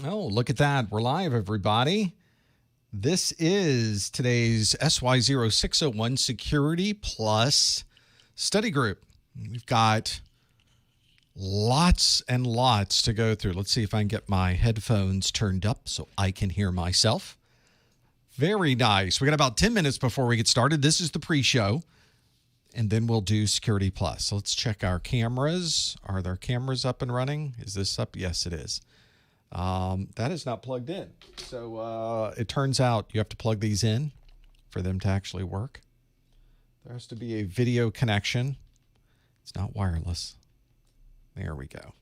Oh, look at that. We're live, everybody. This is today's SY0-601 Security Plus study group. We've got lots and lots to go through. Let's see if I can get my headphones turned up so I can hear myself. Very nice. We got about 10 minutes before we get started. This is the pre-show, and then we'll do Security Plus. So let's check our cameras. Are there cameras up and running? Is this up? Yes, it is. That is not plugged in. So it turns out you have to plug these in for them to actually work. There has to be a video connection. It's not wireless. There we go.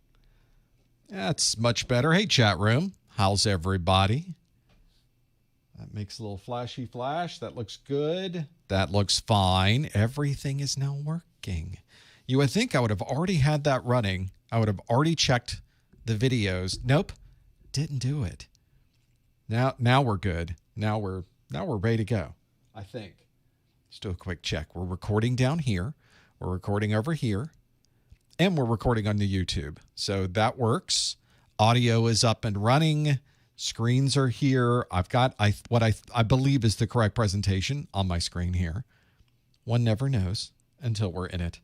That's much better. Hey, chat room. How's everybody? That makes a little flashy flash. That looks good. That looks fine. Everything is now working. You would think I would have already had that running. I would have already checked the videos. Nope. Didn't do it. Now we're good. Now we're ready to go. I think. Let's do a quick check. We're recording down here. We're recording over here. And we're recording on the YouTube. So that works. Audio is up and running. Screens are here. I've got what I believe is the correct presentation on my screen here. One never knows until we're in it.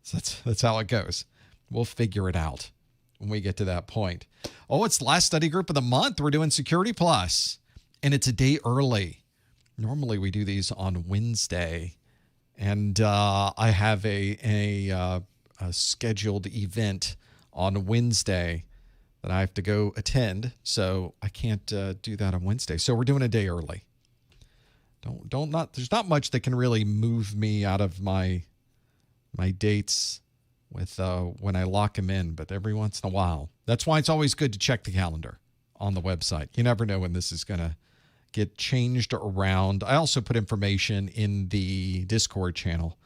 So that's how it goes. We'll figure it out when we get to that point. Oh, it's the last study group of the month. We're doing Security Plus, and it's a day early. Normally we do these on Wednesday, and I have a scheduled event on Wednesday that I have to go attend, so I can't do that on Wednesday. So we're doing a day early. There's not much that can really move me out of my dates with when I lock them in, but every once in a while. That's why it's always good to check the calendar on the website. You never know when this is going to get changed around. I also put information in the Discord channel,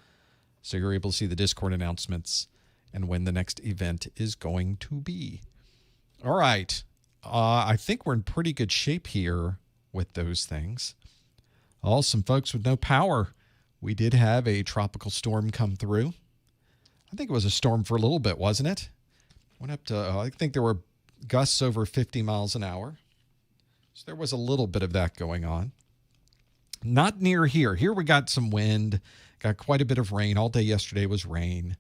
so you're able to see the Discord announcements and when the next event is going to be. All right. I think we're in pretty good shape here with those things. Oh, some folks with no power. We did have a tropical storm come through. I think it was a storm for a little bit, wasn't it? Went up to, I think there were gusts over 50 miles an hour. So there was a little bit of that going on. Not near here. Here we got some wind, got quite a bit of rain. All day yesterday was rain.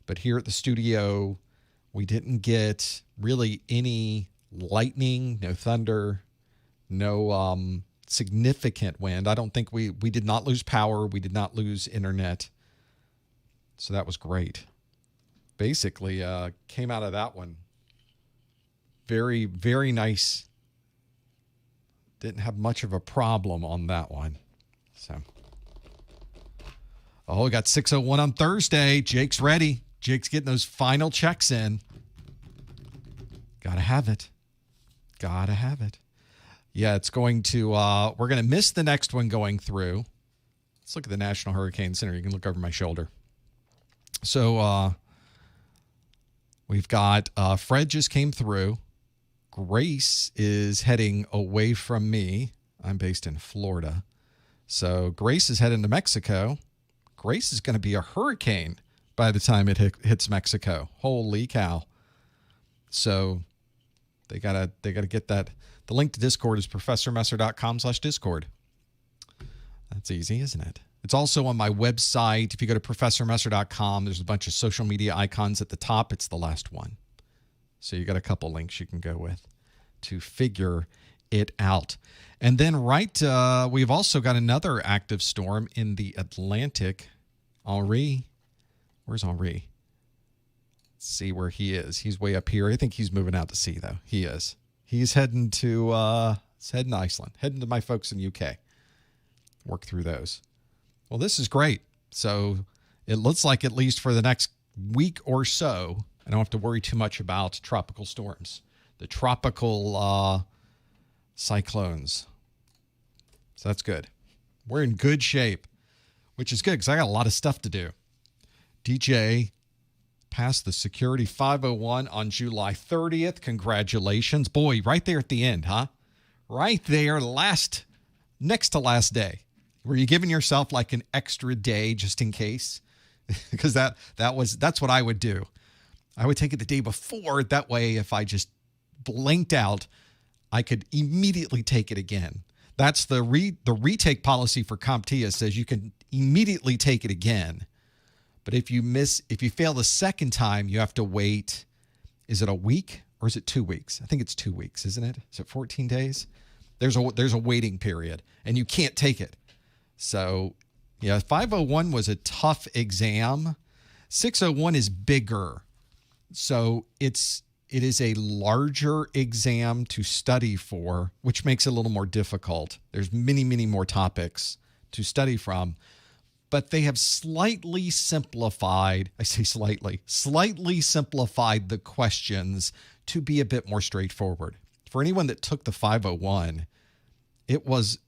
But here at the studio, we didn't get really any lightning, no thunder, no significant wind. I don't think we did not lose power. We did not lose internet. So that was great. Basically, came out of that one very, very nice. Didn't have much of a problem on that one. So, oh, we got 601 on Thursday. Jake's ready. Jake's getting those final checks in. Gotta have it. Gotta have it. Yeah, it's going to, we're going to miss the next one going through. Let's look at the National Hurricane Center. You can look over my shoulder. So we've got Fred just came through. Grace is heading away from me. I'm based in Florida. So Grace is heading to Mexico. Grace is going to be a hurricane by the time it hits Mexico. Holy cow. So they gotta get that. The link to Discord is professormesser.com/Discord. That's easy, isn't it? It's also on my website. If you go to professormesser.com, there's a bunch of social media icons at the top. It's the last one. So you got a couple links you can go with to figure it out. And then we've also got another active storm in the Atlantic. Henri. Where's Henri? Let's see where he is. He's way up here. I think he's moving out to sea, though. He is. He's heading to Iceland. Heading to my folks in the UK. Work through those. Well, this is great. So it looks like at least for the next week or so, I don't have to worry too much about tropical storms. The tropical cyclones. So that's good. We're in good shape, which is good because I got a lot of stuff to do. DJ passed the Security 501 on July 30th. Congratulations. Boy, right there at the end, huh? Right there, next to last day. Were you giving yourself like an extra day just in case? Because that's what I would do. I would take it the day before. That way, if I just blinked out, I could immediately take it again. That's the retake policy for CompTIA says you can immediately take it again. But if you fail the second time, you have to wait. Is it a week or is it 2 weeks? I think it's 2 weeks, isn't it? Is it 14 days? There's a waiting period, and you can't take it. So, yeah, 501 was a tough exam. 601 is bigger. So it is a larger exam to study for, which makes it a little more difficult. There's many, many more topics to study from. But they have slightly simplified, I say slightly simplified the questions to be a bit more straightforward. For anyone that took the 501, it was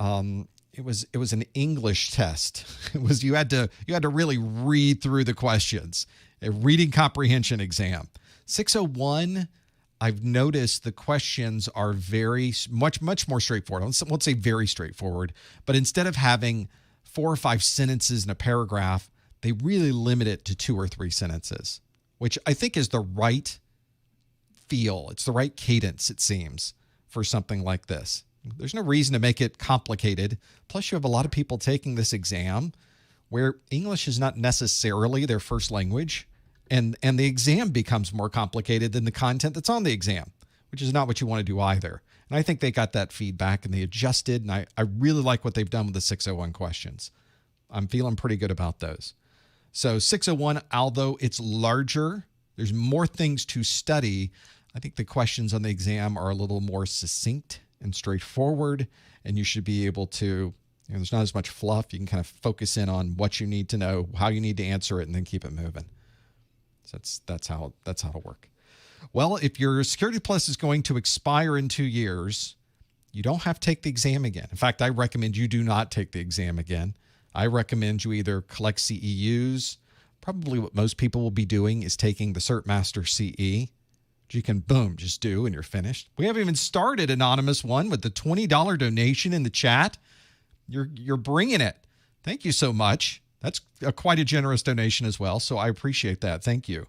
an English test. You had to really read through the questions. A reading comprehension exam. 601, I've noticed the questions are very much more straightforward. I won't say very straightforward, but instead of having 4 or 5 sentences in a paragraph, they really limit it to 2 or 3 sentences, which I think is the right feel. It's the right cadence, it seems, for something like this. There's no reason to make it complicated. Plus, you have a lot of people taking this exam where English is not necessarily their first language, and the exam becomes more complicated than the content that's on the exam, which is not what you want to do either. And I think they got that feedback and they adjusted, and I really like what they've done with the 601 questions. I'm feeling pretty good about those. So 601, although it's larger, there's more things to study. I think the questions on the exam are a little more succinct and straightforward, and you should be able to, there's not as much fluff. You can kind of focus in on what you need to know, how you need to answer it, and then keep it moving. So that's how it'll work. Well, if your Security Plus is going to expire in 2 years, you don't have to take the exam again. In fact, I recommend you do not take the exam again. I recommend you either collect CEUs. Probably what most people will be doing is taking the CertMaster CE. You can, boom, just do, and you're finished. We haven't even started Anonymous One with the $20 donation in the chat. You're bringing it. Thank you so much. That's quite a generous donation as well, so I appreciate that. Thank you.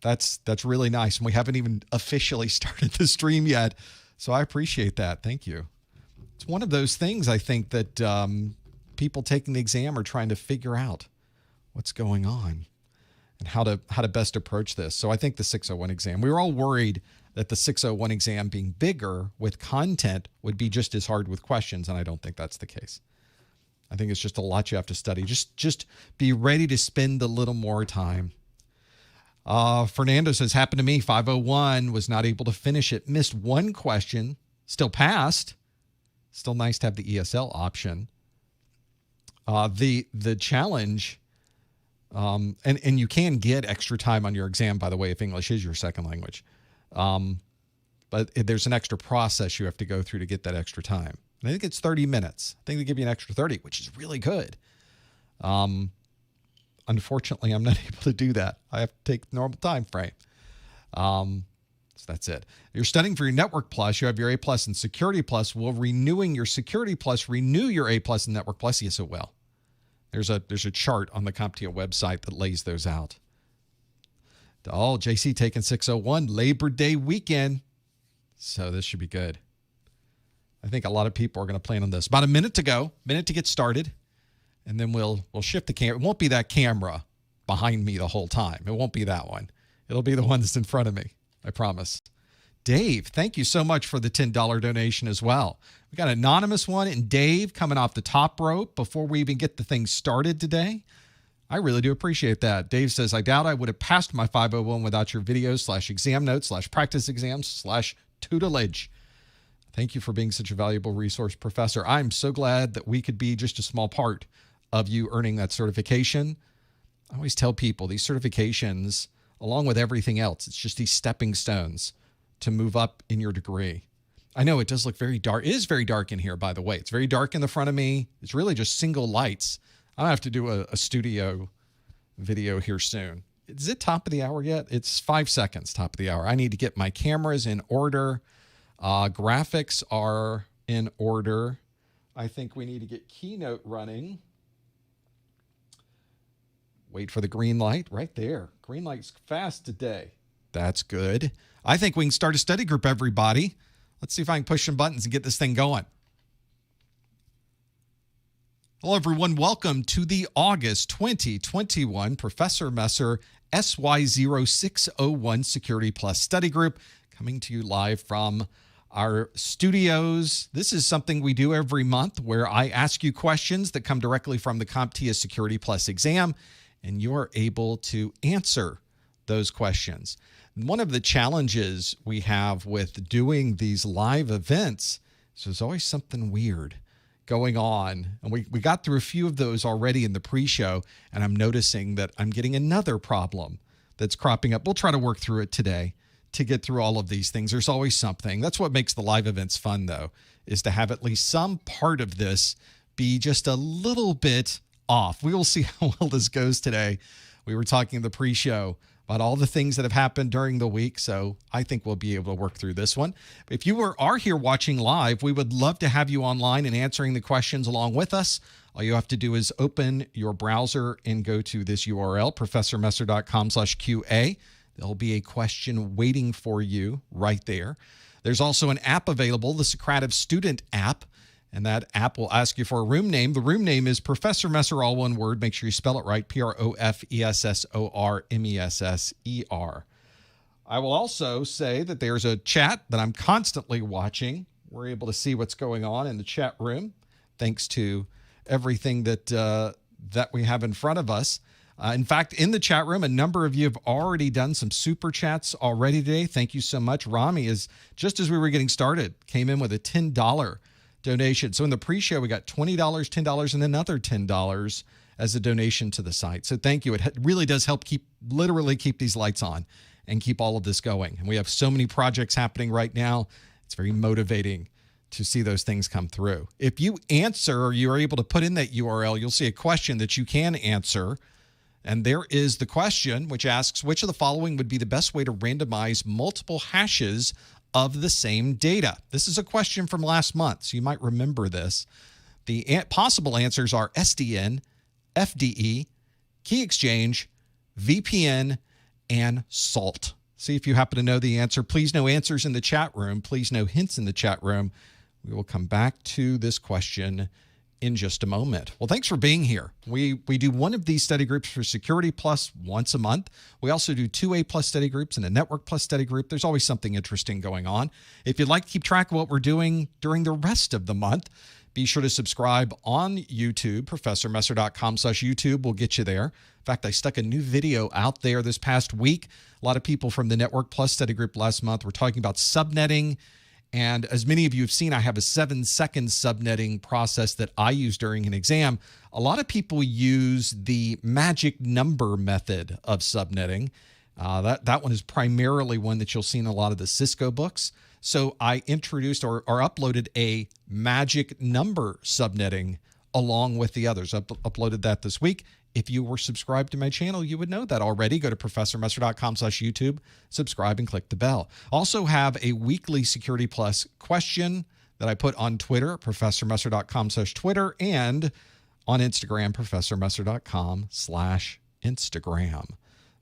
That's really nice, and we haven't even officially started the stream yet, so I appreciate that. Thank you. It's one of those things I think that people taking the exam are trying to figure out what's going on and how to best approach this. So I think the 601 exam, we were all worried that the 601 exam being bigger with content would be just as hard with questions, and I don't think that's the case. I think it's just a lot you have to study. Just be ready to spend a little more time. Fernando says, happened to me, 501, was not able to finish it. Missed one question, still passed. Still nice to have the ESL option. The challenge, and you can get extra time on your exam, by the way, if English is your second language. But there's an extra process you have to go through to get that extra time. And I think it's 30 minutes. I think they give you an extra 30, which is really good. Unfortunately, I'm not able to do that. I have to take the normal time frame. So that's it. You're studying for your Network Plus. You have your A Plus and Security Plus. Will renewing your Security Plus renew your A Plus and Network Plus? Yes, it will. There's a chart on the CompTIA website that lays those out. Oh, JC taking 601 Labor Day weekend. So this should be good. I think a lot of people are going to plan on this. About a minute to go, minute to get started, and then we'll shift the camera. It won't be that camera behind me the whole time. It won't be that one. It'll be the one that's in front of me. I promise. Dave, thank you so much for the $10 donation as well. We got an Anonymous One and Dave coming off the top rope before we even get the thing started today. I really do appreciate that. Dave says, I doubt I would have passed my 501 without your videos /exam notes /practice exams /tutelage. Thank you for being such a valuable resource, Professor. I'm so glad that we could be just a small part of you earning that certification. I always tell people these certifications, along with everything else, it's just these stepping stones to move up in your degree. I know it does look very dark. It is very dark in here, by the way. It's very dark in the front of me. It's really just single lights. I'll have to do a studio video here soon. Is it top of the hour yet? It's 5 seconds top of the hour. I need to get my cameras in order. Graphics are in order. I think we need to get Keynote running. Wait for the green light right there. Green light's fast today. That's good. I think we can start a study group, everybody. Let's see if I can push some buttons and get this thing going. Hello, everyone. Welcome to the August 2021 Professor Messer SY0-601 Security Plus Study Group, coming to you live from our studios. This is something we do every month where I ask you questions that come directly from the CompTIA Security Plus exam, and you're able to answer those questions. One of the challenges we have with doing these live events is there's always something weird going on. And we got through a few of those already in the pre-show, and I'm noticing that I'm getting another problem that's cropping up. We'll try to work through it today to get through all of these things. There's always something. That's what makes the live events fun, though, is to have at least some part of this be just a little bit off. We will see how well this goes today. We were talking in the pre-show about all the things that have happened during the week, so I think we'll be able to work through this one. If you are here watching live, we would love to have you online and answering the questions along with us. All you have to do is open your browser and go to this URL, professormesser.com/QA. There'll be a question waiting for you right there. There's also an app available, the Socrative student app, and that app will ask you for a room name. The room name is Professor Messer, all one word. Make sure you spell it right, PROFESSORMESSER. I will also say that there's a chat that I'm constantly watching. We're able to see what's going on in the chat room, thanks to everything that we have in front of us. In fact, in the chat room, a number of you have already done some super chats already today. Thank you so much. Rami is, just as we were getting started, came in with a $10 donation. So in the pre-show, we got $20, $10, and another $10 as a donation to the site. So thank you. It really does help literally keep these lights on and keep all of this going. And we have so many projects happening right now. It's very motivating to see those things come through. If you answer, or you are able to put in that URL, you'll see a question that you can answer. And there is the question, which asks, which of the following would be the best way to randomize multiple hashes of the same data? This is a question from last month, so you might remember this. The possible answers are SDN, FDE, key exchange, VPN, and SALT. See if you happen to know the answer. Please no answers in the chat room. Please no hints in the chat room. We will come back to this question in just a moment. Well, thanks for being here. We do one of these study groups for Security Plus once a month. We also do 2A Plus study groups and a Network Plus study group. There's always something interesting going on. If you'd like to keep track of what we're doing during the rest of the month, be sure to subscribe on YouTube. ProfessorMesser.com/YouTube will get you there. In fact, I stuck a new video out there this past week. A lot of people from the Network Plus study group last month were talking about subnetting. And as many of you have seen, I have a 7-second subnetting process that I use during an exam. A lot of people use the magic number method of subnetting. That one is primarily one that you'll see in a lot of the Cisco books. So I introduced or uploaded a magic number subnetting along with the others. I uploaded that this week. If you were subscribed to my channel, you would know that already. Go to ProfessorMesser.com/YouTube, subscribe, and click the bell. Also have a weekly Security Plus question that I put on Twitter, ProfessorMesser.com/Twitter, and on Instagram, ProfessorMesser.com/Instagram.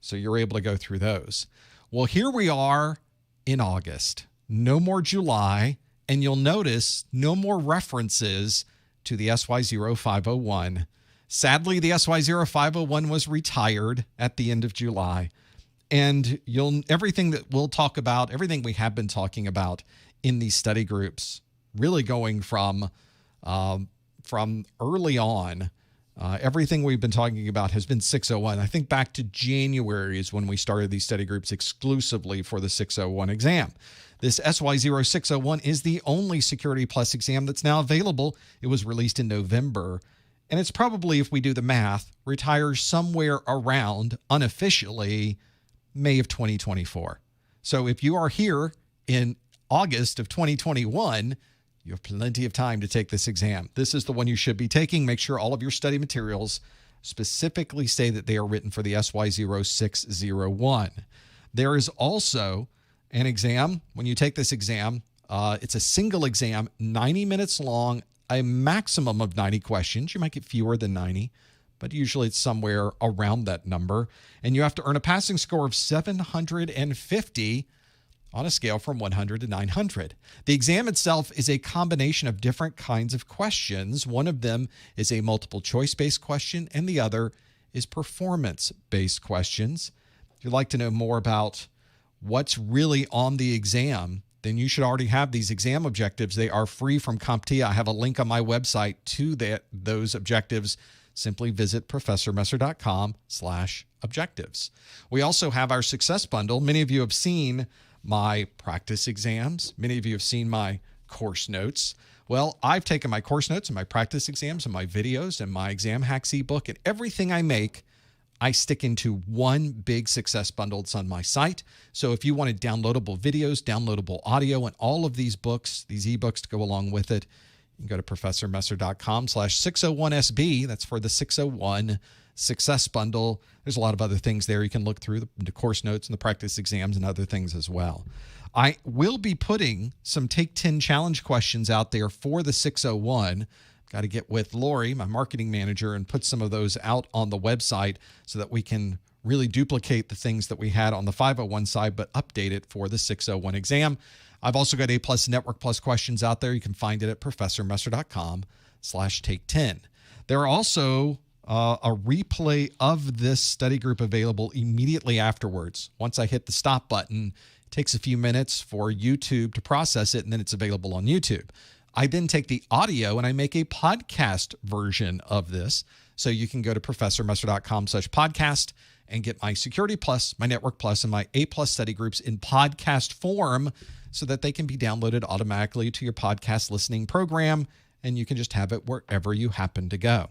So you're able to go through those. Well, here we are in August. No more July, and you'll notice no more references to the SY0-501. Sadly, the SY0-501 was retired at the end of July. And everything that we'll talk about, everything we have been talking about in these study groups, really going from early on, everything we've been talking about has been 601. I think back to January is when we started these study groups exclusively for the 601 exam. This SY0-601 is the only Security Plus exam that's now available. It was released in November. And it's probably, if we do the math, retires somewhere around, unofficially, May of 2024. So if you are here in August of 2021, you have plenty of time to take this exam. This is the one you should be taking. Make sure all of your study materials specifically say that they are written for the SY0-601. There is also an exam. When you take this exam, it's a single exam, 90 minutes long, a maximum of 90 questions. You might get fewer than 90, but usually it's somewhere around that number. And you have to earn a passing score of 750 on a scale from 100 to 900. The exam itself is a combination of different kinds of questions. One of them is a multiple choice-based question, and the other is performance-based questions. If you'd like to know more about what's really on the exam, then you should already have these exam objectives. They are free from CompTIA. I have a link on my website to those objectives. Simply visit professormesser.com/objectives. We also have our success bundle. Many of you have seen my practice exams. Many of you have seen my course notes. Well, I've taken my course notes and my practice exams and my videos and my exam hacks ebook, and everything I make, I stick into one big success bundle that's on my site. So if you wanted downloadable videos, downloadable audio, and all of these books, these ebooks to go along with it, you can go to professormesser.com/601SB. That's for the 601 Success Bundle. There's a lot of other things there. You can look through the course notes and the practice exams and other things as well. I will be putting some Take 10 challenge questions out there for the 601. Got to get with Lori, my marketing manager, and put some of those out on the website so that we can really duplicate the things that we had on the 501 side, but update it for the 601 exam. I've also got A+ Network Plus questions out there. You can find it at professormesser.com/take10. There are also a replay of this study group available immediately afterwards. Once I hit the stop button, it takes a few minutes for YouTube to process it, and then it's available on YouTube. I then take the audio and I make a podcast version of this. So you can go to professormesser.com/podcast and get my Security Plus, my Network Plus, and my A+ study groups in podcast form so that they can be downloaded automatically to your podcast listening program, and you can just have it wherever you happen to go.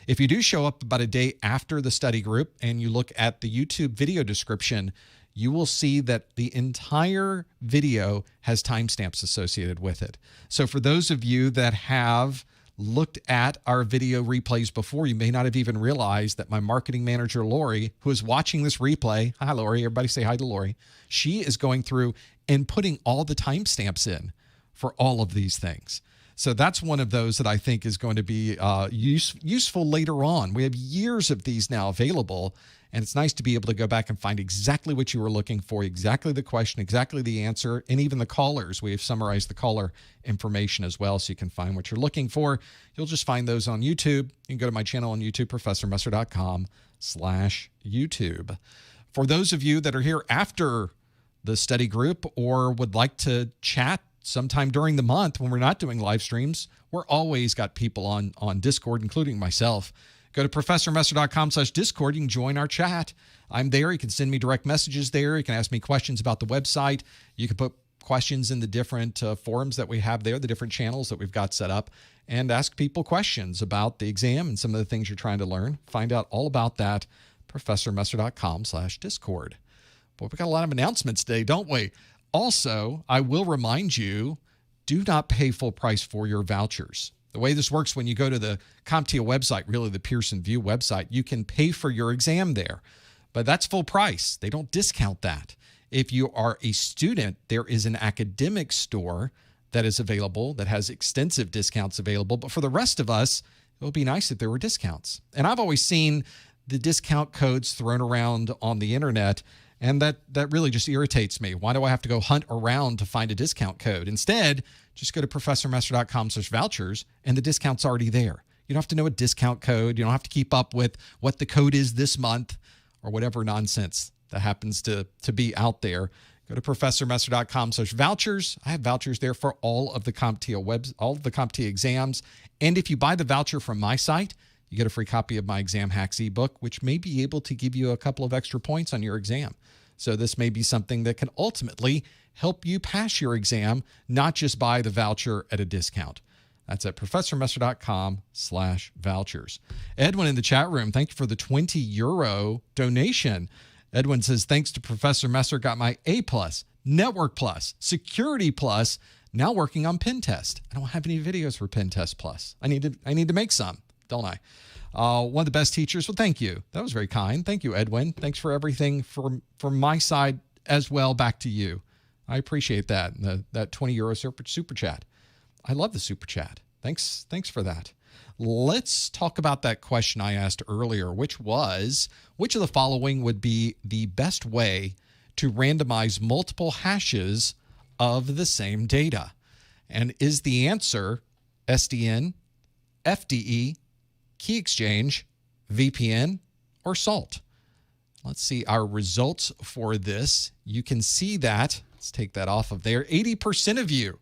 If you do show up about a day after the study group and you look at the YouTube video description, you will see that the entire video has timestamps associated with it. So for those of you that have looked at our video replays before, you may not have even realized that my marketing manager, Lori, who is watching this replay, hi, Lori, everybody say hi to Lori, she is going through and putting all the timestamps in for all of these things. So that's one of those that I think is going to be useful later on. We have years of these now available, and it's nice to be able to go back and find exactly what you were looking for, exactly the question, exactly the answer, and even the callers. We have summarized the caller information as well, so you can find what you're looking for. You'll just find those on YouTube. You can go to my channel on YouTube, professormesser.com/YouTube. For those of you that are here after the study group or would like to chat sometime during the month when we're not doing live streams, we're always got people on Discord, including myself. Go to professormesser.com/Discord. You can join our chat. I'm there. You can send me direct messages there. You can ask me questions about the website. You can put questions in the different forums that we have there, the different channels that we've got set up, and ask people questions about the exam and some of the things you're trying to learn. Find out all about that, professormesser.com/Discord. Boy, we got a lot of announcements today, don't we? Also, I will remind you, do not pay full price for your vouchers. The way this works, when you go to the CompTIA website, really the Pearson VUE website, you can pay for your exam there, but that's full price. They don't discount that. If you are a student, there is an academic store that is available that has extensive discounts available, but for the rest of us, it would be nice if there were discounts. And I've always seen the discount codes thrown around on the internet, and that really just irritates me. Why do I have to go hunt around to find a discount code? Instead, just go to professormesser.com/vouchers, and the discount's already there. You don't have to know a discount code. You don't have to keep up with what the code is this month or whatever nonsense that happens to be out there. Go to professormesser.com/vouchers. I have vouchers there for all of the CompTIA exams. And if you buy the voucher from my site, you get a free copy of my exam hacks ebook, which may be able to give you a couple of extra points on your exam. So this may be something that can ultimately help you pass your exam, not just buy the voucher at a discount. That's at professormesser.com/vouchers. Edwin in the chat room, thank you for the €20 donation. Edwin says, thanks to Professor Messer, got my A+, Network Plus, Security Plus, now working on Pen Test. I don't have any videos for Pen Test Plus. I need to make some, don't I? One of the best teachers. Well, thank you. That was very kind. Thank you, Edwin. Thanks for everything from my side as well. Back to you. I appreciate that. That €20 super chat. I love the super chat. Thanks for that. Let's talk about that question I asked earlier, which was, which of the following would be the best way to randomize multiple hashes of the same data? And is the answer SDN, FDE, key exchange, VPN, or SALT? Let's see our results for this. You can see that, let's take that off of there, 80% of you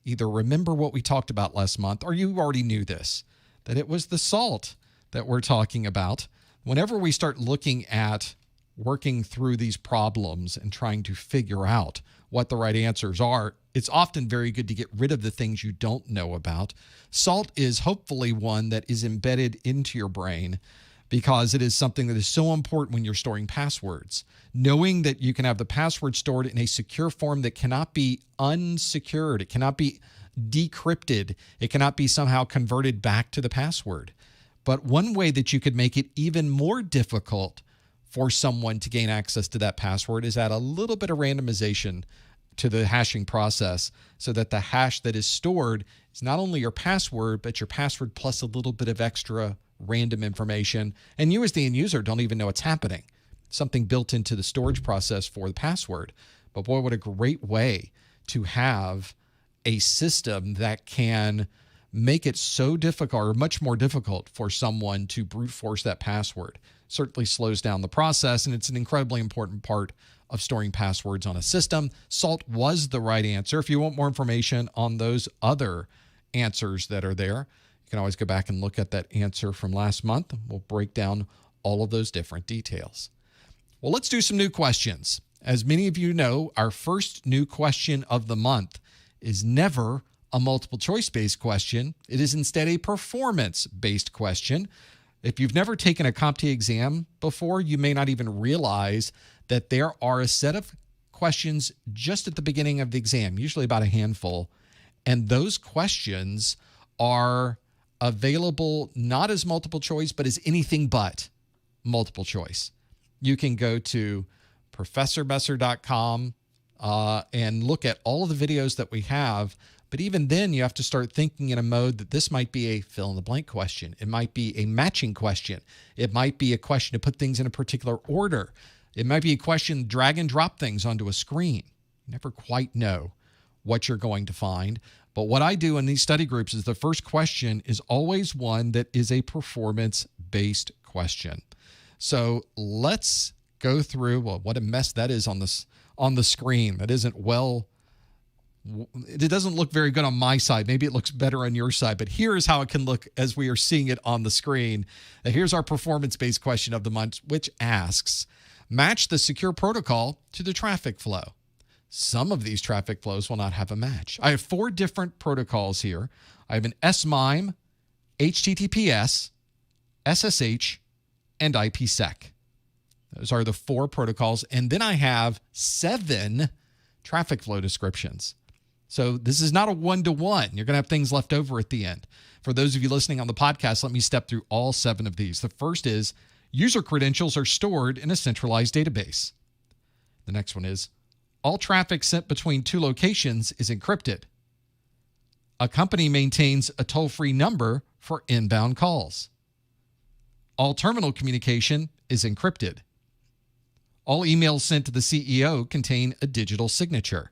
either remember what we talked about last month or you already knew this, that it was the SALT that we're talking about. Whenever we start looking at working through these problems and trying to figure out what the right answers are, it's often very good to get rid of the things you don't know about. SALT is hopefully one that is embedded into your brain because it is something that is so important when you're storing passwords. Knowing that you can have the password stored in a secure form that cannot be unsecured, it cannot be decrypted, it cannot be somehow converted back to the password. But one way that you could make it even more difficult for someone to gain access to that password is add a little bit of randomization to the hashing process so that the hash that is stored is not only your password, but your password plus a little bit of extra random information. And you as the end user don't even know it's happening. Something built into the storage process for the password. But boy, what a great way to have a system that can make it so difficult or much more difficult for someone to brute force that password. Certainly slows down the process, and it's an incredibly important part of storing passwords on a system. SALT was the right answer. If you want more information on those other answers that are there, you can always go back and look at that answer from last month. We'll break down all of those different details. Well, let's do some new questions. As many of you know, our first new question of the month is never a multiple choice-based question. It is instead a performance-based question. If you've never taken a CompTIA exam before, you may not even realize that there are a set of questions just at the beginning of the exam, usually about a handful, and those questions are available not as multiple choice, but as anything but multiple choice. You can go to ProfessorMesser.com and look at all of the videos that we have. But even then, you have to start thinking in a mode that this might be a fill-in-the-blank question. It might be a matching question. It might be a question to put things in a particular order. It might be a question to drag and drop things onto a screen. You never quite know what you're going to find. But what I do in these study groups is the first question is always one that is a performance-based question. So let's go through, well, what a mess that is on the screen. That isn't well... It doesn't look very good on my side. Maybe it looks better on your side, but here is how it can look as we are seeing it on the screen. Now, here's our performance-based question of the month, which asks, match the secure protocol to the traffic flow. Some of these traffic flows will not have a match. I have 4 different protocols here. I have an SMIME, HTTPS, SSH, and IPsec. Those are the 4 protocols. And then I have 7 traffic flow descriptions. So this is not a one-to-one. You're going to have things left over at the end. For those of you listening on the podcast, let me step through all 7 of these. The first is user credentials are stored in a centralized database. The next one is all traffic sent between 2 locations is encrypted. A company maintains a toll-free number for inbound calls. All terminal communication is encrypted. All emails sent to the CEO contain a digital signature.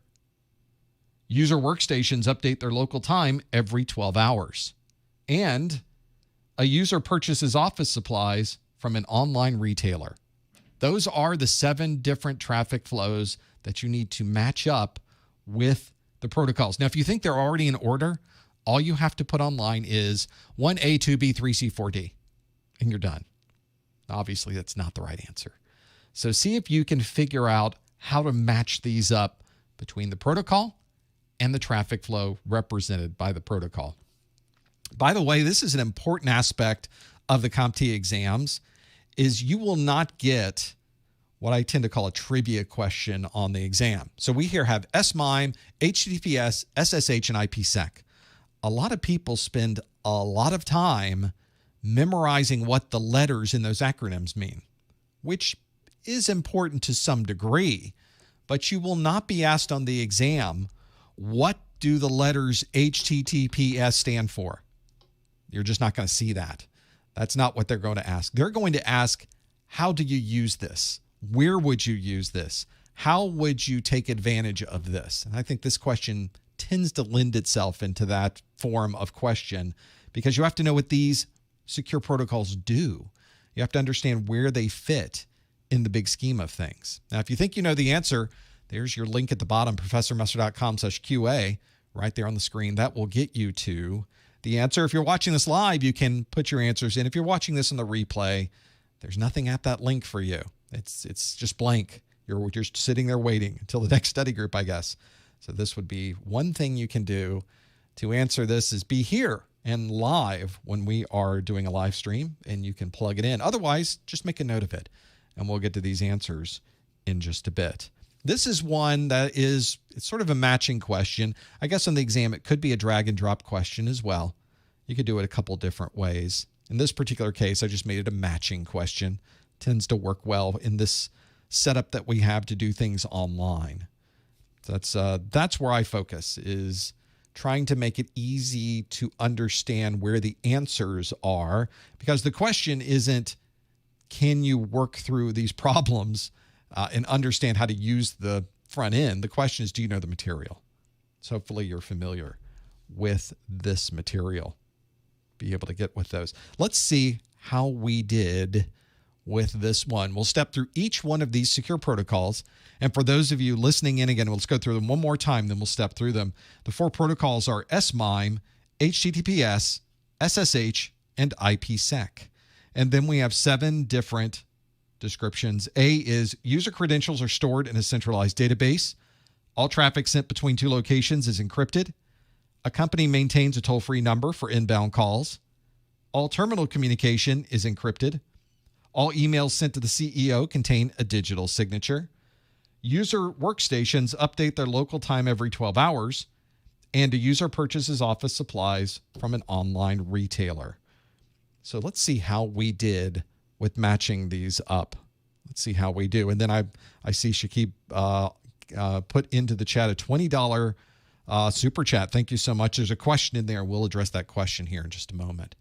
User workstations update their local time every 12 hours. And a user purchases office supplies from an online retailer. Those are the 7 different traffic flows that you need to match up with the protocols. Now, if you think they're already in order, all you have to put online is 1A, 2B, 3C, 4D, and you're done. Obviously, that's not the right answer. So see if you can figure out how to match these up between the protocol and the traffic flow represented by the protocol. By the way, this is an important aspect of the CompTIA exams, is you will not get what I tend to call a trivia question on the exam. So we here have SMIME, HTTPS, SSH, and IPsec. A lot of people spend a lot of time memorizing what the letters in those acronyms mean, which is important to some degree, but you will not be asked on the exam, what do the letters HTTPS stand for? You're just not going to see that. That's not what they're going to ask. They're going to ask, how do you use this? Where would you use this? How would you take advantage of this? And I think this question tends to lend itself into that form of question because you have to know what these secure protocols do. You have to understand where they fit in the big scheme of things. Now, if you think you know the answer, there's your link at the bottom, professormester.com/QA, right there on the screen. That will get you to the answer. If you're watching this live, you can put your answers in. If you're watching this on the replay, there's nothing at that link for you. It's just blank. You're just sitting there waiting until the next study group, I guess. So this would be one thing you can do to answer this is be here and live when we are doing a live stream, and you can plug it in. Otherwise, just make a note of it, and we'll get to these answers in just a bit. This is one that it's sort of a matching question. I guess on the exam, it could be a drag and drop question as well. You could do it a couple different ways. In this particular case, I just made it a matching question. Tends to work well in this setup that we have to do things online. That's where I focus, is trying to make it easy to understand where the answers are, because the question isn't, can you work through these problems and understand how to use the front end? The question is, do you know the material? So hopefully you're familiar with this material. Be able to get with those. Let's see how we did with this one. We'll step through each one of these secure protocols. And for those of you listening in again, let's go through them one more time, then we'll step through them. The 4 protocols are SMIME, HTTPS, SSH, and IPsec. And then we have 7 different descriptions. A is user credentials are stored in a centralized database. All traffic sent between 2 locations is encrypted. A company maintains a toll-free number for inbound calls. All terminal communication is encrypted. All emails sent to the CEO contain a digital signature. User workstations update their local time every 12 hours. And a user purchases office supplies from an online retailer. So let's see how we did with matching these up. Let's see how we do. And then I see Shakib put into the chat a $20 super chat. Thank you so much. There's a question in there. We'll address that question here in just a moment.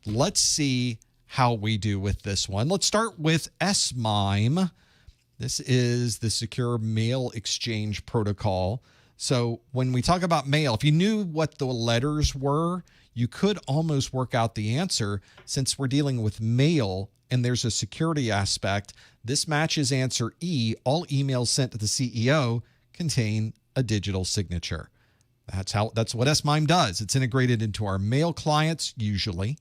Let's see how we do with this one. Let's start with SMIME. This is the Secure Mail Exchange Protocol. So when we talk about mail, if you knew what the letters were, you could almost work out the answer. Since we're dealing with mail and there's a security aspect, this matches answer E. All emails sent to the CEO contain a digital signature. That's what SMIME does. It's integrated into our mail clients usually,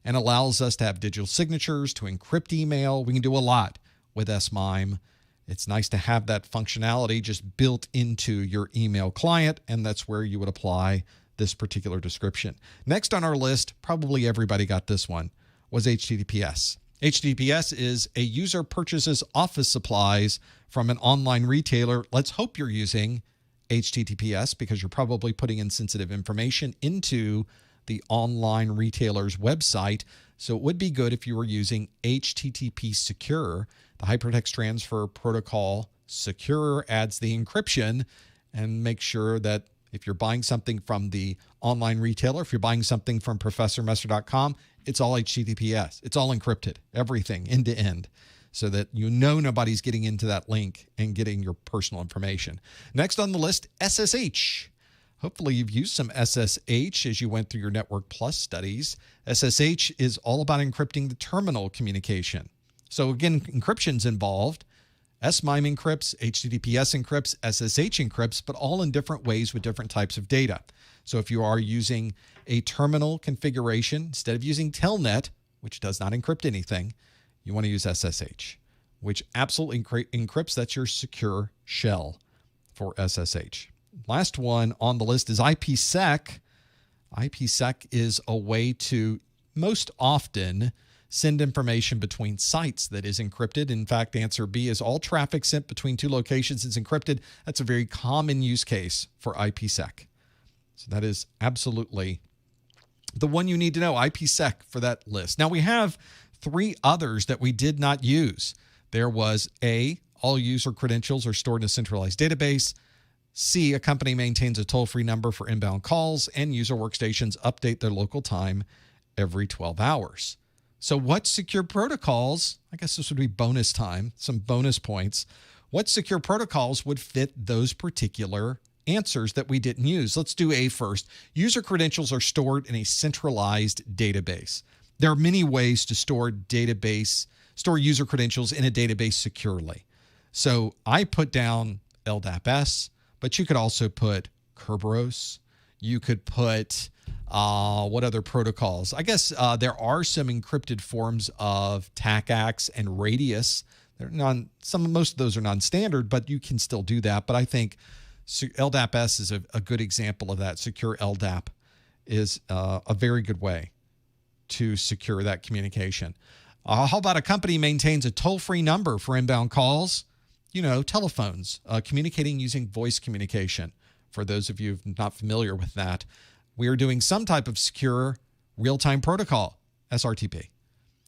and allows us to have digital signatures, to encrypt email. We can do a lot with SMIME. It's nice to have that functionality just built into your email client, and that's where you would apply this particular description. Next on our list, probably everybody got this one, was HTTPS. HTTPS is a user purchases office supplies from an online retailer. Let's hope you're using HTTPS because you're probably putting in sensitive information into the online retailer's website. So it would be good if you were using HTTP Secure. The Hypertext Transfer Protocol Secure adds the encryption and makes sure that if you're buying something from the online retailer, if you're buying something from ProfessorMester.com, it's all HTTPS. It's all encrypted, everything end to end, so that you know nobody's getting into that link and getting your personal information. Next on the list, SSH. Hopefully you've used some SSH as you went through your Network Plus studies. SSH is all about encrypting the terminal communication. So again, encryption's involved. SMIME encrypts, HTTPS encrypts, SSH encrypts, but all in different ways with different types of data. So if you are using a terminal configuration, instead of using Telnet, which does not encrypt anything, you want to use SSH, which absolutely encrypts. That's your secure shell for SSH. Last one on the list is IPsec. IPsec is a way to most often send information between sites that is encrypted. In fact, answer B is all traffic sent between 2 locations is encrypted. That's a very common use case for IPsec. So that is absolutely the one you need to know, IPsec, for that list. Now we have 3 others that we did not use. There was A, all user credentials are stored in a centralized database. C, a company maintains a toll-free number for inbound calls, and user workstations update their local time every 12 hours. So what secure protocols, I guess this would be bonus time, some bonus points. What secure protocols would fit those particular answers that we didn't use? Let's do A first. User credentials are stored in a centralized database. There are many ways to store user credentials in a database securely. So I put down LDAP-S, but you could also put Kerberos. You could put what other protocols? I guess there are some encrypted forms of TACACS and Radius. Most of those are non-standard, but you can still do that. But I think LDAP-S is a good example of that. Secure LDAP is a very good way to secure that communication. How about a company maintains a toll-free number for inbound calls? Telephones, communicating using voice communication. For those of you not familiar with that, we are doing some type of secure real-time protocol, SRTP.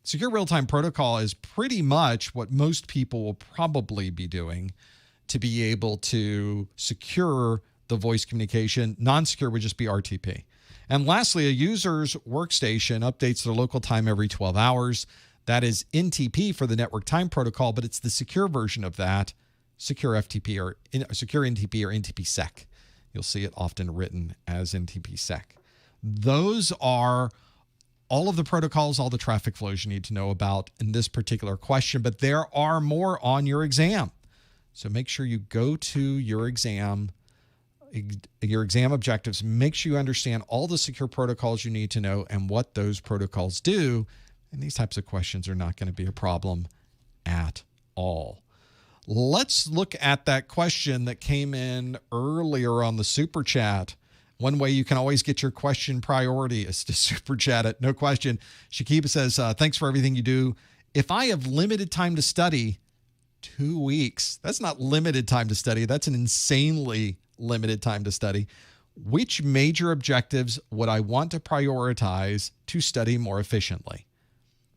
Secure real-time protocol is pretty much what most people will probably be doing to be able to secure the voice communication. Non-secure would just be RTP. And lastly, a user's workstation updates their local time every 12 hours. That is NTP for the network time protocol, but it's the secure version of that, secure FTP or secure NTP or NTP-SEC. You'll see it often written as NTP-SEC. Those are all of the protocols, all the traffic flows you need to know about in this particular question, but there are more on your exam. So make sure you go to your exam objectives. Make sure you understand all the secure protocols you need to know and what those protocols do. And these types of questions are not going to be a problem at all. Let's look at that question that came in earlier on the Super Chat. One way you can always get your question priority is to Super Chat it. No question. Shakiba says, thanks for everything you do. If I have limited time to study, 2 weeks. That's not limited time to study. That's an insanely limited time to study. Which major objectives would I want to prioritize to study more efficiently?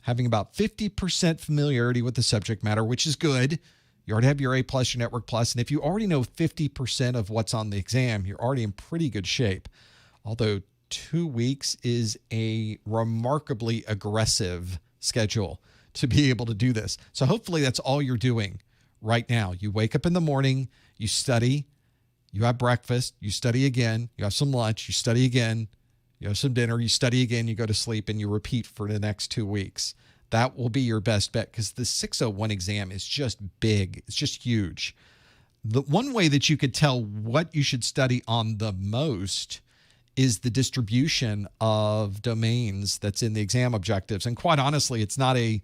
Having about 50% familiarity with the subject matter, which is good. You already have your A+, your Network Plus, and if you already know 50% of what's on the exam, you're already in pretty good shape. Although 2 weeks is a remarkably aggressive schedule to be able to do this. So hopefully that's all you're doing right now. You wake up in the morning, you study, you have breakfast, you study again, you have some lunch, you study again, you have some dinner, you study again, you go to sleep, and you repeat for the next 2 weeks. That will be your best bet because the 601 exam is just big. It's just huge. The one way that you could tell what you should study on the most is the distribution of domains that's in the exam objectives. And quite honestly, it's not a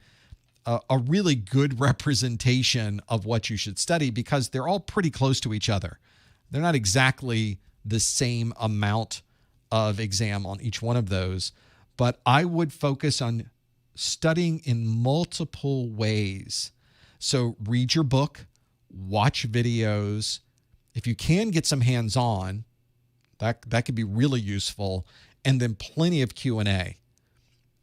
really good representation of what you should study because they're all pretty close to each other. They're not exactly the same amount of exam on each one of those, but I would focus on studying in multiple ways. So read your book, watch videos. If you can get some hands-on, that could be really useful. And then plenty of Q&A.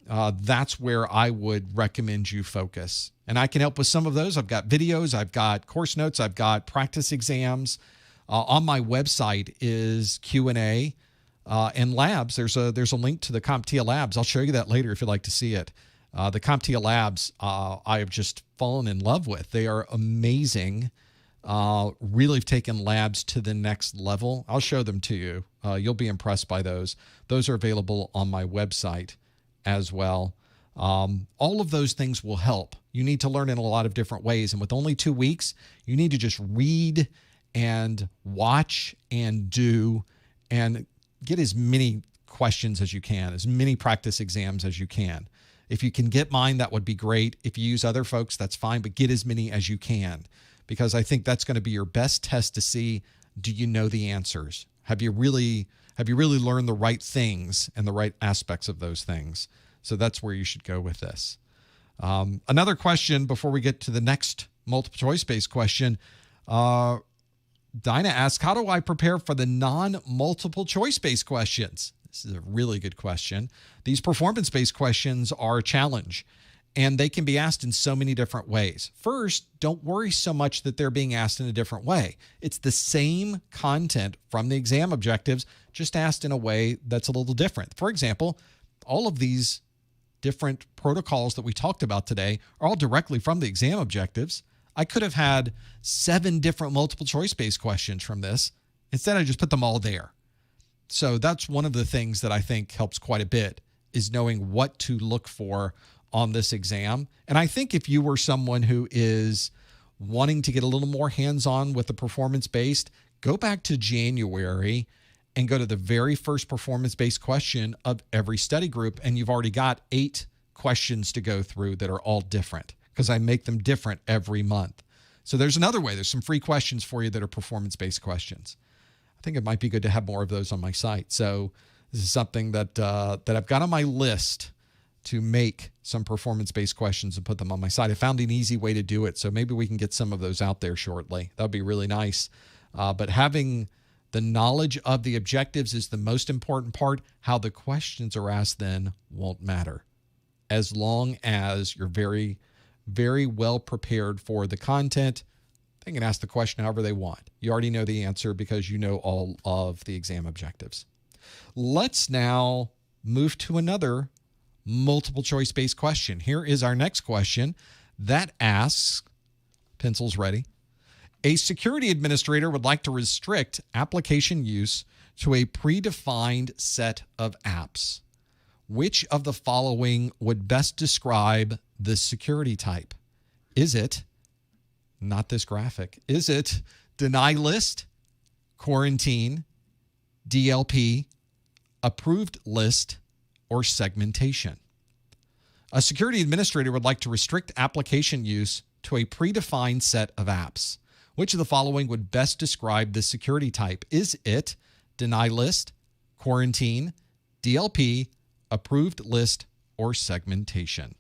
That's where I would recommend you focus. And I can help with some of those. I've got videos, I've got course notes, I've got practice exams. On my website is Q&A and labs. There's a link to the CompTIA labs. I'll show you that later if you'd like to see it. The CompTIA labs I have just fallen in love with. They are amazing. Really have taken labs to the next level. I'll show them to you. You'll be impressed by those. Those are available on my website as well. All of those things will help. You need to learn in a lot of different ways. And with only 2 weeks, you need to just read and watch and do and get as many questions as you can, as many practice exams as you can. If you can get mine, that would be great. If you use other folks, that's fine, but get as many as you can because I think that's going to be your best test to see, do you know the answers? Have you really learned the right things and the right aspects of those things? So that's where you should go with this. Another question before we get to the next multiple choice-based question. Dinah asks, how do I prepare for the non-multiple choice-based questions? This is a really good question. These performance-based questions are a challenge, and they can be asked in so many different ways. First, don't worry so much that they're being asked in a different way. It's the same content from the exam objectives, just asked in a way that's a little different. For example, all of these different protocols that we talked about today are all directly from the exam objectives. I could have had 7 different multiple choice-based questions from this. Instead, I just put them all there. So that's one of the things that I think helps quite a bit, is knowing what to look for on this exam. And I think if you were someone who is wanting to get a little more hands-on with the performance-based, go back to January and go to the very first performance-based question of every study group, and you've already got 8 questions to go through that are all different, because I make them different every month. So there's another way. There's some free questions for you that are performance-based questions. I think it might be good to have more of those on my site. So this is something that I've got on my list to make some performance-based questions and put them on my site. I found an easy way to do it, so maybe we can get some of those out there shortly. That would be really nice. But having the knowledge of the objectives is the most important part. How the questions are asked then won't matter, as long as you're very, very well prepared for the content. They can ask the question however they want. You already know the answer because you know all of the exam objectives. Let's now move to another multiple choice-based question. Here is our next question that asks, pencils ready, a security administrator would like to restrict application use to a predefined set of apps. Which of the following would best describe this security type? Is it, not this graphic, is it deny list, quarantine, DLP, approved list, or segmentation? A security administrator would like to restrict application use to a predefined set of apps. Which of the following would best describe this security type? Is it deny list, quarantine, DLP, approved list, or segmentation?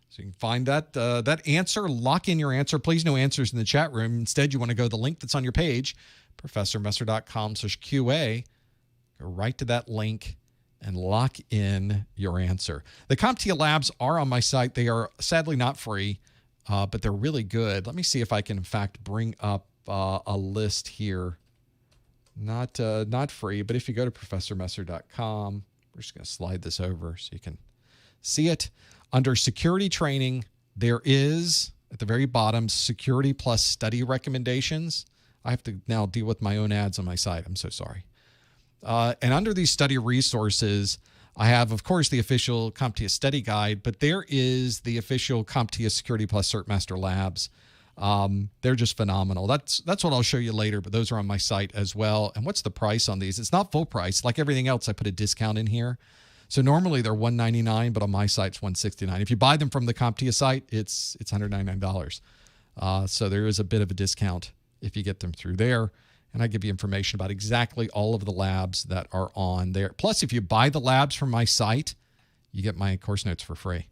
So you can find that answer, lock in your answer. Please no answers in the chat room. Instead, you want to go to the link that's on your page, professormesser.com/QA. Go right to that link and lock in your answer. The CompTIA labs are on my site. They are sadly not free, but they're really good. Let me see if I can, in fact, bring up a list here. Not free, but if you go to professormesser.com, we're just going to slide this over so you can see it. Under security training, there is, at the very bottom, security plus study recommendations. I have to now deal with my own ads on my site. I'm so sorry. And under these study resources, I have, of course, the official CompTIA study guide, but there is the official CompTIA Security Plus CertMaster labs. They're just phenomenal. That's what I'll show you later, but those are on my site as well. And what's the price on these? It's not full price. Like everything else, I put a discount in here. So normally they're $199, but on my site it's $169. If you buy them from the CompTIA site, it's $199. So there is a bit of a discount if you get them through there. And I give you information about exactly all of the labs that are on there. Plus, if you buy the labs from my site, you get my course notes for free.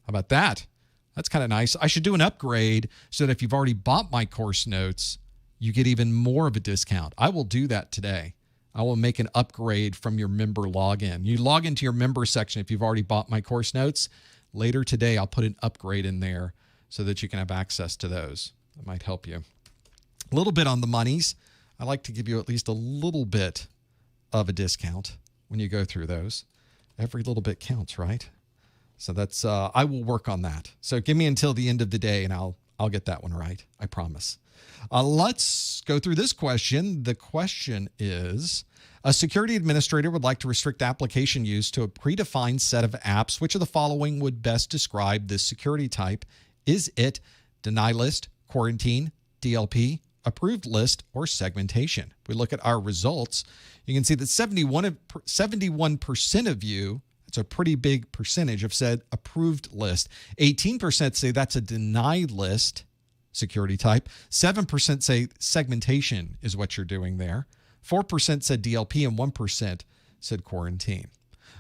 How about that? That's kind of nice. I should do an upgrade so that if you've already bought my course notes, you get even more of a discount. I will do that today. I will make an upgrade from your member login. You log into your member section if you've already bought my course notes. Later today, I'll put an upgrade in there so that you can have access to those. That might help you. A little bit on the monies. I like to give you at least a little bit of a discount when you go through those. Every little bit counts, right? So that's I will work on that. So give me until the end of the day and I'll get that one right. I promise. Let's go through this question. The question is, a security administrator would like to restrict application use to a predefined set of apps. Which of the following would best describe this security type? Is it deny list, quarantine, DLP, approved list, or segmentation? If we look at our results, you can see that 71% of you, it's a pretty big percentage, have said approved list. 18% say that's a denied list security type. 7% say segmentation is what you're doing there. 4% said DLP and 1% said quarantine.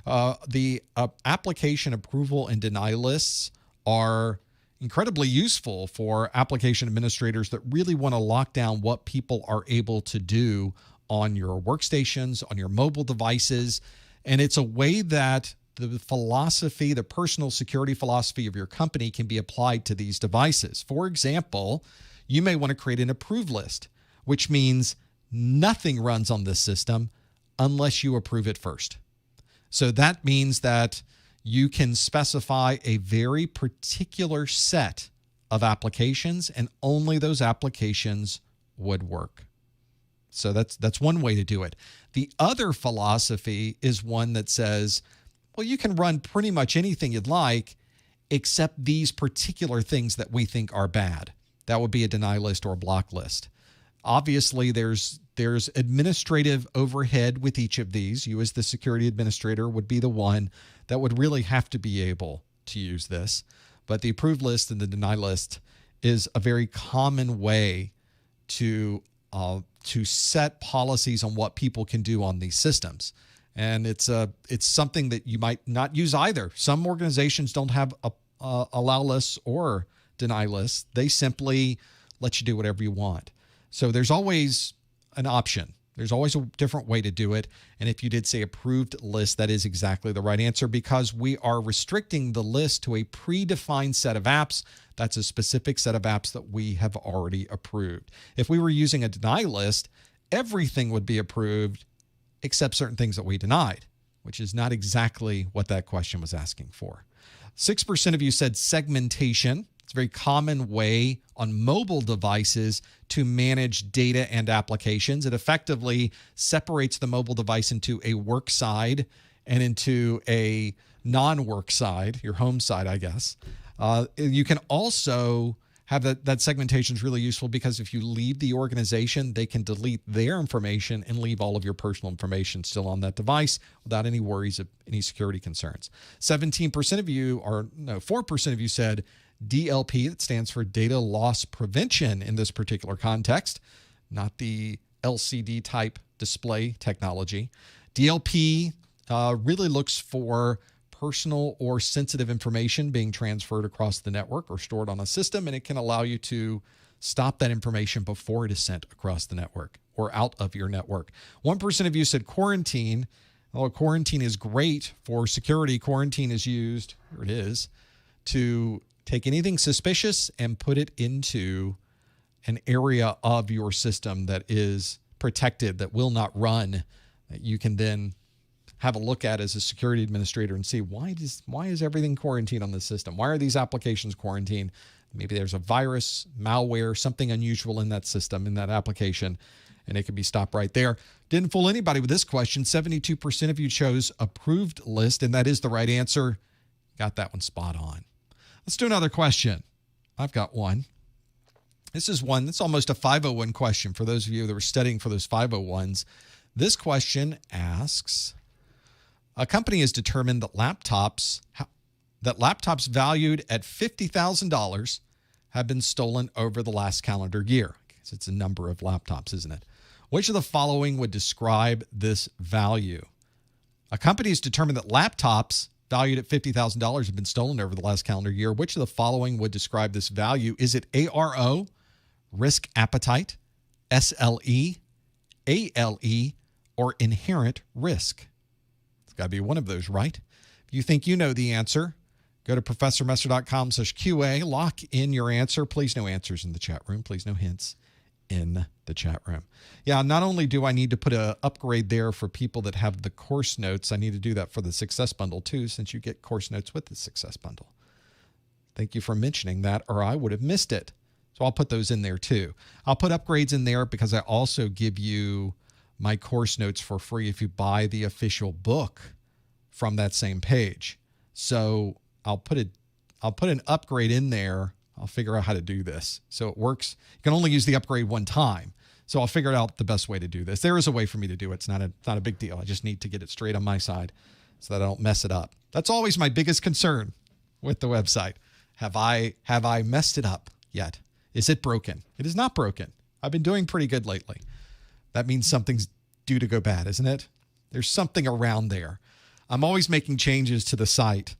The application approval and deny lists are incredibly useful for application administrators that really want to lock down what people are able to do on your workstations, on your mobile devices. And it's a way that the philosophy, the personal security philosophy of your company can be applied to these devices. For example, you may want to create an approved list, which means nothing runs on this system unless you approve it first. So that means that you can specify a very particular set of applications, and only those applications would work. So that's one way to do it. The other philosophy is one that says, well, you can run pretty much anything you'd like except these particular things that we think are bad. That would be a deny list or a block list. Obviously, there's administrative overhead with each of these. You as the security administrator would be the one that would really have to be able to use this. But the approved list and the deny list is a very common way to set policies on what people can do on these systems. And it's something that you might not use either. Some organizations don't have allow lists or deny lists. They simply let you do whatever you want. So there's always an option. There's always a different way to do it. And if you did say approved list, that is exactly the right answer, because we are restricting the list to a predefined set of apps. That's a specific set of apps that we have already approved. If we were using a deny list, everything would be approved except certain things that we denied, which is not exactly what that question was asking for. 6% of you said segmentation. It's a very common way on mobile devices to manage data and applications. It effectively separates the mobile device into a work side and into a non-work side, your home side, I guess. You can also have that segmentation is really useful because if you leave the organization, they can delete their information and leave all of your personal information still on that device without any worries of any security concerns. 17% of you, or no, 4% of you said DLP, that stands for data loss prevention in this particular context, not the LCD type display technology. DLP really looks for personal or sensitive information being transferred across the network or stored on a system, and it can allow you to stop that information before it is sent across the network or out of your network. 1% of you said quarantine. Although quarantine is great for security, quarantine is used, or it is, to take anything suspicious and put it into an area of your system that is protected, that will not run, that you can then have a look at as a security administrator and see why is everything quarantined on the system? Why are these applications quarantined? Maybe there's a virus, malware, something unusual in that system, in that application, and it can be stopped right there. Didn't fool anybody with this question. 72% of you chose approved list, and that is the right answer. Got that one spot on. Let's do another question. I've got one. This is one that's almost a 501 question for those of you that were studying for those 501s. This question asks, a company has determined that laptops valued at $50,000 have been stolen over the last calendar year. I guess it's a number of laptops, isn't it? Which of the following would describe this value? A company has determined that laptops valued at $50,000 have been stolen over the last calendar year. Which of the following would describe this value? Is it ARO, risk appetite, SLE, ALE, or inherent risk? It's got to be one of those, right? If you think you know the answer, go to professormesser.com/QA, lock in your answer. Please no answers in the chat room. Please no hints in the chat room. Yeah, not only do I need to put an upgrade there for people that have the course notes, I need to do that for the Success Bundle too, since you get course notes with the Success Bundle. Thank you for mentioning that, or I would have missed it. So I'll put those in there too. I'll put upgrades in there because I also give you my course notes for free if you buy the official book from that same page. So I'll put an upgrade in there. I'll figure out how to do this so it works. You can only use the upgrade one time. So I'll figure out the best way to do this. There is a way for me to do it. It's not a big deal. I just need to get it straight on my side so that I don't mess it up. That's always my biggest concern with the website. Have I messed it up yet? Is it broken? It is not broken. I've been doing pretty good lately. That means something's due to go bad, isn't it? There's something around there. I'm always making changes to the site.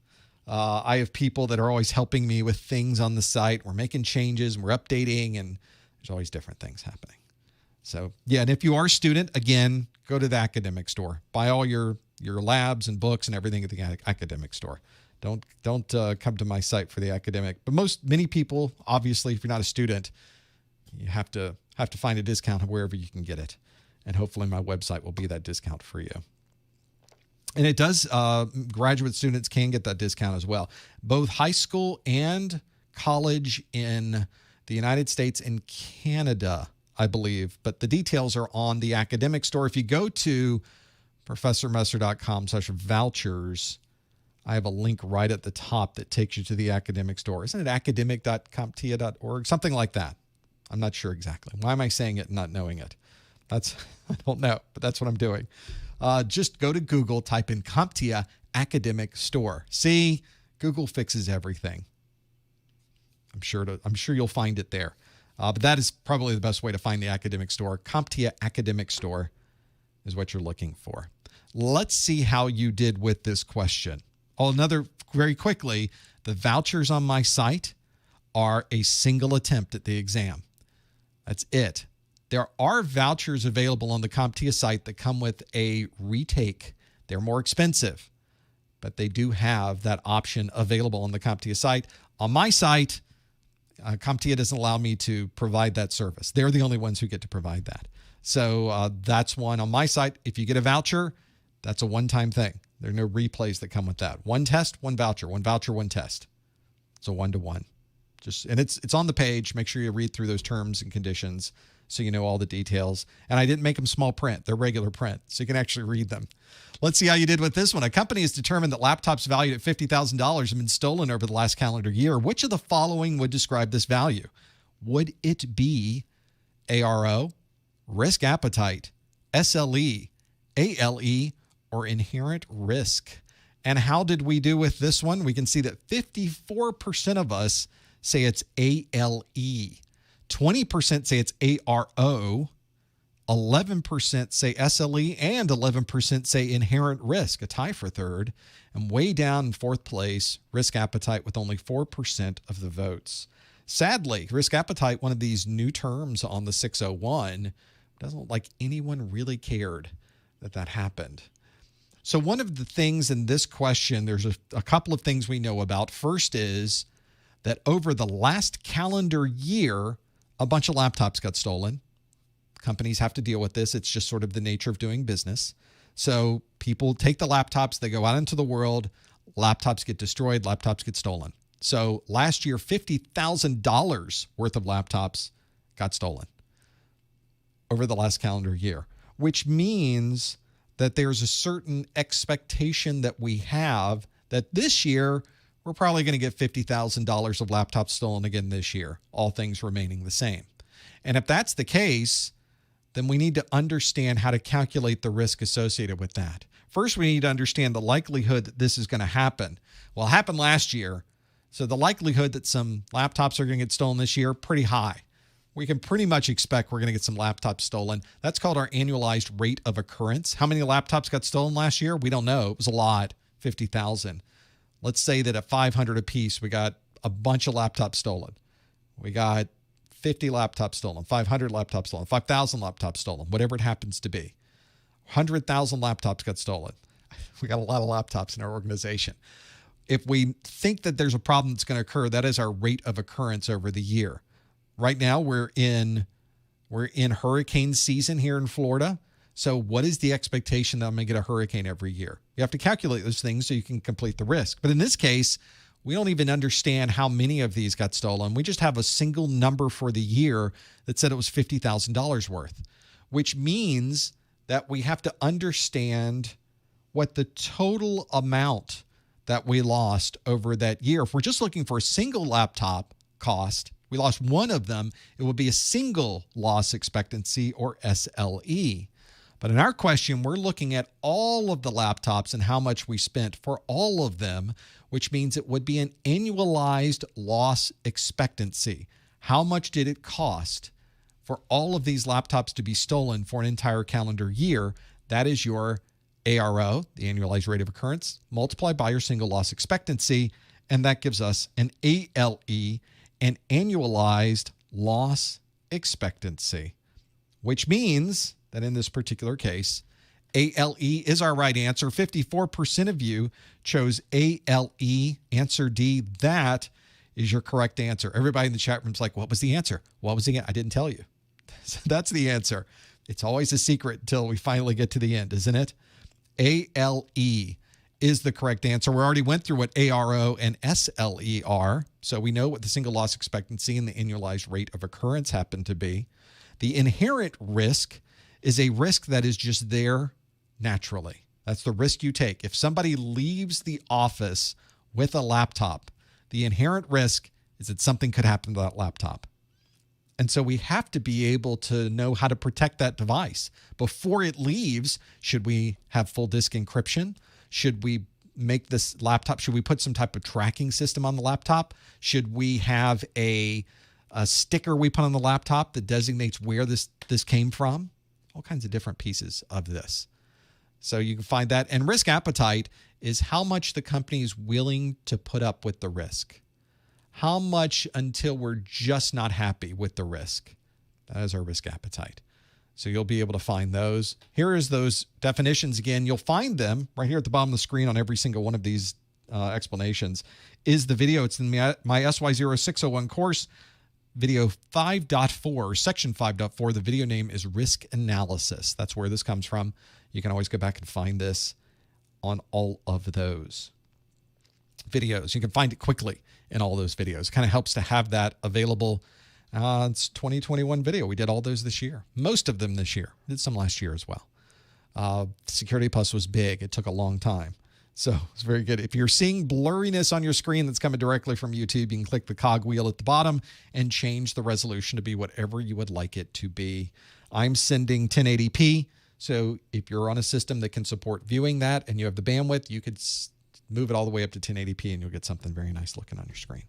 I have people that are always helping me with things on the site. We're making changes and we're updating, and there's always different things happening. So yeah, and if you are a student, again, go to the academic store. Buy all your labs and books and everything at the academic store. Don't come to my site for the academic. But many people, obviously, if you're not a student, you have to find a discount wherever you can get it. And hopefully my website will be that discount for you. And it does, graduate students can get that discount as well. Both high school and college in the United States and Canada, I believe. But the details are on the academic store. If you go to professormesser.com/vouchers, I have a link right at the top that takes you to the academic store. Isn't it academic.comptia.org? Something like that. I'm not sure exactly. Why am I saying it and not knowing it? I don't know, but that's what I'm doing. Just go to Google, type in CompTIA Academic Store. See, Google fixes everything. I'm sure you'll find it there. But that is probably the best way to find the academic store. CompTIA Academic Store is what you're looking for. Let's see how you did with this question. Very quickly, the vouchers on my site are a single attempt at the exam. That's it. There are vouchers available on the CompTIA site that come with a retake. They're more expensive, but they do have that option available on the CompTIA site. On my site, CompTIA doesn't allow me to provide that service. They're the only ones who get to provide that. So that's one on my site. If you get a voucher, that's a one-time thing. There are no replays that come with that. One test, one voucher, one test. It's a one-to-one. And it's on the page. Make sure you read through those terms and conditions so you know all the details. And I didn't make them small print. They're regular print, so you can actually read them. Let's see how you did with this one. A company has determined that laptops valued at $50,000 have been stolen over the last calendar year. Which of the following would describe this value? Would it be ARO, risk appetite, SLE, ALE, or inherent risk? And how did we do with this one? We can see that 54% of us say it's ALE. 20% say it's ARO, 11% say SLE, and 11% say inherent risk, a tie for third. And way down in fourth place, risk appetite with only 4% of the votes. Sadly, risk appetite, one of these new terms on the 601, doesn't look like anyone really cared that happened. So one of the things in this question, there's a couple of things we know about. First is that over the last calendar year, a bunch of laptops got stolen. Companies have to deal with this. It's just sort of the nature of doing business. So people take the laptops, they go out into the world, laptops get destroyed, laptops get stolen. So last year, $50,000 worth of laptops got stolen over the last calendar year, which means that there's a certain expectation that we have that this year we're probably going to get $50,000 of laptops stolen again this year, all things remaining the same. And if that's the case, then we need to understand how to calculate the risk associated with that. First, we need to understand the likelihood that this is going to happen. Well, it happened last year, so the likelihood that some laptops are going to get stolen this year, pretty high. We can pretty much expect we're going to get some laptops stolen. That's called our annualized rate of occurrence. How many laptops got stolen last year? We don't know. It was a lot, 50,000. Let's say that at 500 apiece, we got a bunch of laptops stolen. We got 50 laptops stolen, 500 laptops stolen, 5,000 laptops stolen, whatever it happens to be. 100,000 laptops got stolen. We got a lot of laptops in our organization. If we think that there's a problem that's going to occur, that is our rate of occurrence over the year. Right now, we're in hurricane season here in Florida. So what is the expectation that I'm going to get a hurricane every year? You have to calculate those things so you can complete the risk. But in this case, we don't even understand how many of these got stolen. We just have a single number for the year that said it was $50,000 worth, which means that we have to understand what the total amount that we lost over that year. If we're just looking for a single laptop cost, we lost one of them, it would be a single loss expectancy, or SLE. But in our question, we're looking at all of the laptops and how much we spent for all of them, which means it would be an annualized loss expectancy. How much did it cost for all of these laptops to be stolen for an entire calendar year? That is your ARO, the annualized rate of occurrence, multiplied by your single loss expectancy, and that gives us an ALE, an annualized loss expectancy, which means that in this particular case, ALE is our right answer. 54% of you chose ALE, answer D. That is your correct answer. Everybody in the chat room's like, what was the answer? What was the answer? I didn't tell you. So that's the answer. It's always a secret until we finally get to the end, isn't it? ALE is the correct answer. We already went through what ARO and SLE are, so we know what the single loss expectancy and the annualized rate of occurrence happen to be. The inherent risk is a risk that is just there naturally. That's the risk you take. If somebody leaves the office with a laptop, the inherent risk is that something could happen to that laptop. And so we have to be able to know how to protect that device. Before it leaves, should we have full disk encryption? Should we make this laptop, should we put some type of tracking system on the laptop? Should we have a sticker we put on the laptop that designates where this came from? All kinds of different pieces of this. So you can find that. And risk appetite is how much the company is willing to put up with the risk. How much until we're just not happy with the risk. That is our risk appetite. So you'll be able to find those. Here is those definitions again. You'll find them right here at the bottom of the screen on every single one of these explanations. Is the video. It's in my SY0-601 course, video 5.4, section 5.4. The video name is risk analysis. That's where this comes from. You can always go back and find this on all of those videos. You can find it quickly in all those videos. Kind of helps to have that available. It's 2021 video. We did all those this year. Most of them this year. Did some last year as well. Security Plus was big. It took a long time. So it's very good. If you're seeing blurriness on your screen that's coming directly from YouTube, you can click the cog wheel at the bottom and change the resolution to be whatever you would like it to be. I'm sending 1080p. So if you're on a system that can support viewing that and you have the bandwidth, you could move it all the way up to 1080p and you'll get something very nice looking on your screen.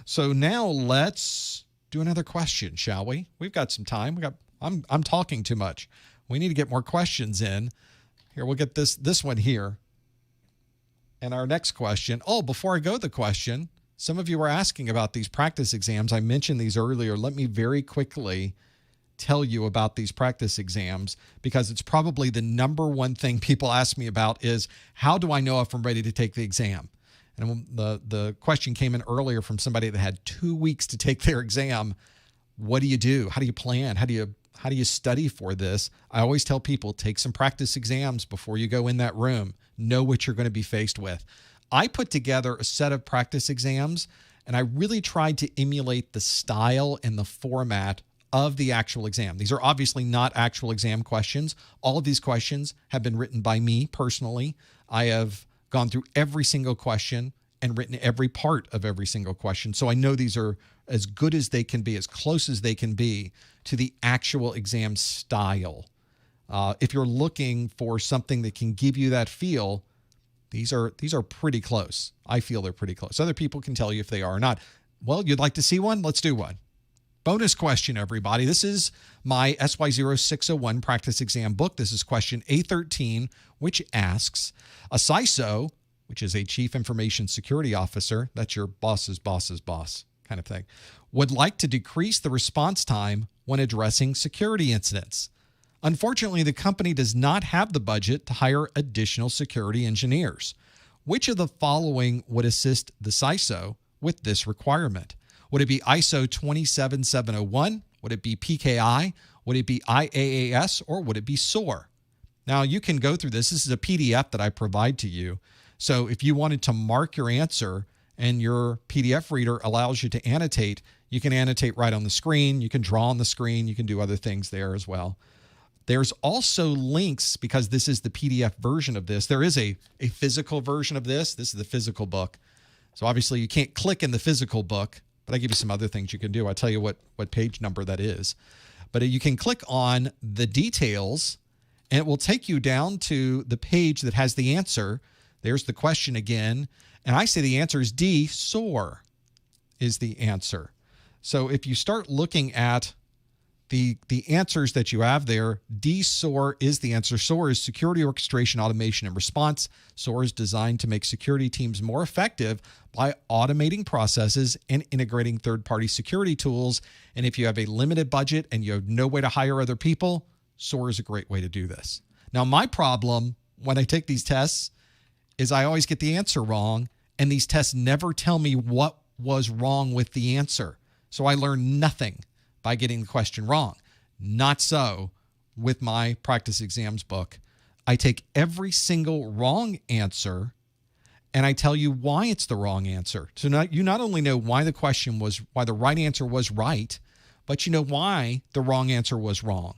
So now let's do another question, shall we? We've got some time. I'm talking too much. We need to get more questions in. Here, we'll get this one here. And our next question. Oh, before I go to the question, some of you were asking about these practice exams. I mentioned these earlier. Let me very quickly tell you about these practice exams because it's probably the number one thing people ask me about is how do I know if I'm ready to take the exam? And the question came in earlier from somebody that had 2 weeks to take their exam. What do you do? How do you plan? How do you study for this? I always tell people, take some practice exams before you go in that room. Know what you're going to be faced with. I put together a set of practice exams, and I really tried to emulate the style and the format of the actual exam. These are obviously not actual exam questions. All of these questions have been written by me personally. I have gone through every single question and written every part of every single question. So I know these are as good as they can be, as close as they can be to the actual exam style. If you're looking for something that can give you that feel, these are pretty close. I feel they're pretty close. Other people can tell you if they are or not. Well, you'd like to see one? Let's do one. Bonus question, everybody. This is my SY0-601 practice exam book. This is question A13, which asks, a CISO, which is a Chief Information Security Officer, that's your boss's boss's boss kind of thing, would like to decrease the response time when addressing security incidents. Unfortunately, the company does not have the budget to hire additional security engineers. Which of the following would assist the CISO with this requirement? Would it be ISO 27701? Would it be PKI? Would it be IaaS? Or would it be SOAR? Now, you can go through this. This is a PDF that I provide to you. So if you wanted to mark your answer and your PDF reader allows you to annotate, you can annotate right on the screen. You can draw on the screen. You can do other things there as well. There's also links, because this is the PDF version of this. There is a physical version of this. This is the physical book. So obviously you can't click in the physical book, but I give you some other things you can do. I'll tell you what page number that is. But you can click on the details, and it will take you down to the page that has the answer. There's the question again. And I say the answer is D, SOAR is the answer. So if you start looking at the answers that you have there, D, SOAR is the answer. SOAR is security orchestration, automation, and response. SOAR is designed to make security teams more effective by automating processes and integrating third-party security tools. And if you have a limited budget and you have no way to hire other people, SOAR is a great way to do this. Now, my problem when I take these tests is I always get the answer wrong, and these tests never tell me what was wrong with the answer. So I learn nothing by getting the question wrong. Not so with my practice exams book. I take every single wrong answer and I tell you why it's the wrong answer. So now you not only know why the right answer was right, but you know why the wrong answer was wrong.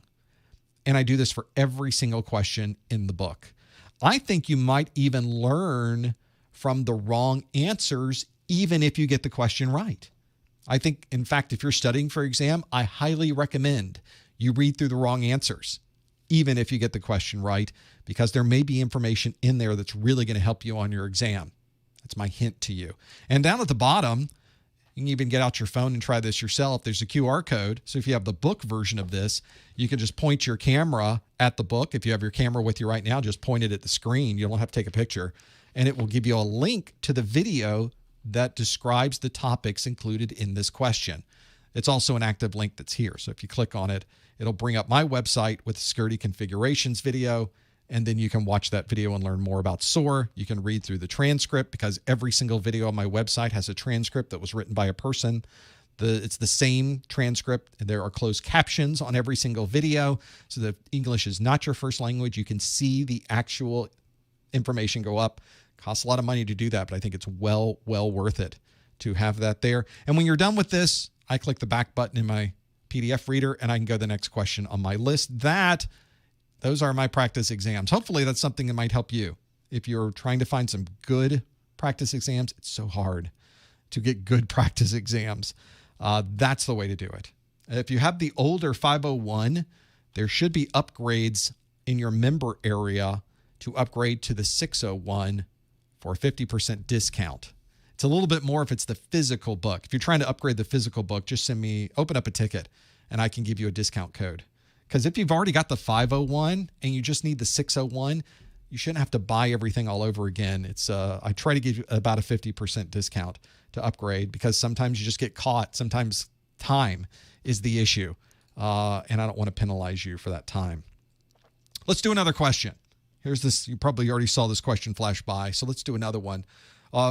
And I do this for every single question in the book. I think you might even learn from the wrong answers, even if you get the question right. I think, in fact, if you're studying for exam, I highly recommend you read through the wrong answers, even if you get the question right, because there may be information in there that's really going to help you on your exam. That's my hint to you. And down at the bottom, you can even get out your phone and try this yourself. There's a QR code. So if you have the book version of this, you can just point your camera at the book. If you have your camera with you right now, just point it at the screen. You don't have to take a picture. And it will give you a link to the video that describes the topics included in this question. It's also an active link that's here. So if you click on it, it'll bring up my website with the security configurations video. And then you can watch that video and learn more about SOAR. You can read through the transcript because every single video on my website has a transcript that was written by a person. It's the same transcript. There are closed captions on every single video. So that if English is not your first language, you can see the actual information go up. Costs a lot of money to do that, but I think it's well worth it to have that there. And when you're done with this, I click the back button in my PDF reader and I can go to the next question on my list. Those are my practice exams. Hopefully that's something that might help you. If you're trying to find some good practice exams, it's so hard to get good practice exams. That's the way to do it. If you have the older 501, there should be upgrades in your member area to upgrade to the 601 for a 50% discount. It's a little bit more if it's the physical book. If you're trying to upgrade the physical book, just open up a ticket and I can give you a discount code. Because if you've already got the 501 and you just need the 601, you shouldn't have to buy everything all over again. I try to give you about a 50% discount to upgrade because sometimes you just get caught. Sometimes time is the issue, and I don't want to penalize you for that time. Let's do another question. Here's this. You probably already saw this question flash by, so let's do another one.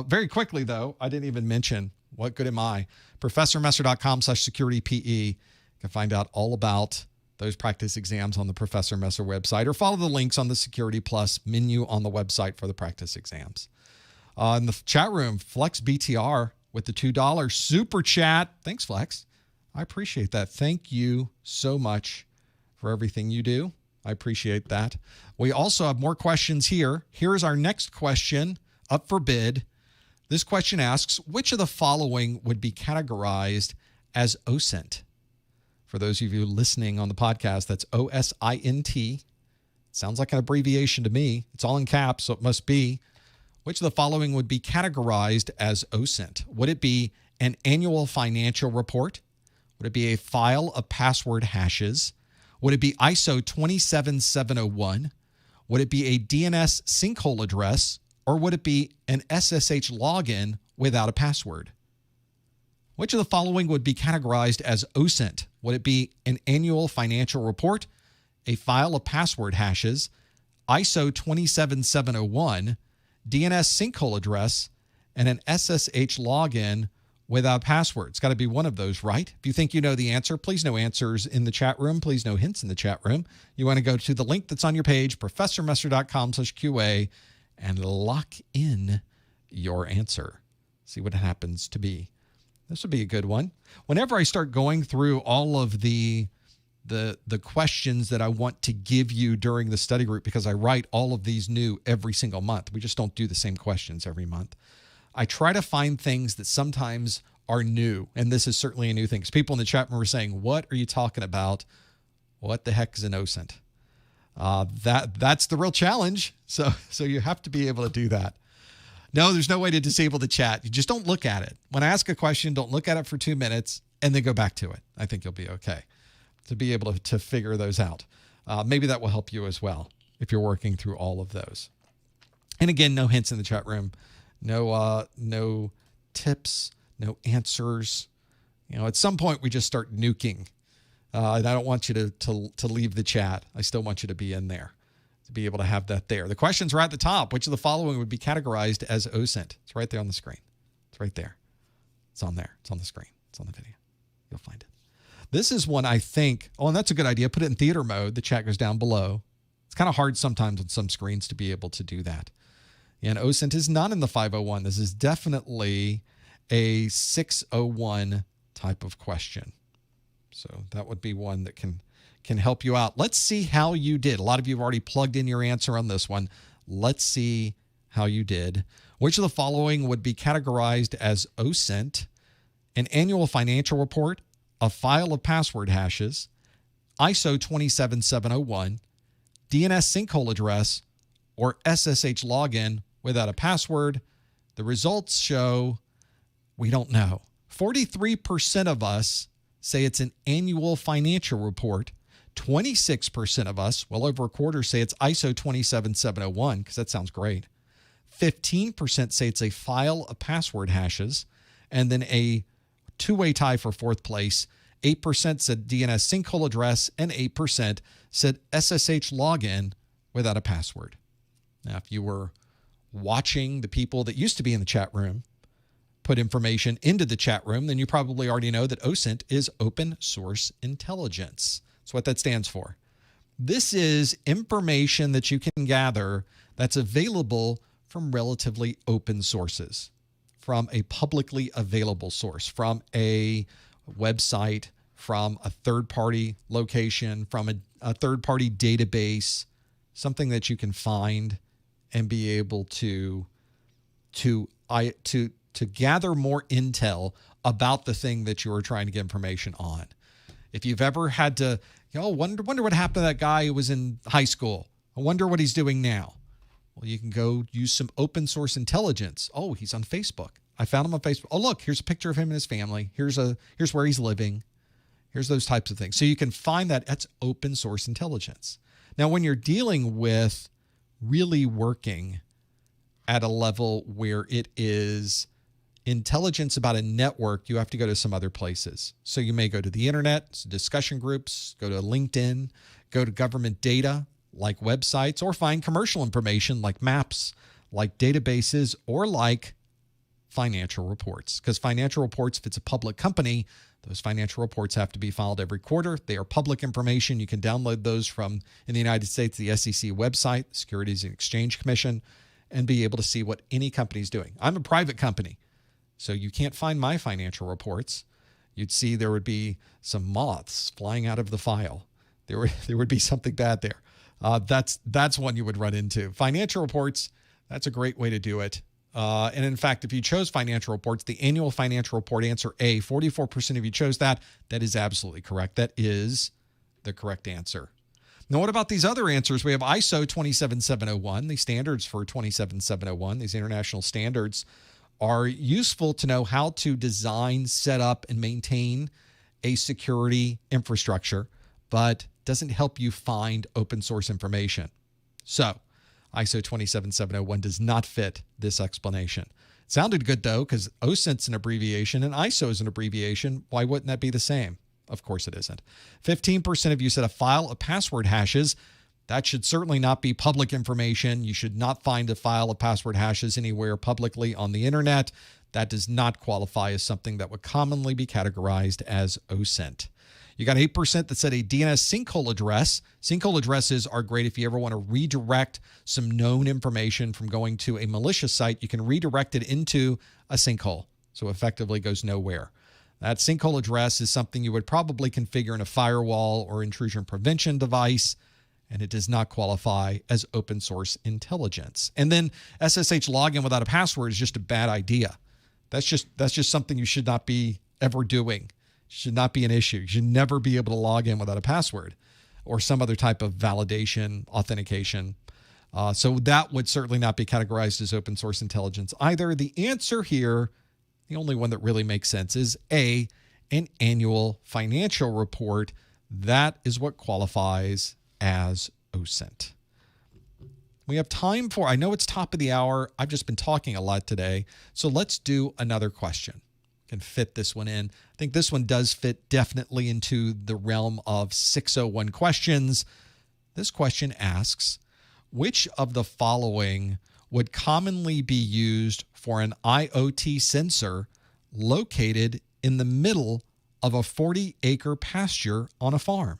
Very quickly, though, I didn't even mention, what good am I? ProfessorMesser.com/securitype. You can find out all about those practice exams on the Professor Messer website, or follow the links on the Security Plus menu on the website for the practice exams. In the chat room, Flex BTR with the $2 super chat. Thanks, Flex. I appreciate that. Thank you so much for everything you do. I appreciate that. We also have more questions here. Here's our next question up for bid. This question asks, which of the following would be categorized as OSINT? For those of you listening on the podcast, that's OSINT. Sounds like an abbreviation to me. It's all in caps, so it must be. Which of the following would be categorized as OSINT? Would it be an annual financial report? Would it be a file of password hashes? Would it be ISO 27701? Would it be a DNS sinkhole address? Or would it be an SSH login without a password? Which of the following would be categorized as OSINT? Would it be an annual financial report, a file of password hashes, ISO 27701, DNS sinkhole address, and an SSH login without password? It's got to be one of those, right? If you think you know the answer, please no answers in the chat room. Please no hints in the chat room. You want to go to the link that's on your page, ProfessorMesser.com/QA, and lock in your answer. See what it happens to be. This would be a good one. Whenever I start going through all of the questions that I want to give you during the study group, because I write all of these new every single month. We just don't do the same questions every month. I try to find things that sometimes are new, and this is certainly a new thing. Because people in the chat room were saying, what are you talking about? What the heck is an OSINT? That's the real challenge. So you have to be able to do that. No, there's no way to disable the chat. You just don't look at it. When I ask a question, don't look at it for 2 minutes and then go back to it. I think you'll be okay to be able to figure those out. Maybe that will help you as well if you're working through all of those. And again, no hints in the chat room. No tips, no answers. You know, at some point we just start nuking. And I don't want you to leave the chat. I still want you to be in there, to be able to have that there. The questions are at the top. Which of the following would be categorized as OSINT? It's right there on the screen. It's right there. It's on there. It's on the screen. It's on the video. You'll find it. This is one I think, and that's a good idea. Put it in theater mode. The chat goes down below. It's kind of hard sometimes on some screens to be able to do that. And OSINT is not in the 501. This is definitely a 601 type of question. So that would be one that can help you out. Let's see how you did. A lot of you have already plugged in your answer on this one. Let's see how you did. Which of the following would be categorized as OSINT? An annual financial report, a file of password hashes, ISO 27701, DNS sinkhole address, or SSH login without a password? The results show we don't know. 43% of us say it's an annual financial report. 26% of us, well over a quarter, say it's ISO 27701, because that sounds great. 15% say it's a file of password hashes. And then a two-way tie for fourth place. 8% said DNS sinkhole address, and 8% said SSH login without a password. Now, if you were watching the people that used to be in the chat room put information into the chat room, then you probably already know that OSINT is open source intelligence. That's what that stands for. This is information that you can gather that's available from relatively open sources, from a publicly available source, from a website, from a third-party location, from a third-party database, something that you can find and be able to gather more intel about the thing that you are trying to get information on. If you've ever had to, wonder what happened to that guy who was in high school. I wonder what he's doing now. Well, you can go use some open source intelligence. Oh, he's on Facebook. I found him on Facebook. Oh, look, here's a picture of him and his family. Here's where he's living. Here's those types of things. So you can find that. That's open source intelligence. Now, when you're dealing with really working at a level where it is intelligence about a network, you have to go to some other places. So you may go to the internet, discussion groups, go to LinkedIn, go to government data like websites, or find commercial information like maps, like databases, or like financial reports. Because financial reports, if it's a public company, those financial reports have to be filed every quarter. They are public information. You can download those from, in the United States, the SEC website, Securities and Exchange Commission, and be able to see what any company is doing. I'm a private company, so you can't find my financial reports. You'd see there would be some moths flying out of the file. There would be something bad there. That's one you would run into. Financial reports, that's a great way to do it. And in fact, if you chose financial reports, the annual financial report, answer A, 44% of you chose that. That is absolutely correct. That is the correct answer. Now, what about these other answers? We have ISO 27701, the standards for 27701. These international standards are useful to know how to design, set up, and maintain a security infrastructure, but doesn't help you find open source information. So ISO 27701 does not fit this explanation. It sounded good, though, because OSINT's an abbreviation and ISO is an abbreviation. Why wouldn't that be the same? Of course it isn't. 15% of you said a file of password hashes. That should certainly not be public information. You should not find a file of password hashes anywhere publicly on the internet. That does not qualify as something that would commonly be categorized as OSINT. You got 8% that said a DNS sinkhole address. Sinkhole addresses are great if you ever want to redirect some known information from going to a malicious site. You can redirect it into a sinkhole, so effectively goes nowhere. That sinkhole address is something you would probably configure in a firewall or intrusion prevention device, and it does not qualify as open source intelligence. And then SSH login without a password is just a bad idea. That's just something you should not be ever doing. Should not be an issue. You should never be able to log in without a password or some other type of validation, authentication. So that would certainly not be categorized as open source intelligence either. The answer here, the only one that really makes sense, is A, an annual financial report. That is what qualifies as OSINT. We have time for, I know it's top of the hour. I've just been talking a lot today. So let's do another question. Can fit this one in. I think this one does fit definitely into the realm of 601 questions. This question asks, which of the following would commonly be used for an IoT sensor located in the middle of a 40-acre pasture on a farm?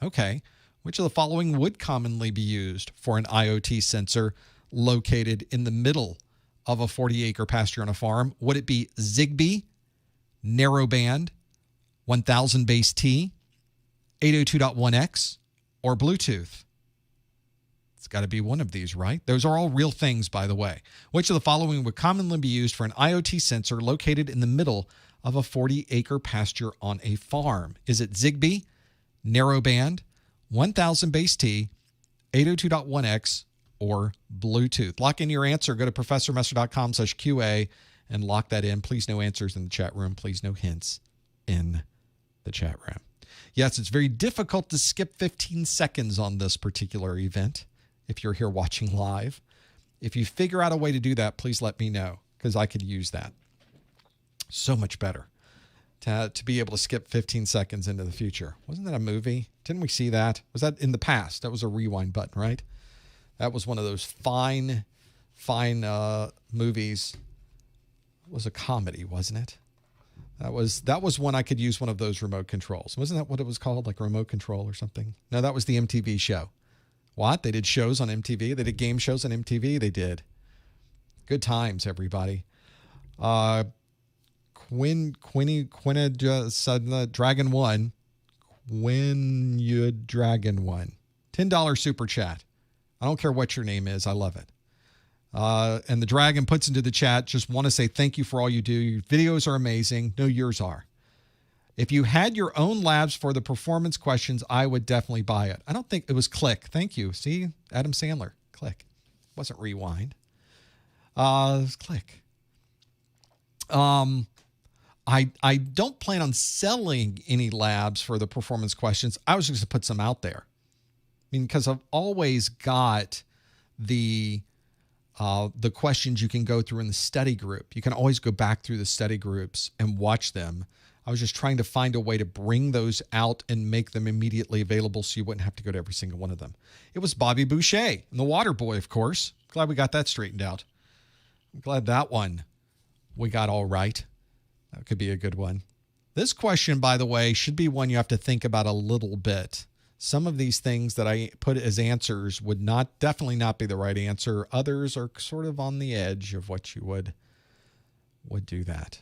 Okay, Which of the following would commonly be used for an IoT sensor located in the middle of a 40-acre pasture on a farm? Would it be Zigbee, narrowband, 1000 base T, 802.1x, or Bluetooth? It's got to be one of these, right? Those are all real things, by the way. Which of the following would commonly be used for an IoT sensor located in the middle of a 40-acre pasture on a farm? Is it Zigbee, narrowband, 1000 base T, 802.1x, or Bluetooth? Lock in your answer. Go to professormester.com/QA and lock that in. Please no answers in the chat room. Please no hints in the chat room. Yes, it's very difficult to skip 15 seconds on this particular event if you're here watching live. If you figure out a way to do that, please let me know, because I could use that. So much better to be able to skip 15 seconds into the future. Wasn't that a movie? Didn't we see that? Was that in the past? That was a rewind button, right? That was one of those fine movies. It was a comedy, wasn't it? That was when I could use one of those remote controls. Wasn't that what it was called? Like a remote control or something? No, that was the MTV show. What? They did shows on MTV? They did game shows on MTV? They did. Good times, everybody. Dragon 1. When you Dragon 1. $10 super chat. I don't care what your name is. I love it. And the dragon puts into the chat, just want to say thank you for all you do. Your videos are amazing. No, yours are. If you had your own labs for the performance questions, I would definitely buy it. I don't think it was Click. Thank you. See, Adam Sandler. Click. It wasn't Rewind. It was Click. I don't plan on selling any labs for the performance questions. I was just going to put some out there. I mean, because I've always got the questions you can go through in the study group. You can always go back through the study groups and watch them. I was just trying to find a way to bring those out and make them immediately available so you wouldn't have to go to every single one of them. It was Bobby Boucher and the Water Boy, of course. Glad we got that straightened out. I'm glad that one we got all right. That could be a good one. This question, by the way, should be one you have to think about a little bit. Some of these things that I put as answers would definitely not be the right answer. Others are sort of on the edge of what you would do that.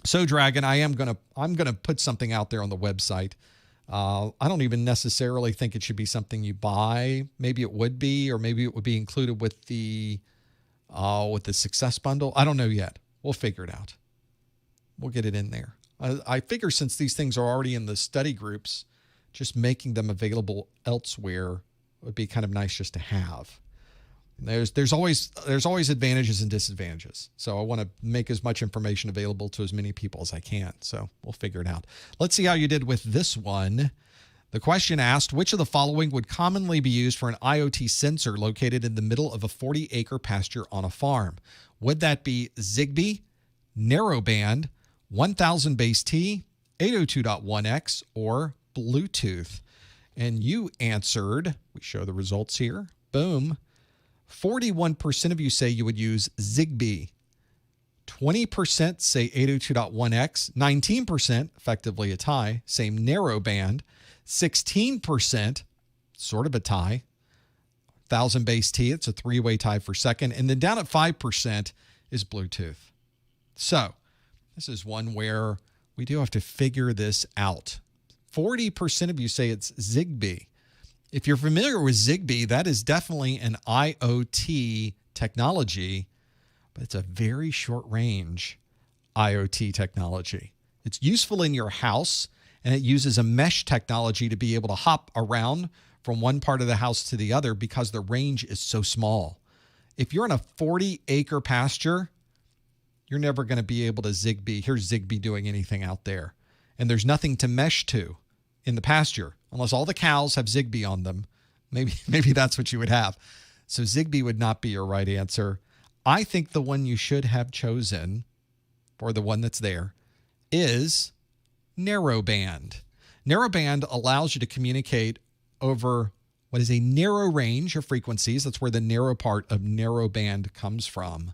So, Dragon, I'm gonna put something out there on the website. I don't even necessarily think it should be something you buy. Maybe it would be, or maybe it would be included with the success bundle. I don't know yet. We'll figure it out. We'll get it in there. I figure since these things are already in the study groups, just making them available elsewhere would be kind of nice just to have. There's always advantages and disadvantages. So I want to make as much information available to as many people as I can. So we'll figure it out. Let's see how you did with this one. The question asked, which of the following would commonly be used for an IoT sensor located in the middle of a 40-acre pasture on a farm? Would that be Zigbee, narrowband, 1000 base T, 802.1x, or Bluetooth? And you answered, we show the results here, boom, 41% of you say you would use Zigbee, 20% say 802.1x, 19%, effectively a tie, same narrowband, 16%, sort of a tie, 1000 base T, it's a three-way tie for second, and then down at 5% is Bluetooth. So this is one where we do have to figure this out. 40% of you say it's Zigbee. If you're familiar with Zigbee, that is definitely an IoT technology, but it's a very short-range IoT technology. It's useful in your house, and it uses a mesh technology to be able to hop around from one part of the house to the other because the range is so small. If you're in a 40-acre pasture, you're never going to be able to hear Zigbee doing anything out there. And there's nothing to mesh to in the pasture, unless all the cows have Zigbee on them. Maybe that's what you would have. So Zigbee would not be your right answer. I think the one you should have chosen, or the one that's there, is narrowband. Narrowband allows you to communicate over what is a narrow range of frequencies. That's where the narrow part of narrowband comes from.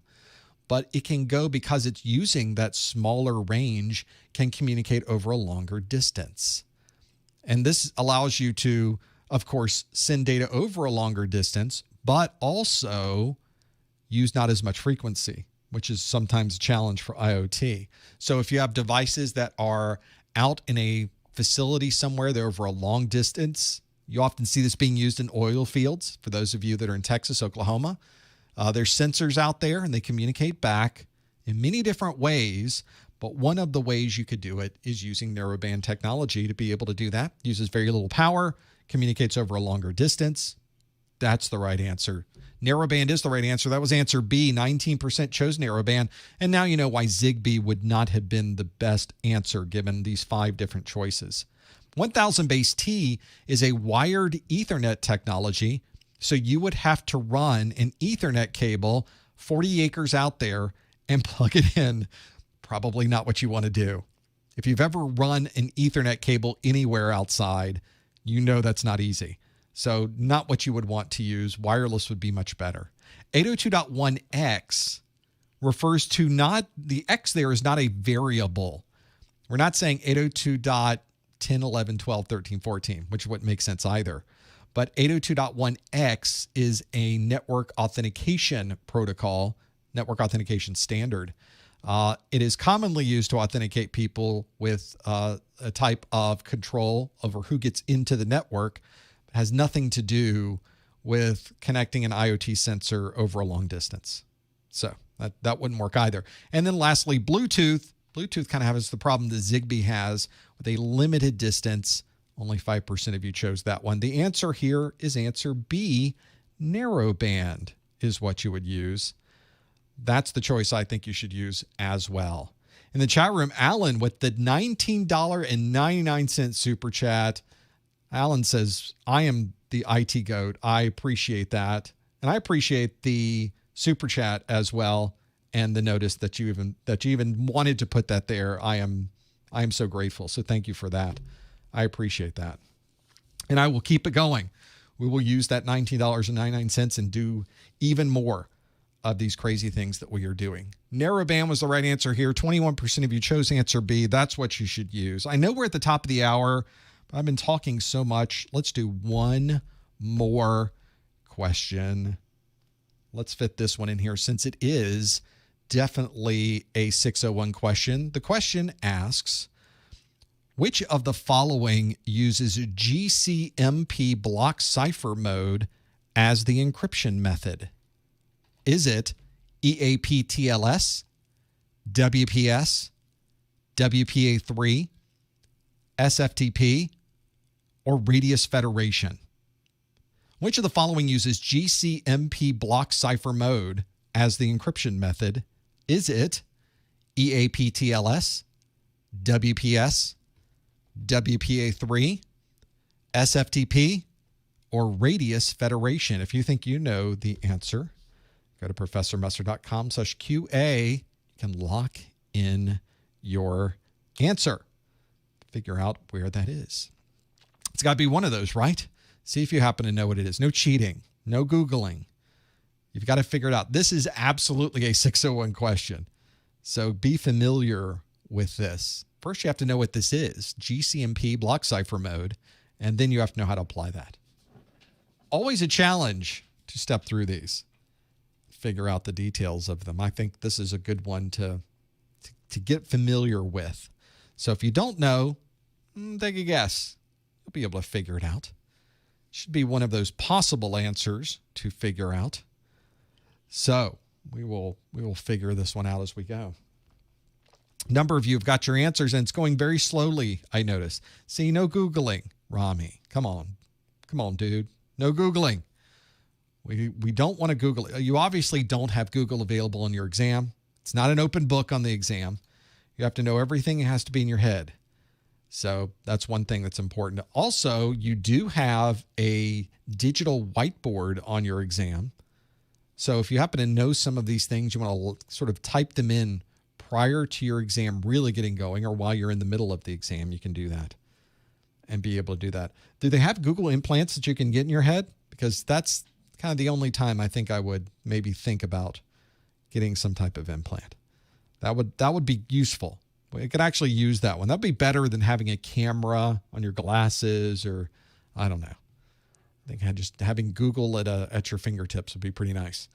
But it can go, because it's using that smaller range, can communicate over a longer distance. And this allows you to of course, send data over a longer distance, but also use not as much frequency, which is sometimes a challenge for IoT. So if you have devices that are out in a facility somewhere, they're over a long distance, you often see this being used in oil fields. For those of you that are in Texas, Oklahoma, there's sensors out there and they communicate back in many different ways. But one of the ways you could do it is using narrowband technology to be able to do that. Uses very little power, communicates over a longer distance. That's the right answer. Narrowband is the right answer. That was answer B. 19% chose narrowband. And now you know why Zigbee would not have been the best answer given these 5 different choices. 1000 base T is a wired Ethernet technology. So you would have to run an Ethernet cable 40 acres out there and plug it in. Probably not what you want to do. If you've ever run an Ethernet cable anywhere outside, you know that's not easy. So not what you would want to use. Wireless would be much better. 802.1x refers to not, the X there is not a variable. We're not saying 802.10, 11, 12, 13, 14, which wouldn't make sense either. But 802.1x is a network authentication protocol, network authentication standard. It is commonly used to authenticate people with a type of control over who gets into the network. It has nothing to do with connecting an IoT sensor over a long distance. So that wouldn't work either. And then lastly, Bluetooth. Bluetooth kind of has the problem that Zigbee has with a limited distance. Only 5% of you chose that one. The answer here is answer B. Narrowband is what you would use. That's the choice I think you should use as well. In the chat room, Alan with the $19.99 super chat. Alan says, I am the IT goat. I appreciate that. And I appreciate the super chat as well. And the notice that you even wanted to put that there. I am so grateful. So thank you for that. I appreciate that. And I will keep it going. We will use that $19.99 and do even more of these crazy things that we are doing. Narrowband was the right answer here. 21% of you chose answer B. That's what you should use. I know we're at the top of the hour, but I've been talking so much. Let's do one more question. Let's fit this one in here since it is definitely a 601 question. The question asks, which of the following uses GCMP block cipher mode as the encryption method? Is it EAPTLS, WPS, WPA3, SFTP, or Radius Federation? Which of the following uses GCMP block cipher mode as the encryption method? Is it EAPTLS, WPS, WPA3, SFTP, or Radius Federation? If you think you know the answer, go to ProfessorMusser.com/QA. You can lock in your answer. Figure out where that is. It's got to be one of those, right? See if you happen to know what it is. No cheating, no Googling. You've got to figure it out. This is absolutely a 601 question. So be familiar with this. First, you have to know what this is, GCMP block cipher mode, and then you have to know how to apply that. Always a challenge to step through these, figure out the details of them. I think this is a good one to get familiar with. So if you don't know, take a guess. You'll be able to figure it out. Should be one of those possible answers to figure out. So we will figure this one out as we go. A number of you have got your answers, and it's going very slowly, I notice. See, no Googling, Rami. Come on. Come on, dude. No Googling. We don't want to Google it. You obviously don't have Google available in your exam. It's not an open book on the exam. You have to know everything. It has to be in your head. So that's one thing that's important. Also, you do have a digital whiteboard on your exam. So if you happen to know some of these things, you want to sort of type them in prior to your exam really getting going, or while you're in the middle of the exam, you can do that and be able to do that. Do they have Google implants that you can get in your head? Because that's kind of the only time I think I would maybe think about getting some type of implant. That would be useful. I could actually use that one. That'd be better than having a camera on your glasses, or I don't know. I think just having Google at your fingertips would be pretty nice.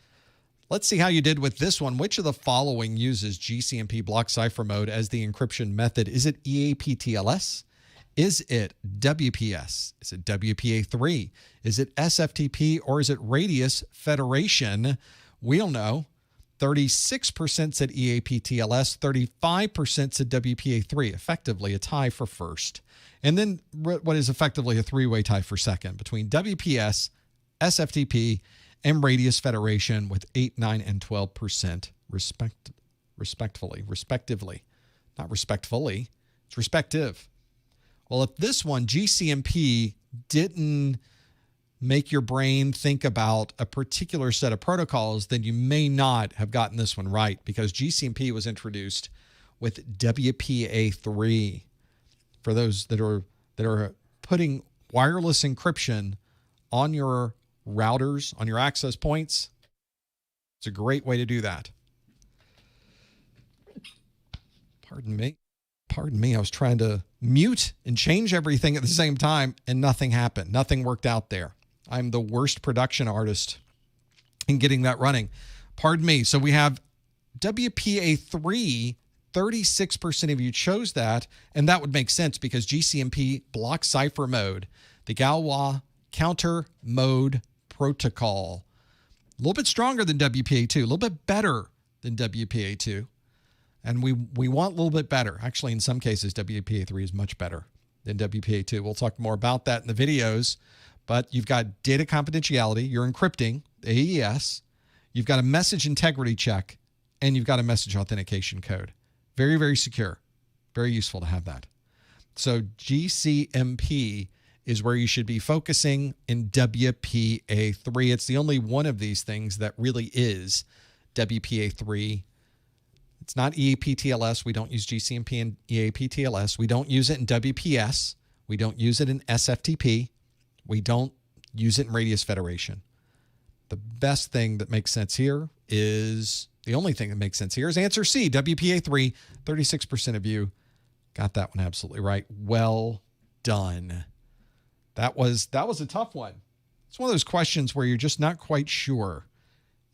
Let's see how you did with this one. Which of the following uses GCMP block cipher mode as the encryption method? Is it EAPTLS? Is it WPS? Is it WPA3? Is it SFTP? Or is it Radius Federation? We'll know. 36% said EAPTLS. 35% said WPA3. Effectively a tie for first. And then what is effectively a three-way tie for second between WPS, SFTP, and Radius Federation with 8, 9, and 12% respectively. Not respectfully, it's respective. Well, if this one, GCMP, didn't make your brain think about a particular set of protocols, then you may not have gotten this one right, because GCMP was introduced with WPA3. For those that are putting wireless encryption on your routers, on your access points, it's a great way to do that. Pardon me. I was trying to mute and change everything at the same time, and nothing happened. Nothing worked out there. I'm the worst production artist in getting that running. Pardon me. So we have WPA3. 36% of you chose that, and that would make sense because GCMP block cipher mode, the Galois counter mode protocol. A little bit stronger than WPA2, a little bit better than WPA2. And we want a little bit better. Actually, in some cases, WPA3 is much better than WPA2. We'll talk more about that in the videos. But you've got data confidentiality. You're encrypting, AES. You've got a message integrity check. And you've got a message authentication code. Very, very secure. Very useful to have that. So GCMP is where you should be focusing in WPA3. It's the only one of these things that really is WPA3. It's not EAPTLS. We don't use GCMP in EAPTLS. We don't use it in WPS. We don't use it in SFTP. We don't use it in Radius Federation. The best thing that makes sense here is, the only thing that makes sense here is answer C, WPA3. 36% of you got that one absolutely right. Well done. That was a tough one. It's one of those questions where you're just not quite sure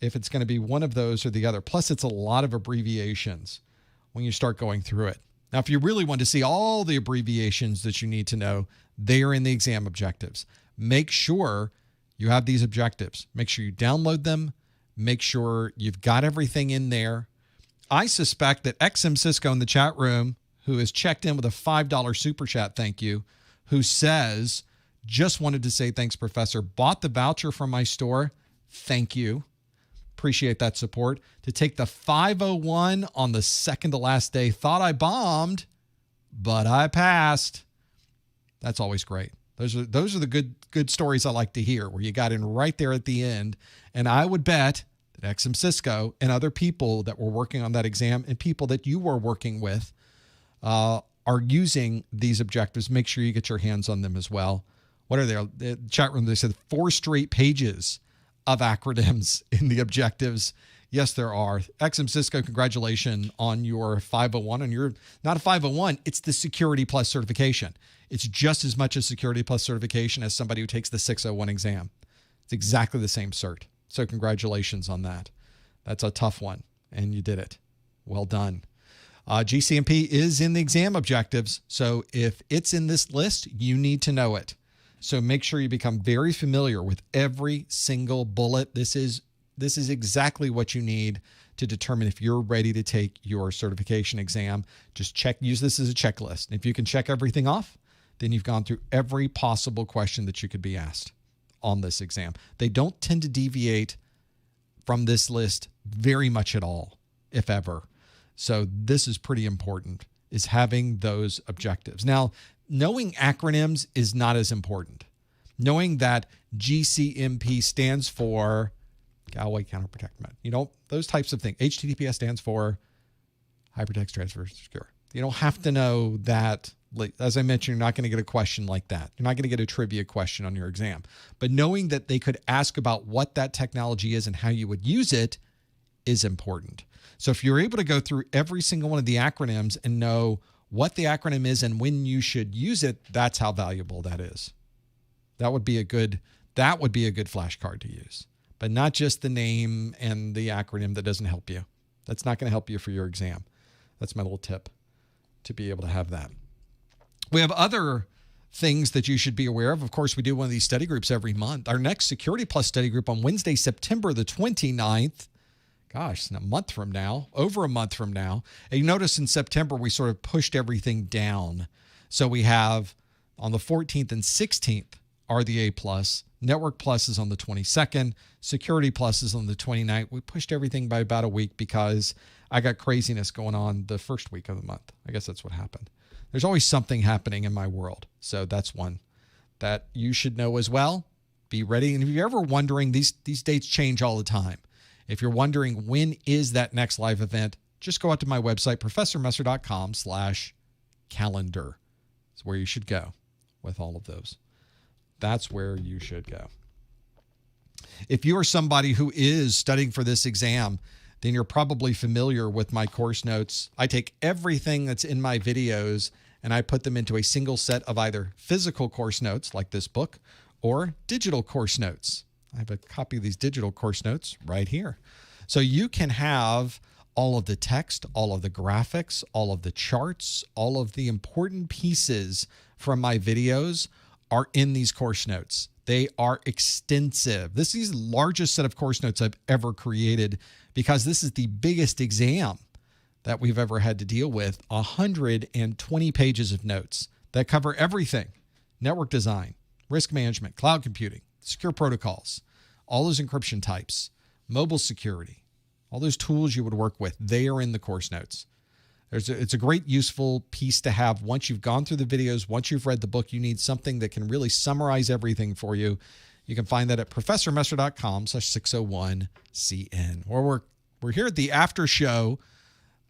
if it's going to be one of those or the other. Plus, it's a lot of abbreviations when you start going through it. Now, if you really want to see all the abbreviations that you need to know, they are in the exam objectives. Make sure you have these objectives. Make sure you download them. Make sure you've got everything in there. I suspect that XM Cisco in the chat room, who has checked in with a $5 super chat, thank you, who says, just wanted to say thanks, Professor. Bought the voucher from my store. Thank you. Appreciate that support. To take the 501 on the second to last day. Thought I bombed, but I passed. That's always great. Those are the good stories I like to hear, where you got in right there at the end. And I would bet that XM Cisco and other people that were working on that exam and people that you were working with are using these objectives. Make sure you get your hands on them as well. What are they? The chat room, they said 4 straight pages of acronyms in the objectives. Yes, there are. XM Cisco, congratulations on your 501. And you're not a 501, it's the Security Plus certification. It's just as much a Security Plus certification as somebody who takes the 601 exam. It's exactly the same cert. So congratulations on that. That's a tough one, and you did it. Well done. GCMP is in the exam objectives, so if it's in this list, you need to know it. So make sure you become very familiar with every single bullet. This is exactly what you need to determine if you're ready to take your certification exam. Just use this as a checklist. And if you can check everything off, then you've gone through every possible question that you could be asked on this exam. They don't tend to deviate from this list very much at all, if ever. So this is pretty important, is having those objectives. Now, knowing acronyms is not as important. Knowing that GCMP stands for Galway Counter Protect Mode, those types of things. HTTPS stands for Hypertext Transfer Secure. You don't have to know that. As I mentioned, you're not going to get a question like that. You're not going to get a trivia question on your exam. But knowing that they could ask about what that technology is and how you would use it is important. So if you're able to go through every single one of the acronyms and know what the acronym is and when you should use it, that's how valuable that is. That would be a good That would be a good flashcard to use, but not just the name and the acronym. That doesn't help you. That's not going to help you for your exam. That's my little tip to be able to have that. We have other things that you should be aware of. Of course, we do one of these study groups every month. Our next Security Plus study group on Wednesday, September the 29th. Gosh, a month from now, over a month from now. And you notice in September, we sort of pushed everything down. So we have on the 14th and 16th are the A Plus. Network Plus is on the 22nd. Security Plus is on the 29th. We pushed everything by about a week because I got craziness going on the first week of the month. I guess that's what happened. There's always something happening in my world. So that's one that you should know as well. Be ready. And if you're ever wondering, these dates change all the time. If you're wondering when is that next live event, just go out to my website, professormesser.com/calendar. It's where you should go with all of those. That's where you should go. If you are somebody who is studying for this exam, then you're probably familiar with my course notes. I take everything that's in my videos and I put them into a single set of either physical course notes like this book or digital course notes. I have a copy of these digital course notes right here. So you can have all of the text, all of the graphics, all of the charts, all of the important pieces from my videos are in these course notes. They are extensive. This is the largest set of course notes I've ever created because this is the biggest exam that we've ever had to deal with. 120 pages of notes that cover everything: network design, risk management, cloud computing, secure protocols, all those encryption types, mobile security, all those tools you would work with. They are in the course notes. It's a great, useful piece to have once you've gone through the videos, once you've read the book. You need something that can really summarize everything for you. You can find that at professormesser.com/601CN. Or we're here at the after show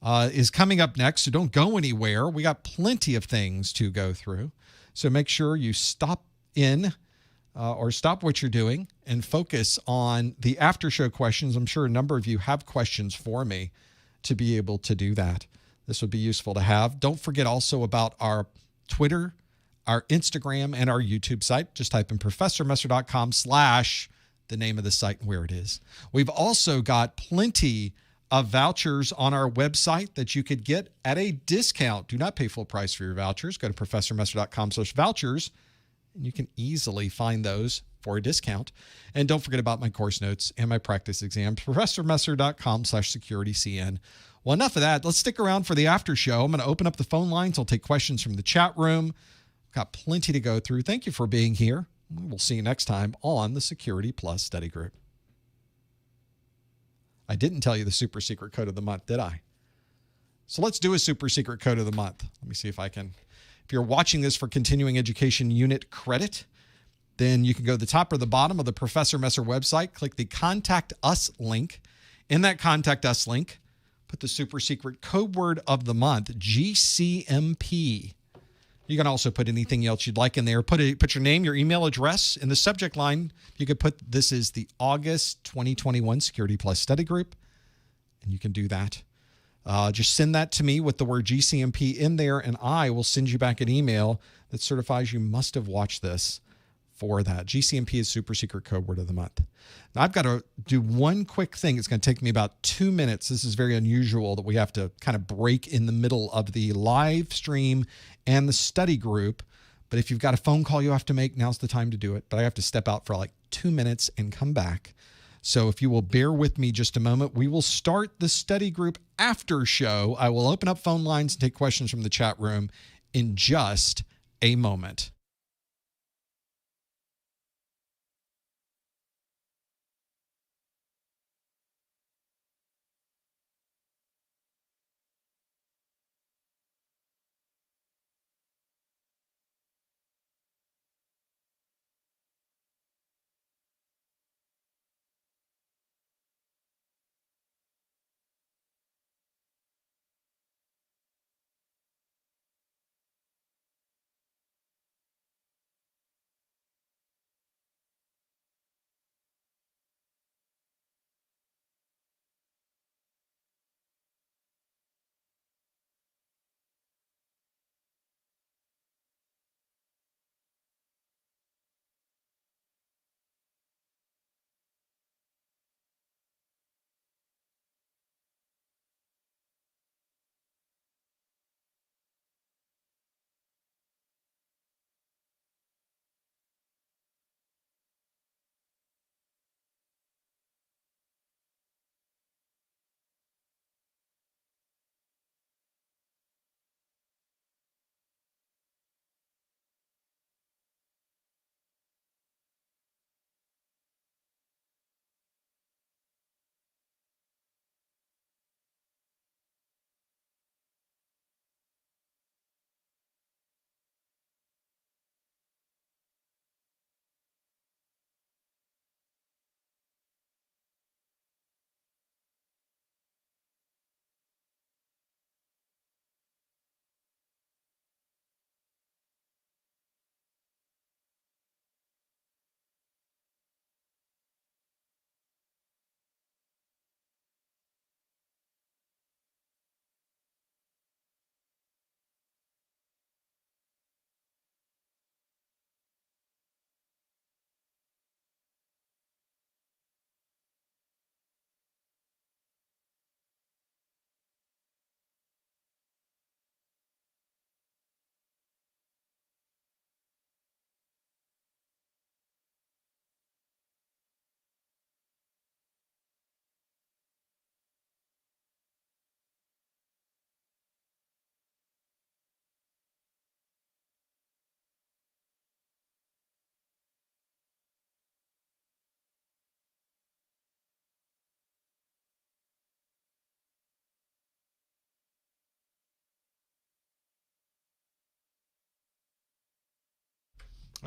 is coming up next, so don't go anywhere. We got plenty of things to go through. So make sure you stop in or stop what you're doing and focus on the after show questions. I'm sure a number of you have questions for me to be able to do that. This would be useful to have. Don't forget also about our Twitter, our Instagram, and our YouTube site. Just type in professormesser.com/ the name of the site and where it is. We've also got plenty of vouchers on our website that you could get at a discount. Do not pay full price for your vouchers. Go to professormesser.com/vouchers, and you can easily find those for a discount. And don't forget about my course notes and my practice exams, professormesser.com/securitycn. Well, enough of that. Let's stick around for the after show. I'm going to open up the phone lines. I'll take questions from the chat room. We've got plenty to go through. Thank you for being here. We'll see you next time on the Security Plus Study Group. I didn't tell you the super secret code of the month, did I? So let's do a super secret code of the month. Let me see if I can. If you're watching this for continuing education unit credit, then you can go to the top or the bottom of the Professor Messer website, click the Contact Us link. In that Contact Us link, put the super secret code word of the month, GCMP. You can also put anything else you'd like in there. Put your name, your email address. In the subject line, you could put, this is the August 2021 Security Plus Study Group, and you can do that. Just send that to me with the word GCMP in there, and I will send you back an email that certifies you must have watched this for that. GCMP is super secret code word of the month. Now, I've got to do one quick thing. It's going to take me about 2 minutes. This is very unusual that we have to kind of break in the middle of the live stream and the study group. But if you've got a phone call you have to make, now's the time to do it. But I have to step out for like 2 minutes and come back. So if you will bear with me just a moment, we will start the study group after show. I will open up phone lines and take questions from the chat room in just a moment.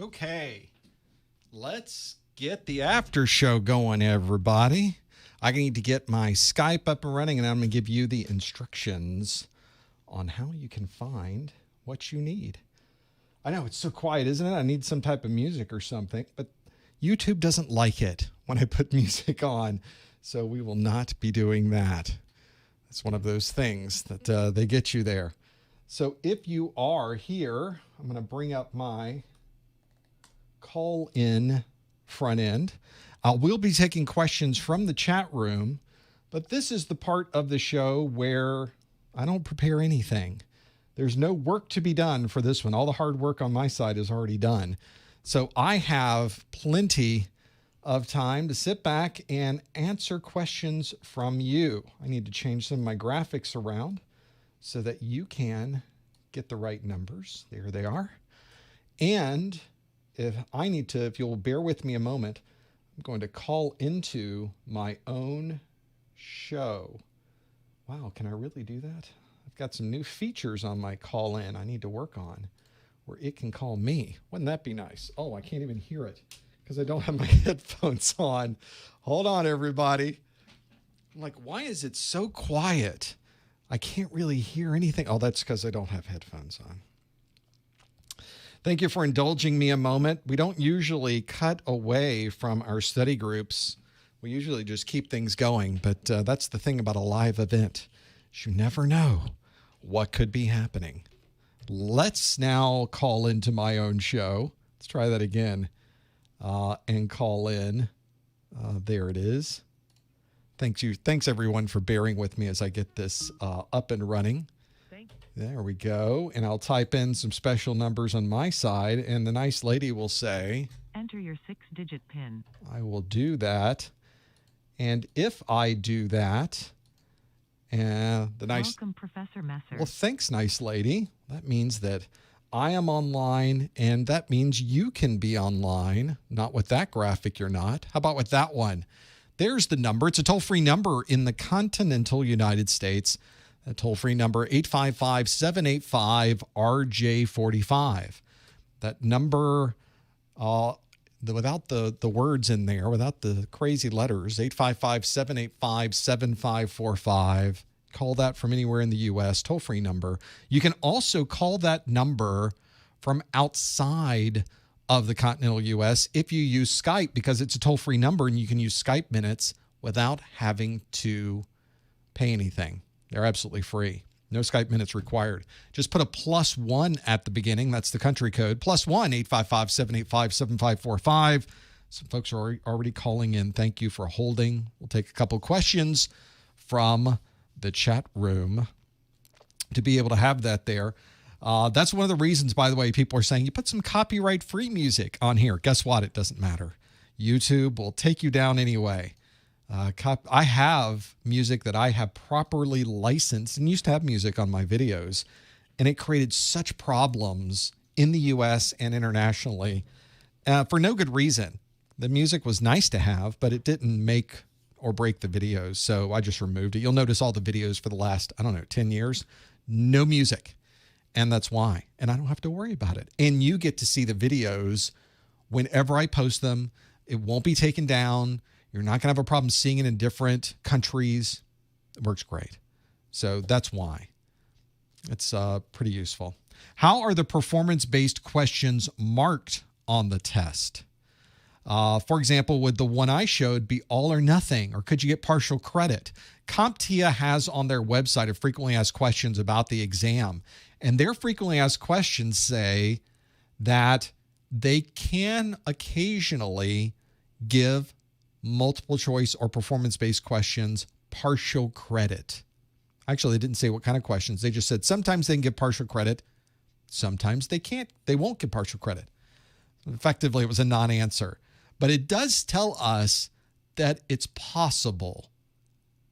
Okay, let's get the after show going, everybody. I need to get my Skype up and running, and I'm going to give you the instructions on how you can find what you need. I know it's so quiet, isn't it? I need some type of music or something, but YouTube doesn't like it when I put music on, so we will not be doing that. It's one of those things that they get you there. So if you are here, I'm going to bring up my call-in front end. We'll be taking questions from the chat room, but this is the part of the show where I don't prepare anything. There's no work to be done for this one. All the hard work on my side is already done. So I have plenty of time to sit back and answer questions from you. I need to change some of my graphics around so that you can get the right numbers. There they are. And if you'll bear with me a moment, I'm going to call into my own show. Wow, can I really do that? I've got some new features on my call in I need to work on where it can call me. Wouldn't that be nice? Oh, I can't even hear it because I don't have my headphones on. Hold on, everybody. I'm like, why is it so quiet? I can't really hear anything. Oh, that's because I don't have headphones on. Thank you for indulging me a moment. We don't usually cut away from our study groups. We usually just keep things going, but that's the thing about a live event. You never know what could be happening. Let's now call into my own show. Let's try that again and call in. There it is. Thanks everyone for bearing with me as I get this up and running. There we go. And I'll type in some special numbers on my side, and the nice lady will say, enter your 6-digit PIN. I will do that. And if I do that, Welcome, Professor Messer. Well, thanks, nice lady. That means that I am online, and that means you can be online. Not with that graphic, you're not. How about with that one? There's the number. It's a toll-free number in the continental United States. A toll-free number, 855-785-RJ45. That number, without the words in there, without the crazy letters, 855-785-7545. Call that from anywhere in the U.S., toll-free number. You can also call that number from outside of the continental U.S. if you use Skype, because it's a toll-free number and you can use Skype minutes without having to pay anything. They're absolutely free. No Skype minutes required. Just put a +1 at the beginning. That's the country code. +1, 855-785-7545. Some folks are already calling in. Thank you for holding. We'll take a couple questions from the chat room to be able to have that there. That's one of the reasons, by the way, people are saying, you put some copyright-free music on here. Guess what? It doesn't matter. YouTube will take you down anyway. I have music that I have properly licensed and used to have music on my videos, and it created such problems in the U.S. and internationally for no good reason. The music was nice to have, but it didn't make or break the videos, so I just removed it. You'll notice all the videos for the last, 10 years, no music, and that's why. And I don't have to worry about it. And you get to see the videos whenever I post them. It won't be taken down. You're not going to have a problem seeing it in different countries. It works great. So that's why. It's pretty useful. How are the performance-based questions marked on the test? For example, would the one I showed be all or nothing, or could you get partial credit? CompTIA has on their website a frequently asked questions about the exam, and their frequently asked questions say that they can occasionally give multiple choice or performance-based questions partial credit. Actually, they didn't say what kind of questions. They just said sometimes they can give partial credit. Sometimes they can't. They won't give partial credit. Effectively, it was a non-answer. But it does tell us that it's possible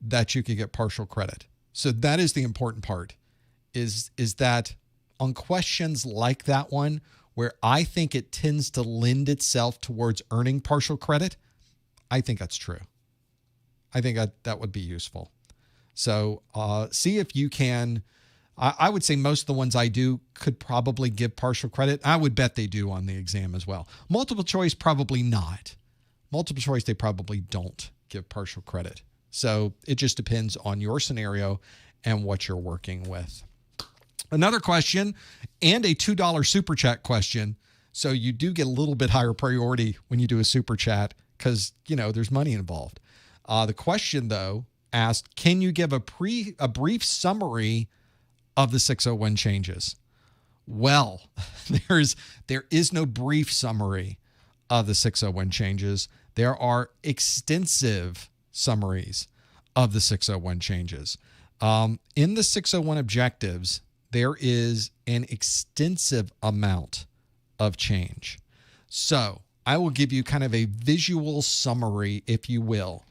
that you could get partial credit. So that is the important part, is that on questions like that one, where I think it tends to lend itself towards earning partial credit, I think that's true. I think that would be useful. So see if you can I would say most of the ones I do could probably give partial credit. I would bet they do on the exam as well. Multiple choice, probably not. Multiple choice, they probably don't give partial credit. So it just depends on your scenario and what you're working with. Another question and a $2 super chat question. So you do get a little bit higher priority when you do a super chat because, there's money involved. The question, though, asked, can you give a brief summary of the 601 changes? Well, there is no brief summary of the 601 changes. There are extensive summaries of the 601 changes. In the 601 objectives, there is an extensive amount of change. So I will give you kind of a visual summary, if you will,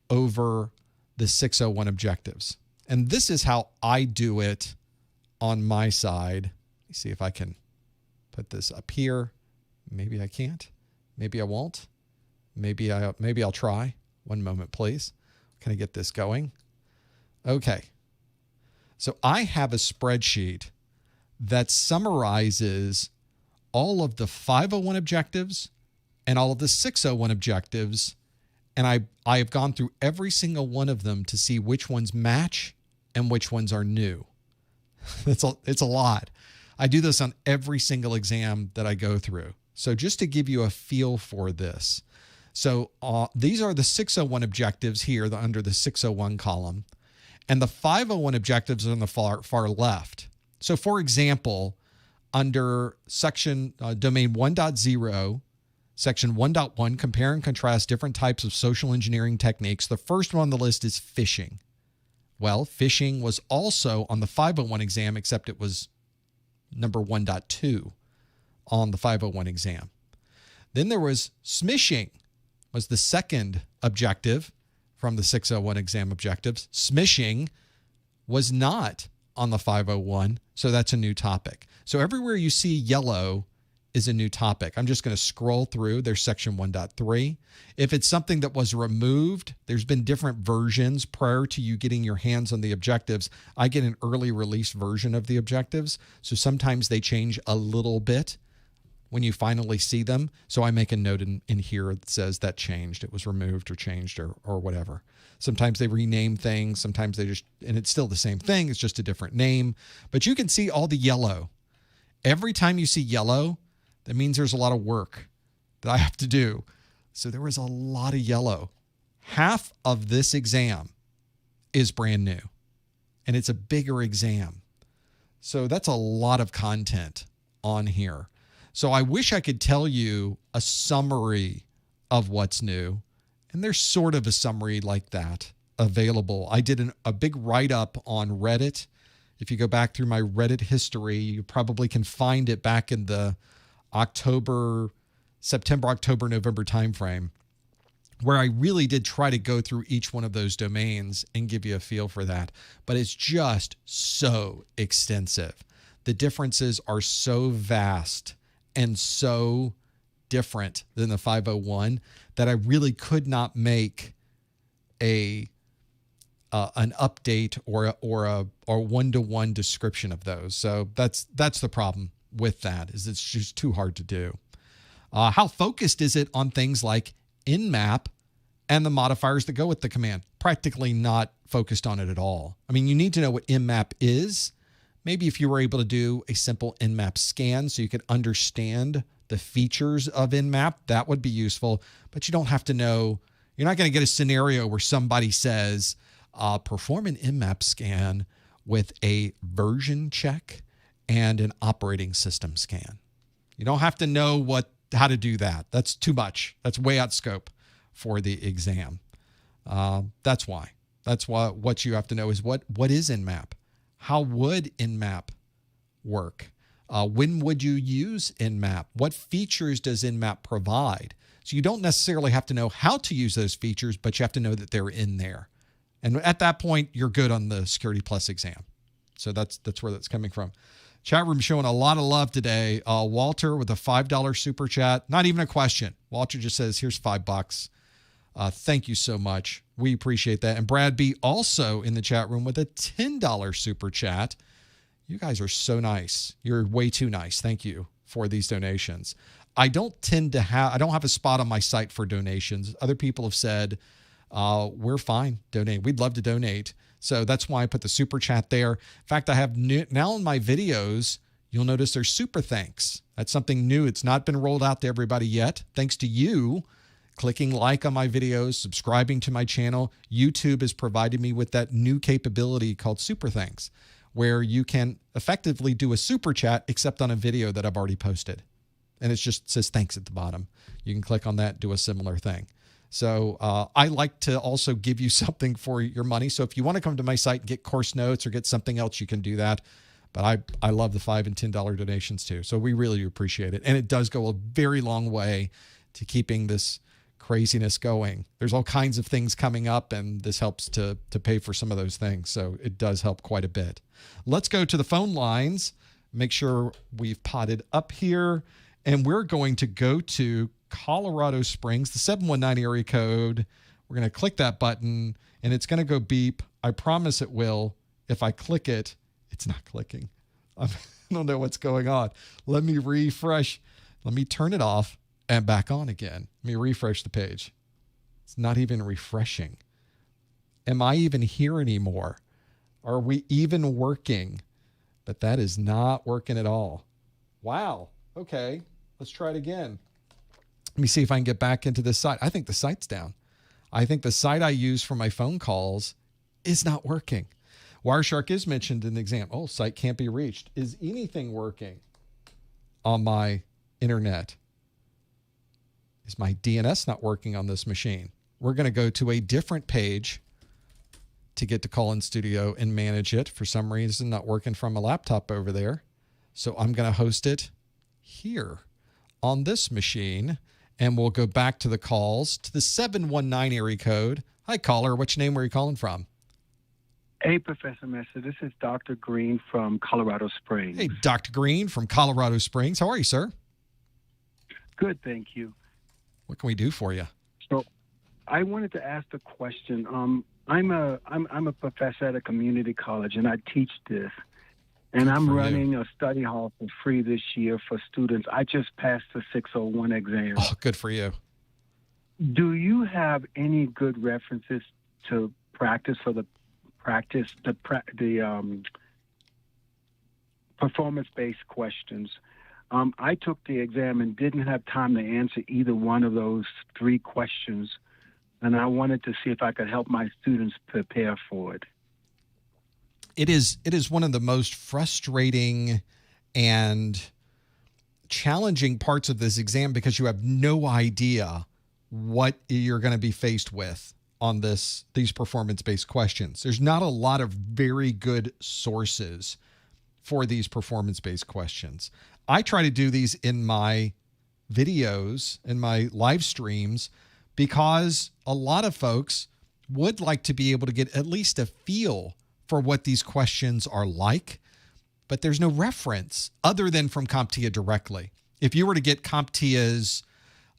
over the 601 objectives. And this is how I do it on my side. Let me see if I can put this up here. Maybe I can't. Maybe I won't. Maybe I'll try. One moment, please. Can I get this going? Okay. So I have a spreadsheet that summarizes all of the 501 objectives and all of the 601 objectives. And I have gone through every single one of them to see which ones match and which ones are new. It's a lot. I do this on every single exam that I go through. So just to give you a feel for this. So these are the 601 objectives here under the 601 column. And the 501 objectives are on the far left. So for example, under section domain 1.0, section 1.1, compare and contrast different types of social engineering techniques. The first one on the list is phishing. Well, phishing was also on the 501 exam, except it was number 1.2 on the 501 exam. Then there was smishing, was the second objective from the 601 exam objectives. Smishing was not on the 501, so that's a new topic. So everywhere you see yellow is a new topic. I'm just going to scroll through. There's section 1.3. If it's something that was removed, there's been different versions prior to you getting your hands on the objectives. I get an early release version of the objectives, so sometimes they change a little bit when you finally see them. So I make a note in here that says that changed. It was removed or changed or whatever. Sometimes they rename things. Sometimes they just, and it's still the same thing. It's just a different name. But you can see all the yellow. Every time you see yellow, that means there's a lot of work that I have to do. So there was a lot of yellow. Half of this exam is brand new. And it's a bigger exam. So that's a lot of content on here. So I wish I could tell you a summary of what's new. And there's sort of a summary like that available. I did a big write-up on Reddit. If you go back through my Reddit history, you probably can find it back in the September, October, November timeframe, where I really did try to go through each one of those domains and give you a feel for that. But it's just so extensive. The differences are so vast and so different than the 501 that I really could not make an update or a one-to-one description of those. So that's the problem with that, is it's just too hard to do. How focused is it on things like Nmap and the modifiers that go with the command? Practically not focused on it at all. I mean, you need to know what Nmap is. Maybe if you were able to do a simple Nmap scan so you could understand the features of Nmap, that would be useful. But you don't have to know. You're not going to get a scenario where somebody says, perform an Nmap scan with a version check and an operating system scan. You don't have to know how to do that. That's too much. That's way out scope for the exam. That's why. That's why what you have to know is what is Nmap? How would Nmap work? When would you use Nmap? What features does Nmap provide? So you don't necessarily have to know how to use those features, but you have to know that they're in there. And at that point, you're good on the Security Plus exam. So that's where that's coming from. Chat room showing a lot of love today. Walter with a $5 super chat. Not even a question. Walter just says, here's $5. Thank you so much. We appreciate that. And Brad B also in the chat room with a $10 super chat. You guys are so nice. You're way too nice. Thank you for these donations. I don't have a spot on my site for donations. Other people have said, we're fine. Donate. We'd love to donate. So that's why I put the super chat there. In fact, I have now in my videos, you'll notice there's super thanks. That's something new. It's not been rolled out to everybody yet. Thanks to you clicking like on my videos, subscribing to my channel. YouTube has provided me with that new capability called super thanks, where you can effectively do a super chat except on a video that I've already posted. And it just says thanks at the bottom. You can click on that, do a similar thing. So I like to also give you something for your money. So if you want to come to my site and get course notes or get something else, you can do that. But I love the $5 and $10 donations too. So we really appreciate it. And it does go a very long way to keeping this craziness going. There's all kinds of things coming up, and this helps to pay for some of those things. So it does help quite a bit. Let's go to the phone lines. Make sure we've potted up here. And we're going to go to Colorado Springs, the 719 area code. We're going to click that button, and it's going to go beep. I promise it will. If I click it, it's not clicking. I don't know what's going on. Let me refresh. Let me turn it off and back on again. Let me refresh the page. It's not even refreshing. Am I even here anymore? Are we even working? But that is not working at all. Wow. Okay. Let's try it again. Let me see if I can get back into this site. I think the site's down. I think the site I use for my phone calls is not working. Wireshark is mentioned in the exam. Oh, site can't be reached. Is anything working on my internet? Is my DNS not working on this machine? We're going to go to a different page to get to Call In Studio and manage it. For some reason, not working from a laptop over there. So I'm going to host it here on this machine, and we'll go back to the calls to the 719 area code. Hi, caller. What's your name? Where are you calling from? Hey, Professor Messer. This is Dr. Green from Colorado Springs. Hey, Dr. Green from Colorado Springs. How are you, sir? Good, thank you. What can we do for you? So, I wanted to ask a question. I'm a professor at a community college, and I teach this. And I'm running a study hall for free this year for students. I just passed the 601 exam. Oh, good for you. Do you have any good references to practice for the performance-based questions? I took the exam and didn't have time to answer either one of those three questions, and I wanted to see if I could help my students prepare for it. It is one of the most frustrating and challenging parts of this exam because you have no idea what you're going to be faced with on these performance-based questions. There's not a lot of very good sources for these performance-based questions. I try to do these in my videos, in my live streams, because a lot of folks would like to be able to get at least a feel for what these questions are like, but there's no reference other than from CompTIA directly. If you were to get CompTIA's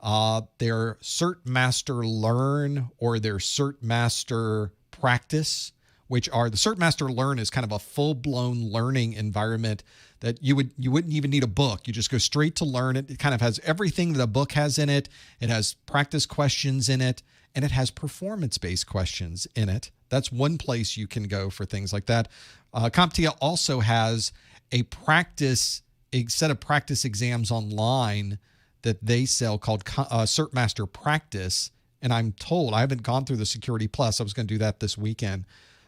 their CertMaster Learn or their CertMaster Practice, which are the CertMaster Learn is kind of a full-blown learning environment that you wouldn't even need a book. You just go straight to learn it. It kind of has everything that a book has in it. It has practice questions in it, and it has performance-based questions in it. That's one place you can go for things like that. CompTIA also has a set of practice exams online that they sell called CertMaster Practice. And I'm told, I haven't gone through the Security Plus. I was going to do that this weekend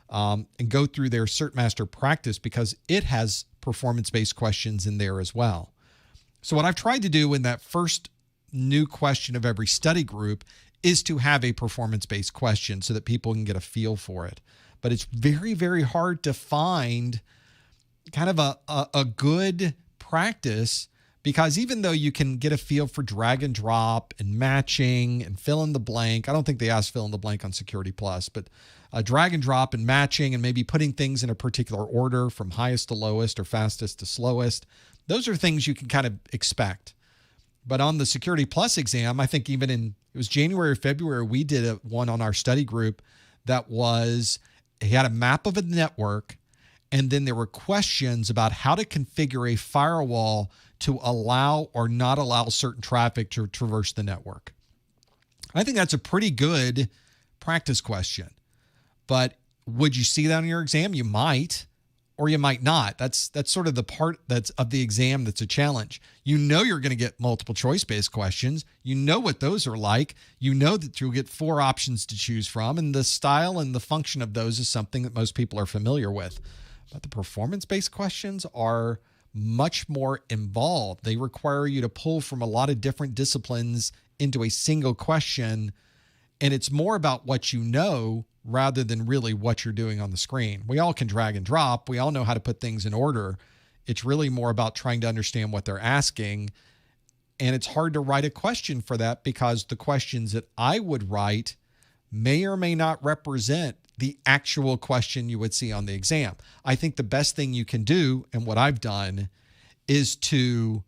and go through their CertMaster Practice because it has performance-based questions in there as well. So what I've tried to do in that first new question of every study group is to have a performance-based question so that people can get a feel for it. But it's very, very hard to find kind of a good practice because even though you can get a feel for drag and drop and matching and fill in the blank, I don't think they ask fill in the blank on Security Plus, but drag and drop and matching and maybe putting things in a particular order from highest to lowest or fastest to slowest, those are things you can kind of expect. But on the Security Plus exam, I think even it was January or February, we did one on our study group that was, he had a map of a network And then there were questions about how to configure a firewall to allow or not allow certain traffic to traverse the network. I think that's a pretty good practice question. But would you see that on your exam? You might, or you might not. That's sort of the part that's of the exam that's a challenge. You know you're going to get multiple choice-based questions. You know what those are like. You know that you'll get 4 options to choose from, and the style and the function of those is something that most people are familiar with. But the performance-based questions are much more involved. They require you to pull from a lot of different disciplines into a single question, and it's more about what you know rather than really what you're doing on the screen. We all can drag and drop. We all know how to put things in order. It's really more about trying to understand what they're asking, and it's hard to write a question for that because the questions that I would write may or may not represent the actual question you would see on the exam. I think the best thing you can do, and what I've done, is to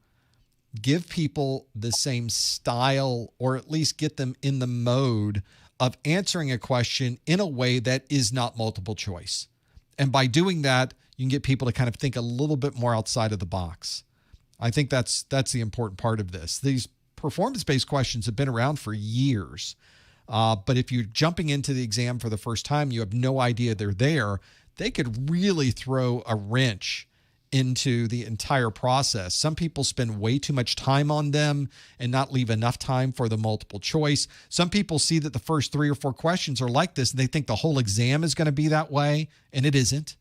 give people the same style, or at least get them in the mode of answering a question in a way that is not multiple choice. And by doing that, you can get people to kind of think a little bit more outside of the box. I think that's the important part of this. These performance-based questions have been around for years. But if you're jumping into the exam for the first time, you have no idea they're there, they could really throw a wrench into the entire process. Some people spend way too much time on them and not leave enough time for the multiple choice. Some people see that the first 3 or 4 questions are like this, and they think the whole exam is going to be that way, and it isn't.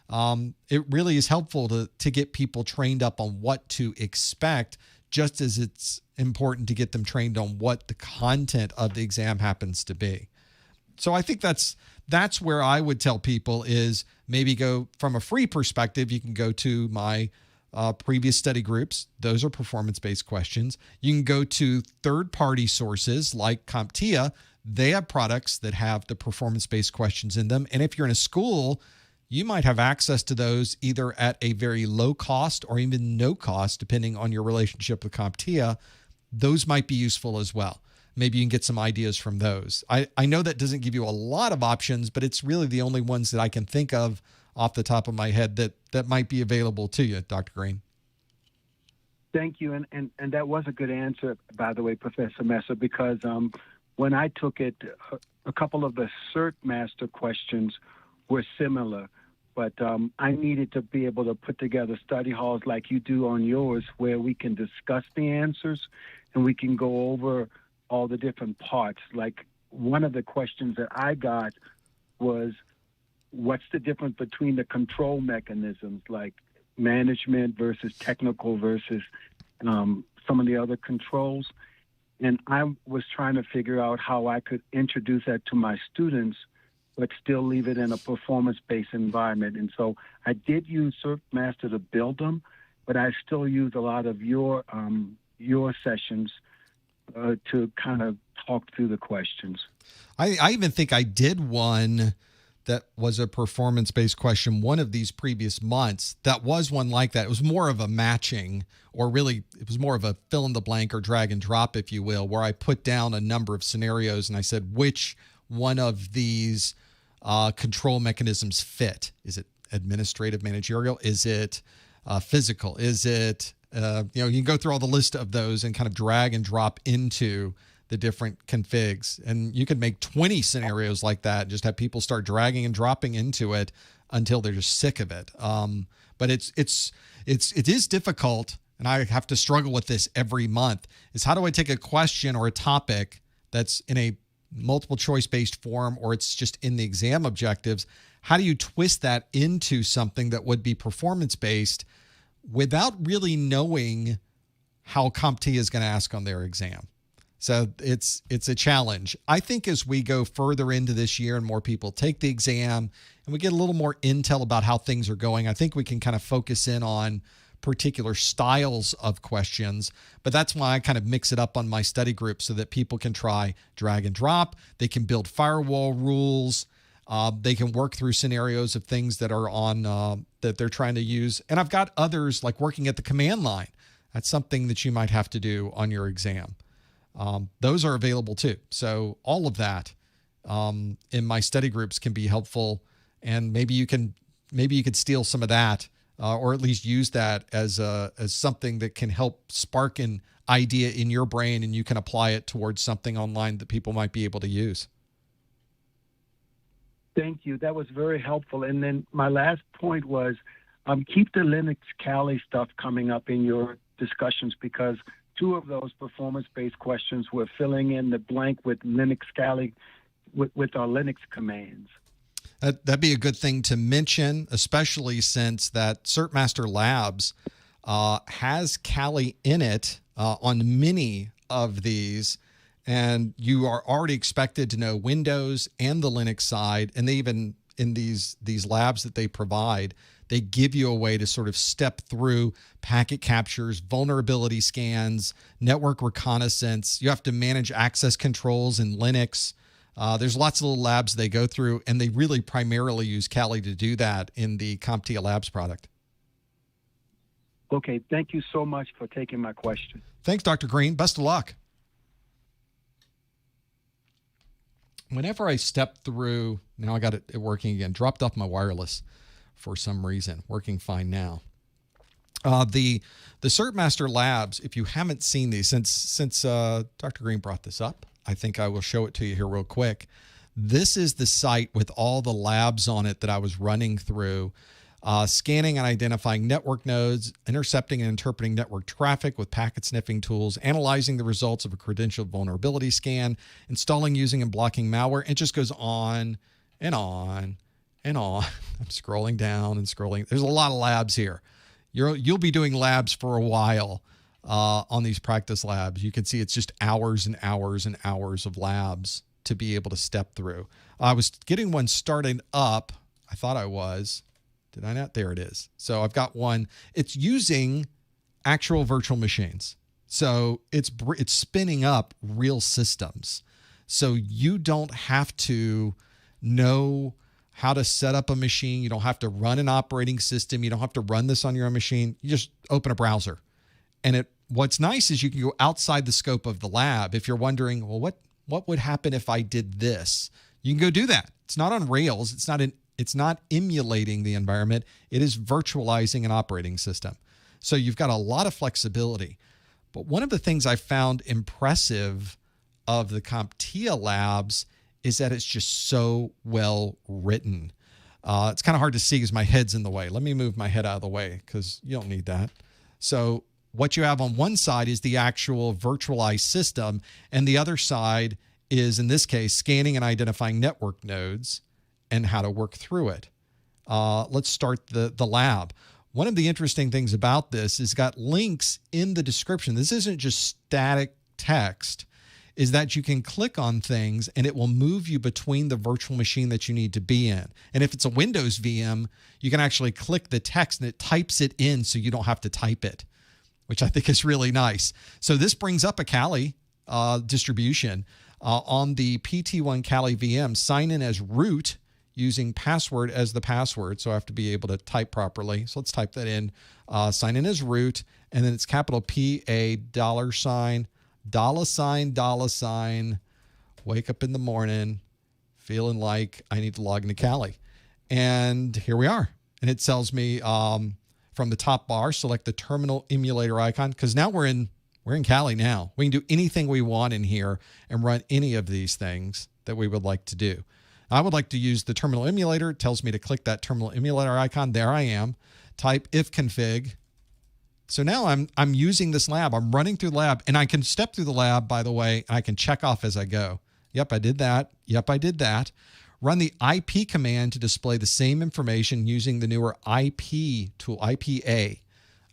It really is helpful to get people trained up on what to expect, just as it's important to get them trained on what the content of the exam happens to be. So I think that's where I would tell people is maybe go from a free perspective. You can go to my previous study groups. Those are performance-based questions. You can go to third-party sources like CompTIA. They have products that have the performance-based questions in them. And if you're in a school, you might have access to those either at a very low cost or even no cost, depending on your relationship with CompTIA. Those might be useful as well. Maybe you can get some ideas from those. I know that doesn't give you a lot of options, but it's really the only ones that I can think of off the top of my head that might be available to you, Dr. Green. Thank you. And that was a good answer, by the way, Professor Messer, because when I took it, a couple of the CertMaster questions were similar, but I needed to be able to put together study halls like you do on yours, where we can discuss the answers and we can go over all the different parts. Like one of the questions that I got was, what's the difference between the control mechanisms, like management versus technical versus some of the other controls? And I was trying to figure out how I could introduce that to my students, but still leave it in a performance-based environment. And so I did use CertMaster to build them, but I still use a lot of your sessions to kind of talk through the questions. I even think I did one that was a performance-based question one of these previous months. That was one like that. It was more of a matching, or really it was more of a fill in the blank or drag and drop, if you will, where I put down a number of scenarios and I said, which one of these control mechanisms fit? Is it administrative, managerial? Is it physical? Is it, you can go through all the list of those and kind of drag and drop into the different configs. And you could make 20 scenarios like that, just have people start dragging and dropping into it until they're just sick of it. But it is difficult, and I have to struggle with this every month, is how do I take a question or a topic that's in a multiple choice based form, or it's just in the exam objectives? How do you twist that into something that would be performance based without really knowing how CompTIA is going to ask on their exam? So it's a challenge. I think as we go further into this year and more people take the exam and we get a little more intel about how things are going, I think we can kind of focus in on particular styles of questions. But that's why I kind of mix it up on my study group so that people can try drag and drop. They can build firewall rules. They can work through scenarios of things that are on that they're trying to use. And I've got others like working at the command line. That's something that you might have to do on your exam. Those are available too. So all of that in my study groups can be helpful. And maybe you can maybe you could steal some of that, or at least use that as something that can help spark an idea in your brain, and you can apply it towards something online that people might be able to use. Thank you. That was very helpful. And then my last point was, keep the Linux Kali stuff coming up in your discussions, because 2 of those performance-based questions were filling in the blank with Linux Kali with our Linux commands. That'd be a good thing to mention, especially since that CertMaster Labs has Kali in it on many of these, and you are already expected to know Windows and the Linux side, and they even, in these labs that they provide, they give you a way to sort of step through packet captures, vulnerability scans, network reconnaissance. You have to manage access controls in Linux. There's lots of little labs they go through, and they really primarily use Kali to do that in the CompTIA Labs product. Okay, thank you so much for taking my question. Thanks, Dr. Green. Best of luck. Whenever I step through, now I got it working again, dropped off my wireless for some reason, working fine now. The CertMaster Labs, if you haven't seen these, since Dr. Green brought this up, I think I will show it to you here real quick. This is the site with all the labs on it that I was running through, scanning and identifying network nodes, intercepting and interpreting network traffic with packet sniffing tools, analyzing the results of a credential vulnerability scan, installing, using, and blocking malware. It just goes on and on and on. I'm scrolling down and scrolling. There's a lot of labs here. You'll be doing labs for a while on these practice labs. You can see it's just hours and hours and hours of labs to be able to step through. I was getting one started up. I thought I was. Did I not? There it is. So I've got one. It's using actual virtual machines. So it's spinning up real systems. So you don't have to know how to set up a machine. You don't have to run an operating system. You don't have to run this on your own machine. You just open a browser. And what's nice is you can go outside the scope of the lab. If you're wondering, well, what would happen if I did this? You can go do that. It's not on Rails. It's not emulating the environment. It is virtualizing an operating system. So you've got a lot of flexibility. But one of the things I found impressive of the CompTIA Labs is that it's just so well written. It's kind of hard to see because my head's in the way. Let me move my head out of the way because you don't need that. So what you have on one side is the actual virtualized system, and the other side is, in this case, scanning and identifying network nodes and how to work through it. Let's start the lab. One of the interesting things about this is got links in the description. This isn't just static text, is that you can click on things and it will move you between the virtual machine that you need to be in. And if it's a Windows VM, you can actually click the text and it types it in so you don't have to type it, which I think is really nice. So this brings up a Kali distribution on the PT1 Kali VM. Sign in as root using password as the password. So I have to be able to type properly. So let's type that in. Sign in as root, and then it's capital PA $, $, wake up in the morning feeling like I need to log into Kali. And here we are. And it tells me from the top bar, select the terminal emulator icon, because now we're in Kali now. We can do anything we want in here and run any of these things that we would like to do. I would like to use the terminal emulator. It tells me to click that terminal emulator icon. There I am. Type ifconfig. So now I'm using this lab. I'm running through the lab, and I can step through the lab, by the way, and I can check off as I go. Yep, I did that. Yep, I did that. Run the IP command to display the same information using the newer IP tool, IPA.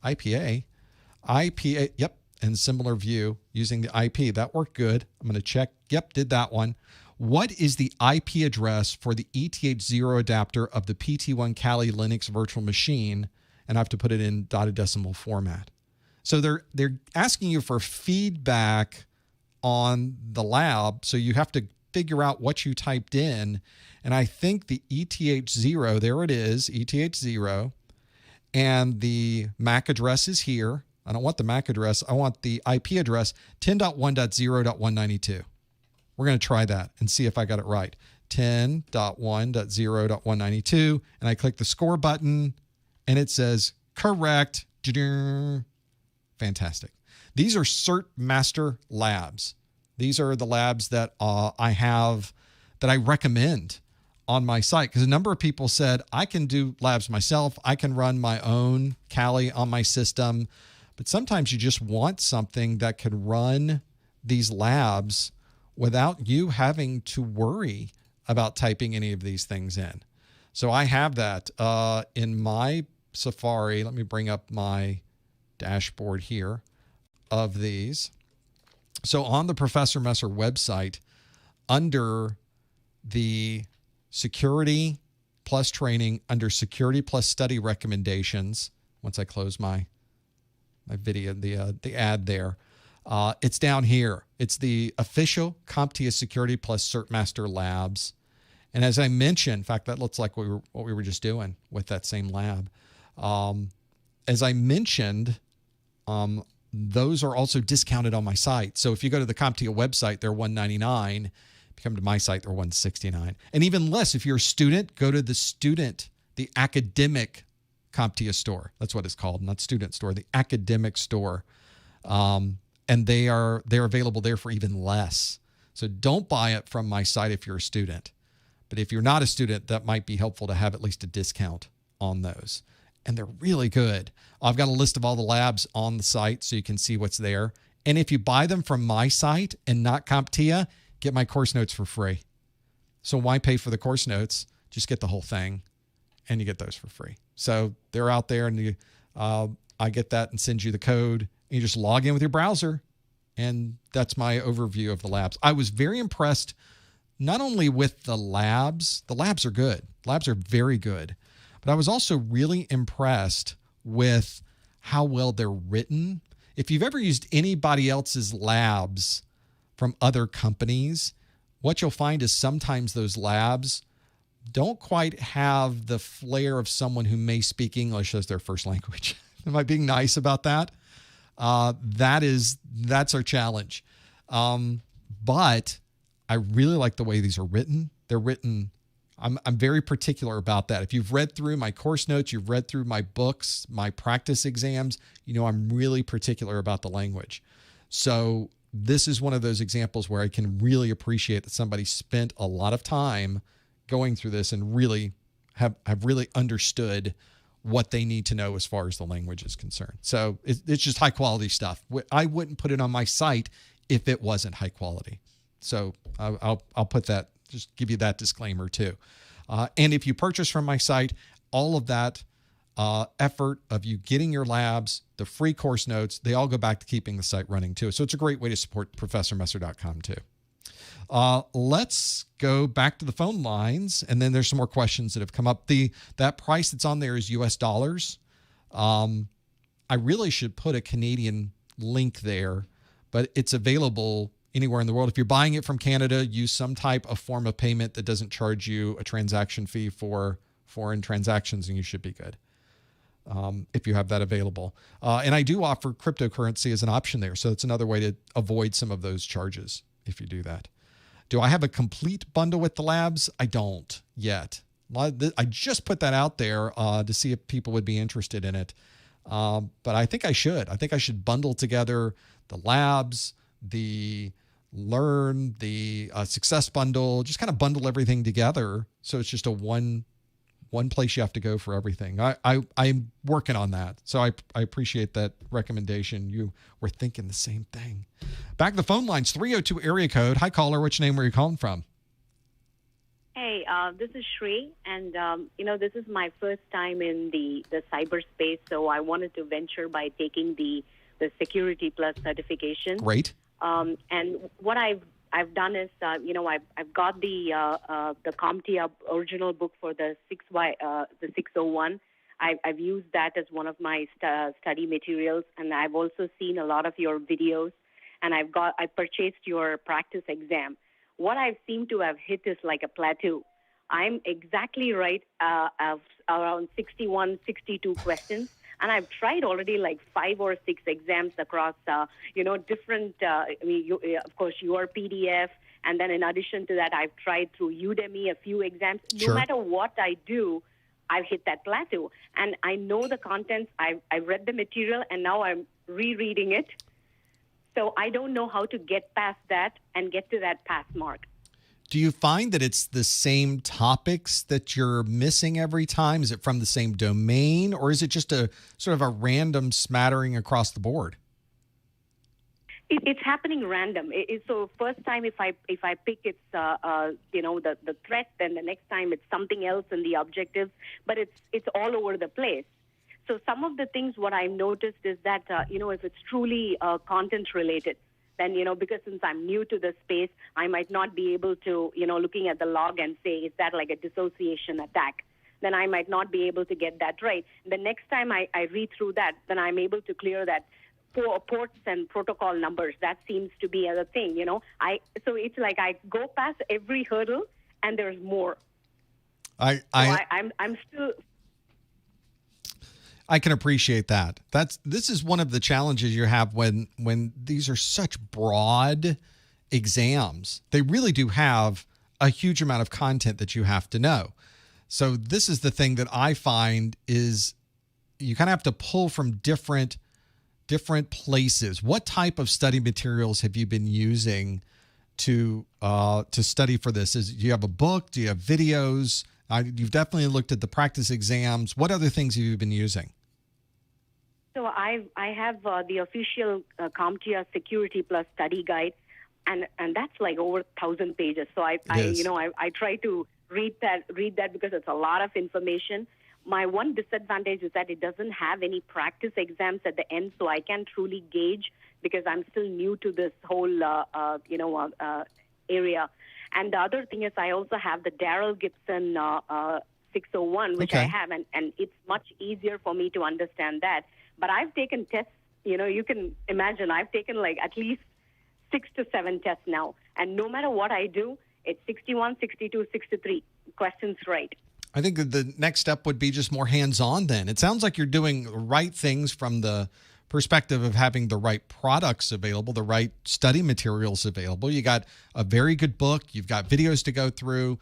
IPA, yep, and similar view using the IP. That worked good. I'm going to check. Yep, did that one. What is the IP address for the ETH0 adapter of the PT1 Kali Linux virtual machine? And I have to put it in dotted decimal format. So they're asking you for feedback on the lab. So you have to figure out what you typed in. And I think the ETH0, there it is, ETH0. And the MAC address is here. I don't want the MAC address. I want the IP address, 10.1.0.192. We're going to try that and see if I got it right. 10.1.0.192, and I click the score button, and it says correct. Fantastic. These are CertMaster labs. These are the labs that I have that I recommend on my site, because a number of people said, I can do labs myself. I can run my own Kali on my system, but sometimes you just want something that could run these labs without you having to worry about typing any of these things in. So I have that in my Safari. Let me bring up my dashboard here of these. So on the Professor Messer website, under the Security Plus Training, under Security Plus Study Recommendations, once I close my video, the ad there, it's down here. It's the official CompTIA Security Plus CertMaster labs. And as I mentioned, in fact, that looks like what we were just doing with that same lab. As I mentioned, those are also discounted on my site. So if you go to the CompTIA website, they're $199. If you come to my site, they're $169. And even less if you're a student, go to the academic CompTIA store. That's what it's called, not student store, the academic store. And they're available there for even less. So don't buy it from my site if you're a student. But if you're not a student, that might be helpful to have at least a discount on those. And they're really good. I've got a list of all the labs on the site so you can see what's there. And if you buy them from my site and not CompTIA, get my course notes for free. So why pay for the course notes? Just get the whole thing and you get those for free. So they're out there, and I get that and send you the code. And you just log in with your browser, and that's my overview of the labs. I was very impressed not only with the labs are good. Labs are very good. But I was also really impressed with how well they're written. If you've ever used anybody else's labs from other companies, what you'll find is sometimes those labs don't quite have the flair of someone who may speak English as their first language. Am I being nice about that? That's our challenge. But I really like the way these are written. They're written. I'm very particular about that. If you've read through my course notes, you've read through my books, my practice exams, you know I'm really particular about the language. So this is one of those examples where I can really appreciate that somebody spent a lot of time going through this and really have really understood what they need to know as far as the language is concerned. So it's just high quality stuff. I wouldn't put it on my site if it wasn't high quality. So I'll put that, just give you that disclaimer too. And if you purchase from my site, all of that effort of you getting your labs, the free course notes, they all go back to keeping the site running too. So it's a great way to support ProfessorMesser.com too. Let's go back to the phone lines, and then there's some more questions that have come up. That price that's on there is US dollars. I really should put a Canadian link there, but it's available anywhere in the world. If you're buying it from Canada, use some type of form of payment that doesn't charge you a transaction fee for foreign transactions, and you should be good if you have that available. And I do offer cryptocurrency as an option there, so it's another way to avoid some of those charges if you do that. Do I have a complete bundle with the labs? I don't yet. I just put that out there to see if people would be interested in it. But I think I should. I think I should bundle together the labs, the learn, the success bundle, just kind of bundle everything together. So it's just a one place you have to go for everything. I'm working on that. So I appreciate that recommendation. You were thinking the same thing. Back to the phone lines, 302 area code. Hi, caller. Which name were you calling from? Hey, this is Shri, and this is my first time in the cyberspace, so I wanted to venture by taking the Security Plus certification. Great. And what I've done is, I've got the CompTIA original book for the 601. I've used that as one of my study materials, and I've also seen a lot of your videos, and I purchased your practice exam. What I seem to have hit is like a plateau. I'm exactly right of around 61, 62 questions. And I've tried already like 5 or 6 exams across, different, of course, your PDF. And then in addition to that, I've tried through Udemy a few exams. Sure. No matter what I do, I've hit that plateau. And I know the contents. I've read the material, and now I'm rereading it. So I don't know how to get past that and get to that pass mark. Do you find that it's the same topics that you're missing every time? Is it from the same domain, or is it just a sort of a random smattering across the board? It's happening random. So first time if I pick it's the threat, then the next time it's something else in the objectives, but it's all over the place. So some of the things what I noticed is that if it's truly content related, then because since I'm new to the space, I might not be able to looking at the log and say, is that like a dissociation attack? Then I might not be able to get that right. The next time I read through that, then I'm able to clear that. For ports and protocol numbers, that seems to be a thing, So it's like I go past every hurdle, and there's more. I'm still. I can appreciate that. This is one of the challenges you have when these are such broad exams. They really do have a huge amount of content that you have to know. So this is the thing that I find is you kind of have to pull from different places. What type of study materials have you been using to study for this? Do you have a book? Do you have videos? You've definitely looked at the practice exams. What other things have you been using? So I have the official CompTIA Security Plus study guide, and that's like over 1,000 pages. So I try to read that because it's a lot of information. My one disadvantage is that it doesn't have any practice exams at the end, so I can't truly gauge because I'm still new to this whole, area. And the other thing is I also have the Darrell Gibson 601, which I have, and it's much easier for me to understand that. But I've taken tests, you can imagine I've taken like at least 6 to 7 tests now. And no matter what I do, it's 61, 62, 63 questions right. I think that the next step would be just more hands-on then. It sounds like you're doing the right things from the perspective of having the right products available, the right study materials available. You got a very good book. You've got videos to go through.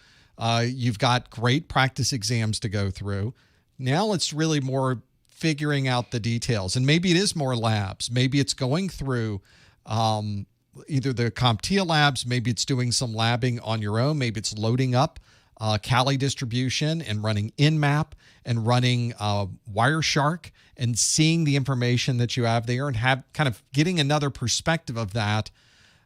You've got great practice exams to go through. Now it's really more figuring out the details. And maybe it is more labs. Maybe it's going through either the CompTIA labs. Maybe it's doing some labbing on your own. Maybe it's loading up Kali distribution and running Nmap and running Wireshark and seeing the information that you have there and have kind of getting another perspective of that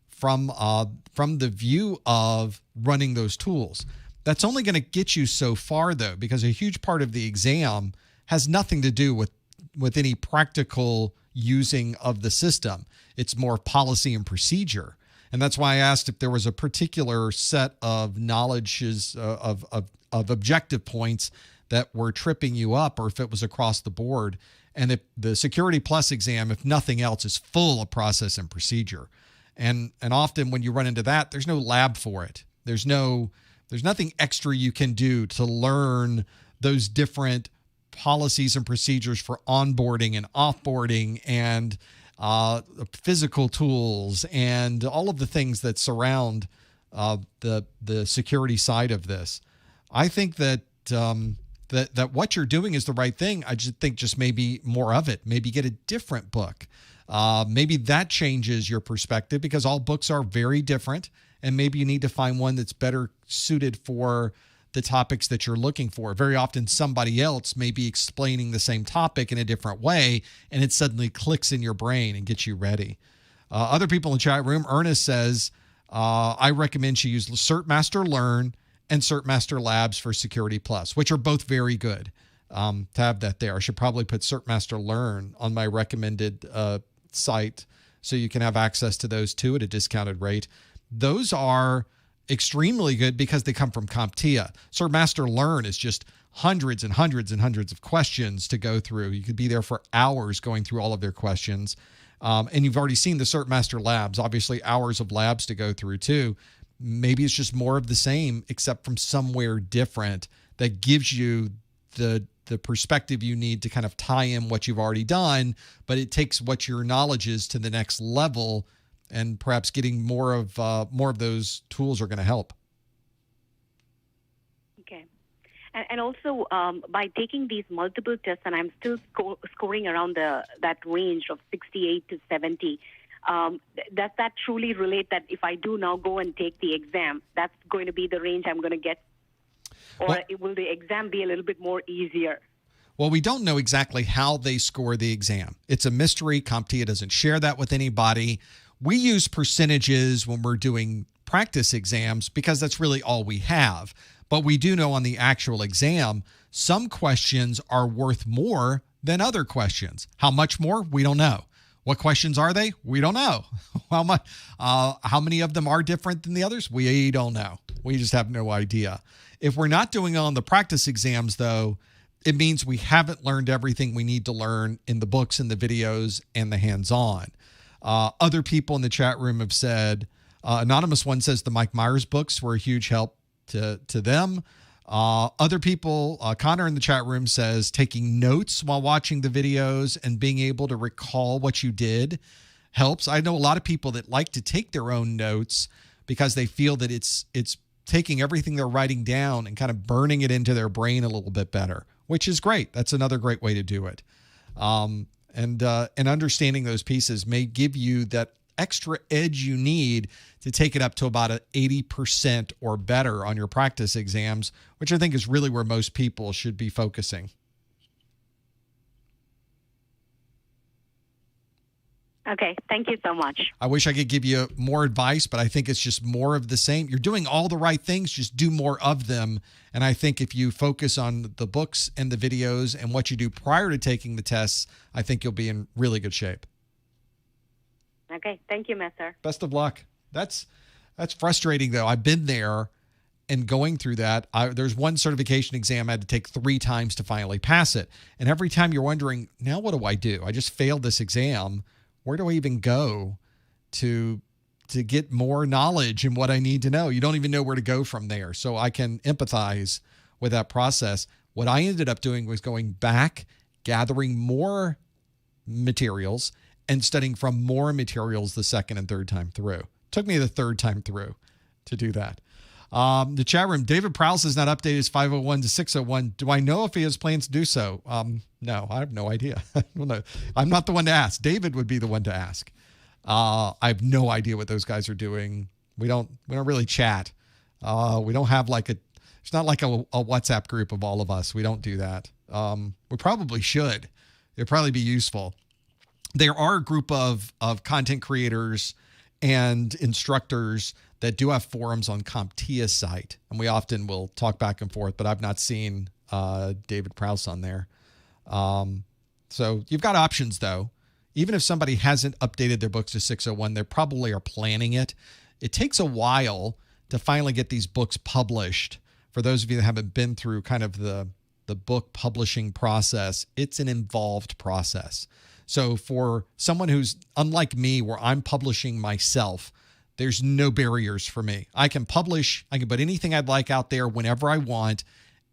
from the view of running those tools. That's only going to get you so far, though, because a huge part of the exam has nothing to do with any practical using of the system. It's more policy and procedure. And that's why I asked if there was a particular set of knowledges of objective points that were tripping you up, or if it was across the board. And if the Security Plus exam, if nothing else, is full of process and procedure. And often when you run into that, there's no lab for it. There's nothing extra you can do to learn those different policies and procedures for onboarding and offboarding and physical tools and all of the things that surround the security side of this. I think that that what you're doing is the right thing. I just think maybe more of it. Maybe get a different book. Maybe that changes your perspective because all books are very different, and maybe you need to find one that's better suited for the topics that you're looking for. Very often somebody else may be explaining the same topic in a different way, and it suddenly clicks in your brain and gets you ready. Other people in the chat room, Ernest says, I recommend she use CertMaster Learn and CertMaster Labs for Security Plus, which are both very good. To have that there. I should probably put CertMaster Learn on my recommended site so you can have access to those too at a discounted rate. Those are extremely good because they come from CompTIA. CertMaster Learn is just hundreds and hundreds and hundreds of questions to go through. You could be there for hours going through all of their questions. And you've already seen the CertMaster Labs, obviously hours of labs to go through too. Maybe it's just more of the same, except from somewhere different that gives you the the perspective you need to kind of tie in what you've already done, but it takes what your knowledge is to the next level, and perhaps getting more of those tools are going to help. Okay. And also, by taking these multiple tests, and I'm still scoring around that range of 68 to 70, does that truly relate that if I do now go and take the exam, that's going to be the range I'm going to get? Or will the exam be a little bit more easier? Well, we don't know exactly how they score the exam. It's a mystery. CompTIA doesn't share that with anybody. We use percentages when we're doing practice exams because that's really all we have. But we do know on the actual exam, some questions are worth more than other questions. How much more? We don't know. What questions are they? We don't know. How many of them are different than the others? We don't know. We just have no idea. If we're not doing it on the practice exams, though, it means we haven't learned everything we need to learn in the books and the videos and the hands-on. Other people in the chat room have said, Anonymous One says the Mike Myers books were a huge help to them. Other people, Connor in the chat room says taking notes while watching the videos and being able to recall what you did helps. I know a lot of people that like to take their own notes because they feel that it's taking everything they're writing down and kind of burning it into their brain a little bit better, which is great. That's another great way to do it. And understanding those pieces may give you that extra edge you need to take it up to about 80% or better on your practice exams, which I think is really where most people should be focusing. Okay, thank you so much. I wish I could give you more advice, but I think it's just more of the same. You're doing all the right things, just do more of them. And I think if you focus on the books and the videos and what you do prior to taking the tests, I think you'll be in really good shape. Okay, thank you, Messer. Best of luck. That's frustrating, though. I've been there and going through that. There's one certification exam I had to take 3 times to finally pass it. And every time you're wondering, now what do I do? I just failed this exam. Where do I even go to get more knowledge in what I need to know? You don't even know where to go from there. So I can empathize with that process. What I ended up doing was going back, gathering more materials, and studying from more materials the second and third time through. Took me the third time through to do that. The chat room, David Prowse has not updated his 501 to 601. Do I know if he has plans to do so? No, I have no idea. I'm not the one to ask. David would be the one to ask. I have no idea what those guys are doing. We don't really chat. We don't have it's not like a WhatsApp group of all of us. We don't do that. We probably should. It'd probably be useful. There are a group of content creators and instructors that do have forums on CompTIA's site, and we often will talk back and forth, but I've not seen David Prowse on there. So you've got options, though. Even if somebody hasn't updated their books to 601, they probably are planning it. It takes a while to finally get these books published. For those of you that haven't been through kind of the book publishing process, it's an involved process. So for someone who's unlike me, where I'm publishing myself, there's no barriers for me. I can publish, I can put anything I'd like out there whenever I want,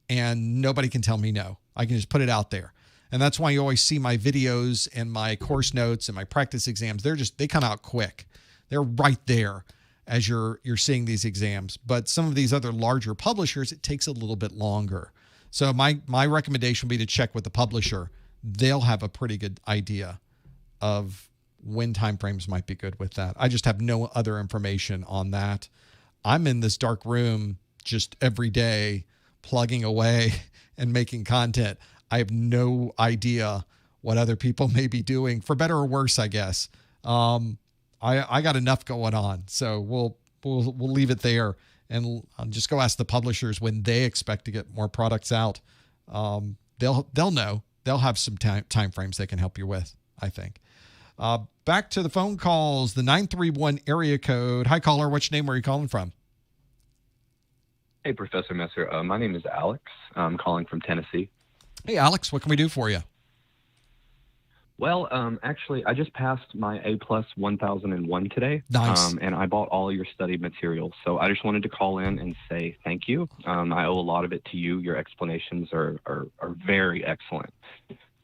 and nobody can tell me no. I can just put it out there. And that's why you always see my videos and my course notes and my practice exams. They come out quick. They're right there as you're seeing these exams. But some of these other larger publishers, it takes a little bit longer. So my recommendation would be to check with the publisher. They'll have a pretty good idea of when timeframes might be good with that. I just have no other information on that. I'm in this dark room just every day plugging away and making content. I have no idea what other people may be doing, for better or worse, I guess. I got enough going on, so we'll leave it there, and I'll just go ask the publishers when they expect to get more products out. They'll know. They'll have some time frames they can help you with, I think. Back to the phone calls, the 931 area code. Hi, caller. What's your name? Where are you calling from? Hey, Professor Messer. My name is Alex. I'm calling from Tennessee. Hey, Alex. What can we do for you? Well, actually, I just passed my A+ 1001 today. Nice. And I bought all your study materials. So I just wanted to call in and say thank you. I owe a lot of it to you. Your explanations are very excellent.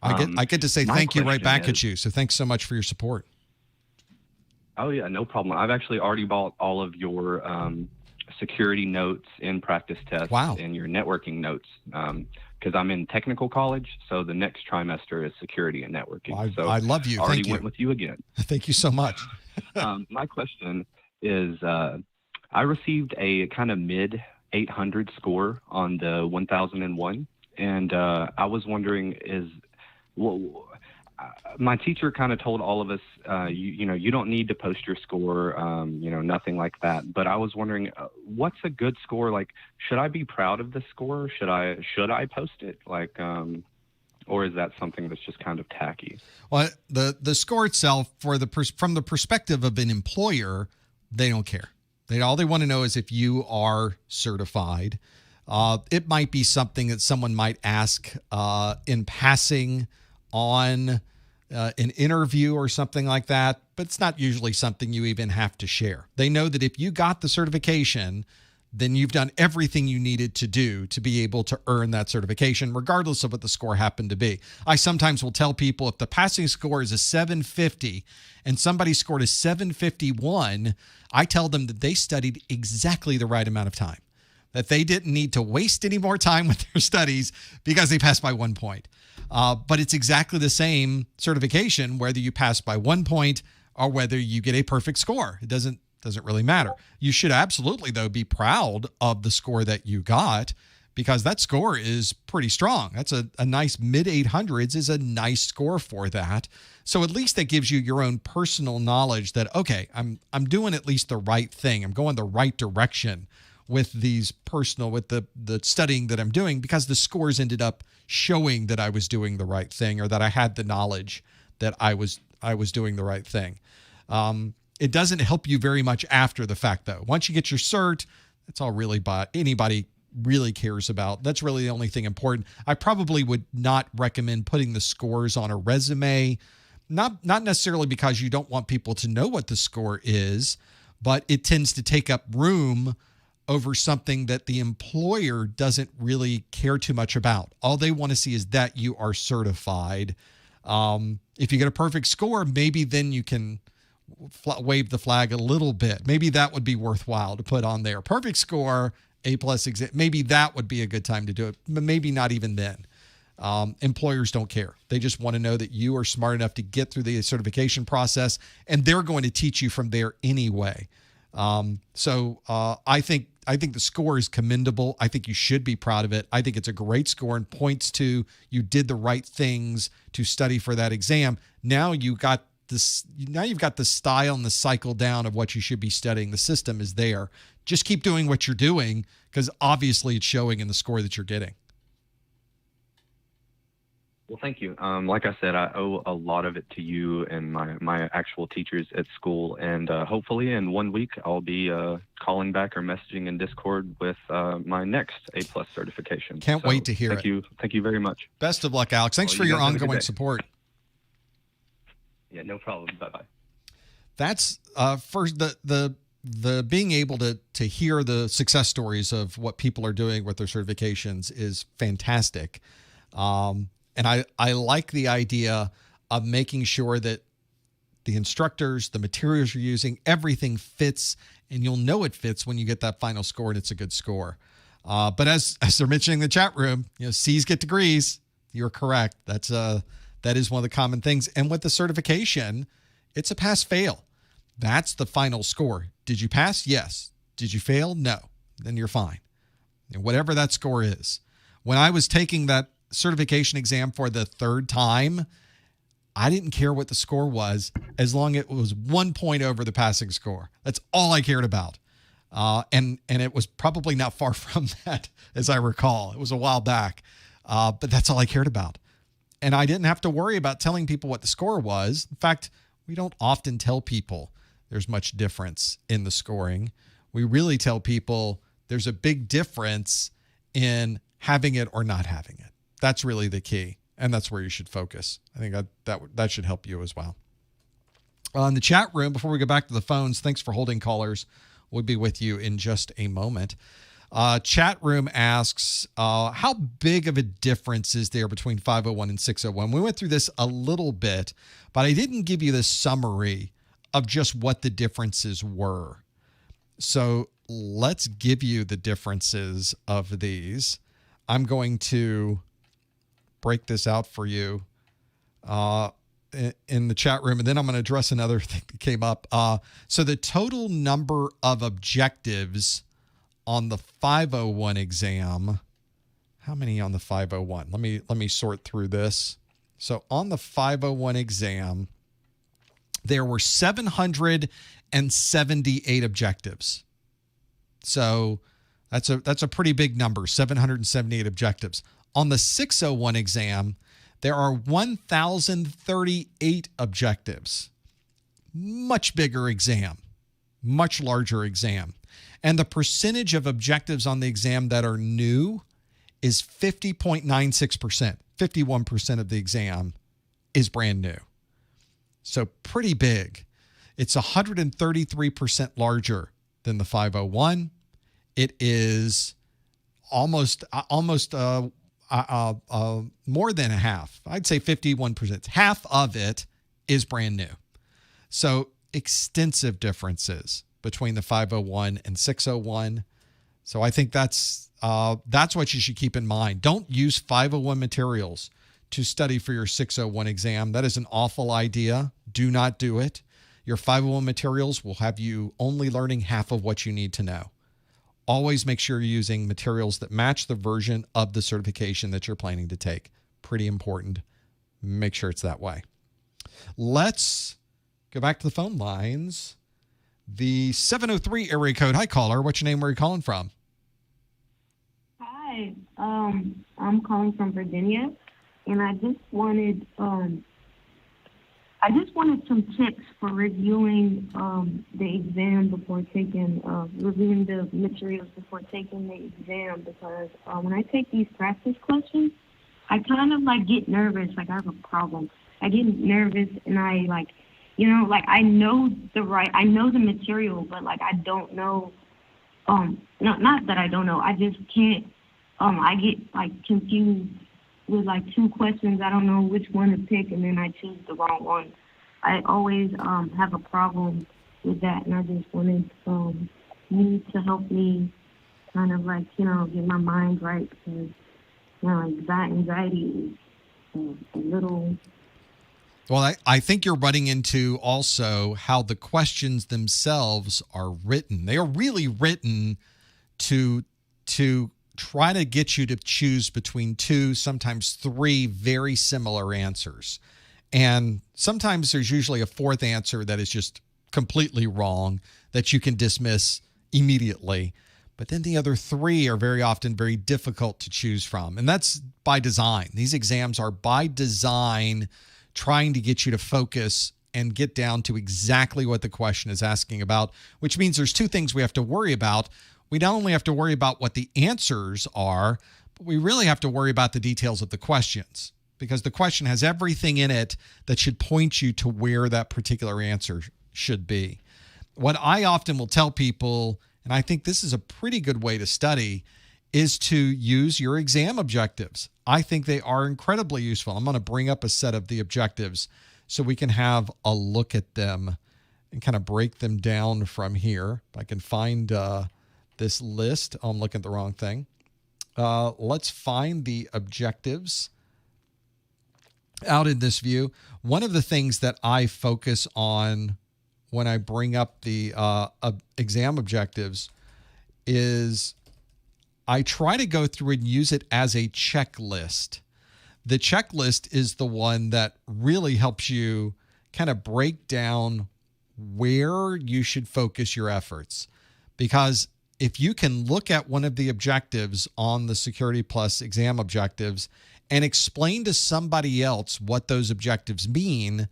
I get to say my thank you right question back is- at you. So thanks so much for your support. Oh, yeah, no problem. I've actually already bought all of your security notes in practice tests Wow. and your networking notes because I'm in technical college. So the next trimester is security and networking. Well, so I love you. I already Thank you. went with you again. Thank you so much. My question is I received a kind of mid 800 score on the 1001. And I was wondering my teacher kind of told all of us, you don't need to post your score, nothing like that. But I was wondering, what's a good score? Like, should I be proud of the score? Should I post it? Like, or is that something that's just kind of tacky? Well, the score itself, from the perspective of an employer, they don't care. All they want to know is if you are certified. It might be something that someone might ask in passing on an interview or something like that, but it's not usually something you even have to share. They know that if you got the certification, then you've done everything you needed to do to be able to earn that certification, regardless of what the score happened to be. I sometimes will tell people if the passing score is a 750 and somebody scored a 751, I tell them that they studied exactly the right amount of time, that they didn't need to waste any more time with their studies because they passed by 1 point. But it's exactly the same certification, whether you pass by 1 point or whether you get a perfect score. It doesn't really matter. You should absolutely, though, be proud of the score that you got because that score is pretty strong. That's a nice mid-800s is a nice score for that. So at least that gives you your own personal knowledge that, okay, I'm doing at least the right thing. I'm going the right direction with the studying that I'm doing because the scores ended up showing that I was doing the right thing or that I had the knowledge that I was doing the right thing. It doesn't help you very much after the fact, though. Once you get your cert, that's all really anybody really cares about. That's really the only thing important. I probably would not recommend putting the scores on a resume, not necessarily because you don't want people to know what the score is, but it tends to take up room over something that the employer doesn't really care too much about. All they want to see is that you are certified. If you get a perfect score, maybe then you can wave the flag a little bit. Maybe that would be worthwhile to put on there. Perfect score, A+ exam. Maybe that would be a good time to do it, but maybe not even then. Employers don't care. They just want to know that you are smart enough to get through the certification process, and they're going to teach you from there anyway. So I think the score is commendable. I think you should be proud of it. I think it's a great score and points to you did the right things to study for that exam. Now you've got the style and the cycle down of what you should be studying. The system is there. Just keep doing what you're doing because obviously it's showing in the score that you're getting. Well, thank you. Like I said, I owe a lot of it to you and my actual teachers at school. And hopefully in 1 week, I'll be calling back or messaging in Discord with my next A+ certification. Can't wait to hear it. Thank you. Thank you very much. Best of luck, Alex. Thanks for you your guys have a good ongoing day. support. Yeah, no problem. Bye-bye. That's first the being able to hear the success stories of what people are doing with their certifications is fantastic. And I like the idea of making sure that the instructors, the materials you're using, everything fits, and you'll know it fits when you get that final score and it's a good score. But as they're mentioning in the chat room, C's get degrees. You're correct. That is one of the common things. And with the certification, it's a pass-fail. That's the final score. Did you pass? Yes. Did you fail? No. Then you're fine. And whatever that score is. When I was taking that certification exam for the third time, I didn't care what the score was as long as it was 1 point over the passing score. That's all I cared about. And it was probably not far from that, as I recall. It was a while back. But that's all I cared about. And I didn't have to worry about telling people what the score was. In fact, we don't often tell people there's much difference in the scoring. We really tell people there's a big difference in having it or not having it. That's really the key. and that's where you should focus. I think that should help you as well. In the chat room, before we go back to the phones, thanks for holding, callers. We'll be with you in just a moment. Chat room asks, how big of a difference is there between 501 and 601? We went through this a little bit, but I didn't give you the summary of just what the differences were. So let's give you the differences of these. I'm going to break this out for you in the chat room, and then I'm going to address another thing that came up. So the total number of objectives on the 501 exam, how many on the 501? Let me sort through this. So on the 501 exam, there were 778 objectives. So that's a pretty big number, 778 objectives. On the 601 exam, there are 1,038 objectives. Much bigger exam, much larger exam. And the percentage of objectives on the exam that are new is 50.96%. 51% of the exam is brand new. So pretty big. It's 133% larger than the 501. It is almost more than a half. I'd say 51%. Half of it is brand new. So extensive differences between the 501 and 601. So I think that's what you should keep in mind. Don't use 501 materials to study for your 601 exam. That is an awful idea. Do not do it. Your 501 materials will have you only learning half of what you need to know. Always make sure you're using materials that match the version of the certification that you're planning to take. Pretty important. Make sure it's that way. Let's go back to the phone lines. The 703 area code. Hi, caller. What's your name? Where are you calling from? Hi. I'm calling from Virginia, and I just wanted some tips for reviewing the exam before taking, reviewing the materials before taking the exam, because when I take these practice questions, I kind of get nervous. I have a problem. I get nervous, and I I know the material, but I don't know. Not that I don't know. I just can't. I get confused with two questions. I don't know which one to pick, and then I choose the wrong one. I always have a problem with that, and I just wanted you to help me kind of get my mind right, because anxiety is a little. Well, I think you're running into also how the questions themselves are written. They are really written to try to get you to choose between two, sometimes three very similar answers. And sometimes there's usually a fourth answer that is just completely wrong that you can dismiss immediately. But then the other three are very often very difficult to choose from. And that's by design. These exams are by design trying to get you to focus and get down to exactly what the question is asking about, which means there's two things we have to worry about. We not only have to worry about what the answers are, but we really have to worry about the details of the questions, because the question has everything in it that should point you to where that particular answer should be. What I often will tell people, and I think this is a pretty good way to study, is to use your exam objectives. I think they are incredibly useful. I'm going to bring up a set of the objectives so we can have a look at them and kind of break them down from here. If I can find this list. Oh, I'm looking at the wrong thing. Let's find the objectives out in this view. One of the things that I focus on when I bring up the exam objectives is I try to go through and use it as a checklist. The checklist is the one that really helps you kind of break down where you should focus your efforts. Because if you can look at one of the objectives on the Security Plus exam objectives and explain to somebody else what those objectives mean,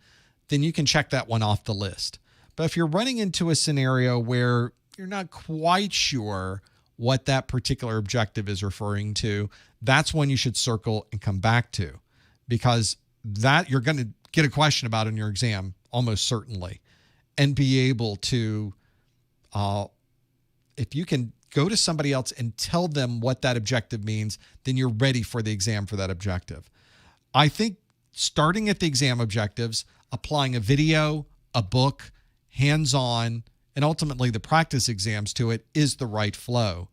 then you can check that one off the list. But if you're running into a scenario where you're not quite sure what that particular objective is referring to, that's one you should circle and come back to. because that you're going to get a question about in your exam almost certainly, and be able to, if you can go to somebody else and tell them what that objective means, then you're ready for the exam for that objective. I think starting at the exam objectives, applying a video, a book, hands-on, and ultimately the practice exams to it is the right flow.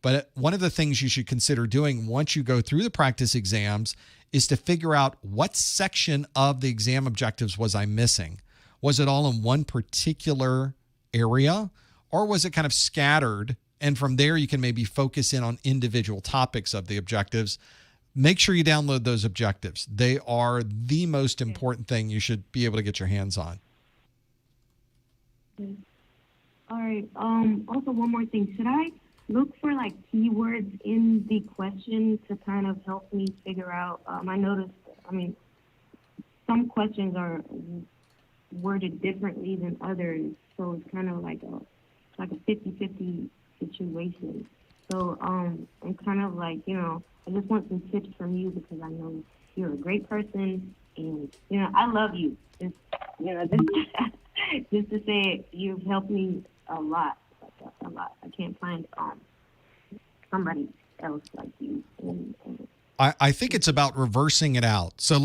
But one of the things you should consider doing once you go through the practice exams is to figure out what section of the exam objectives was I missing. Was it all in one particular area, or was it kind of scattered? And from there, you can maybe focus in on individual topics of the objectives. Make sure you download those objectives. They are the most important thing you should be able to get your hands on. All right. Also, one more thing. Should I look for like keywords in the question to kind of help me figure out? I noticed, some questions are worded differently than others, so it's kind of like a 50-50 situation. So I'm kind of like, I just want some tips from you because I know you're a great person and, I love you. Just, just to say you've helped me a lot. I can't find somebody else like you. I think it's about reversing it out. So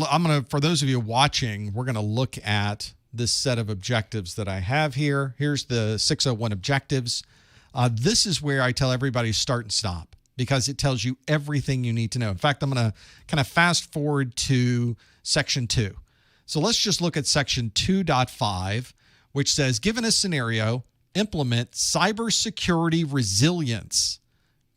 for those of you watching, we're going to look at this set of objectives that I have here. Here's the 601 objectives. This is where I tell everybody start and stop because it tells you everything you need to know. In fact, I'm going to kind of fast forward to section 2. So let's just look at section 2.5, which says, given a scenario, implement cybersecurity resilience.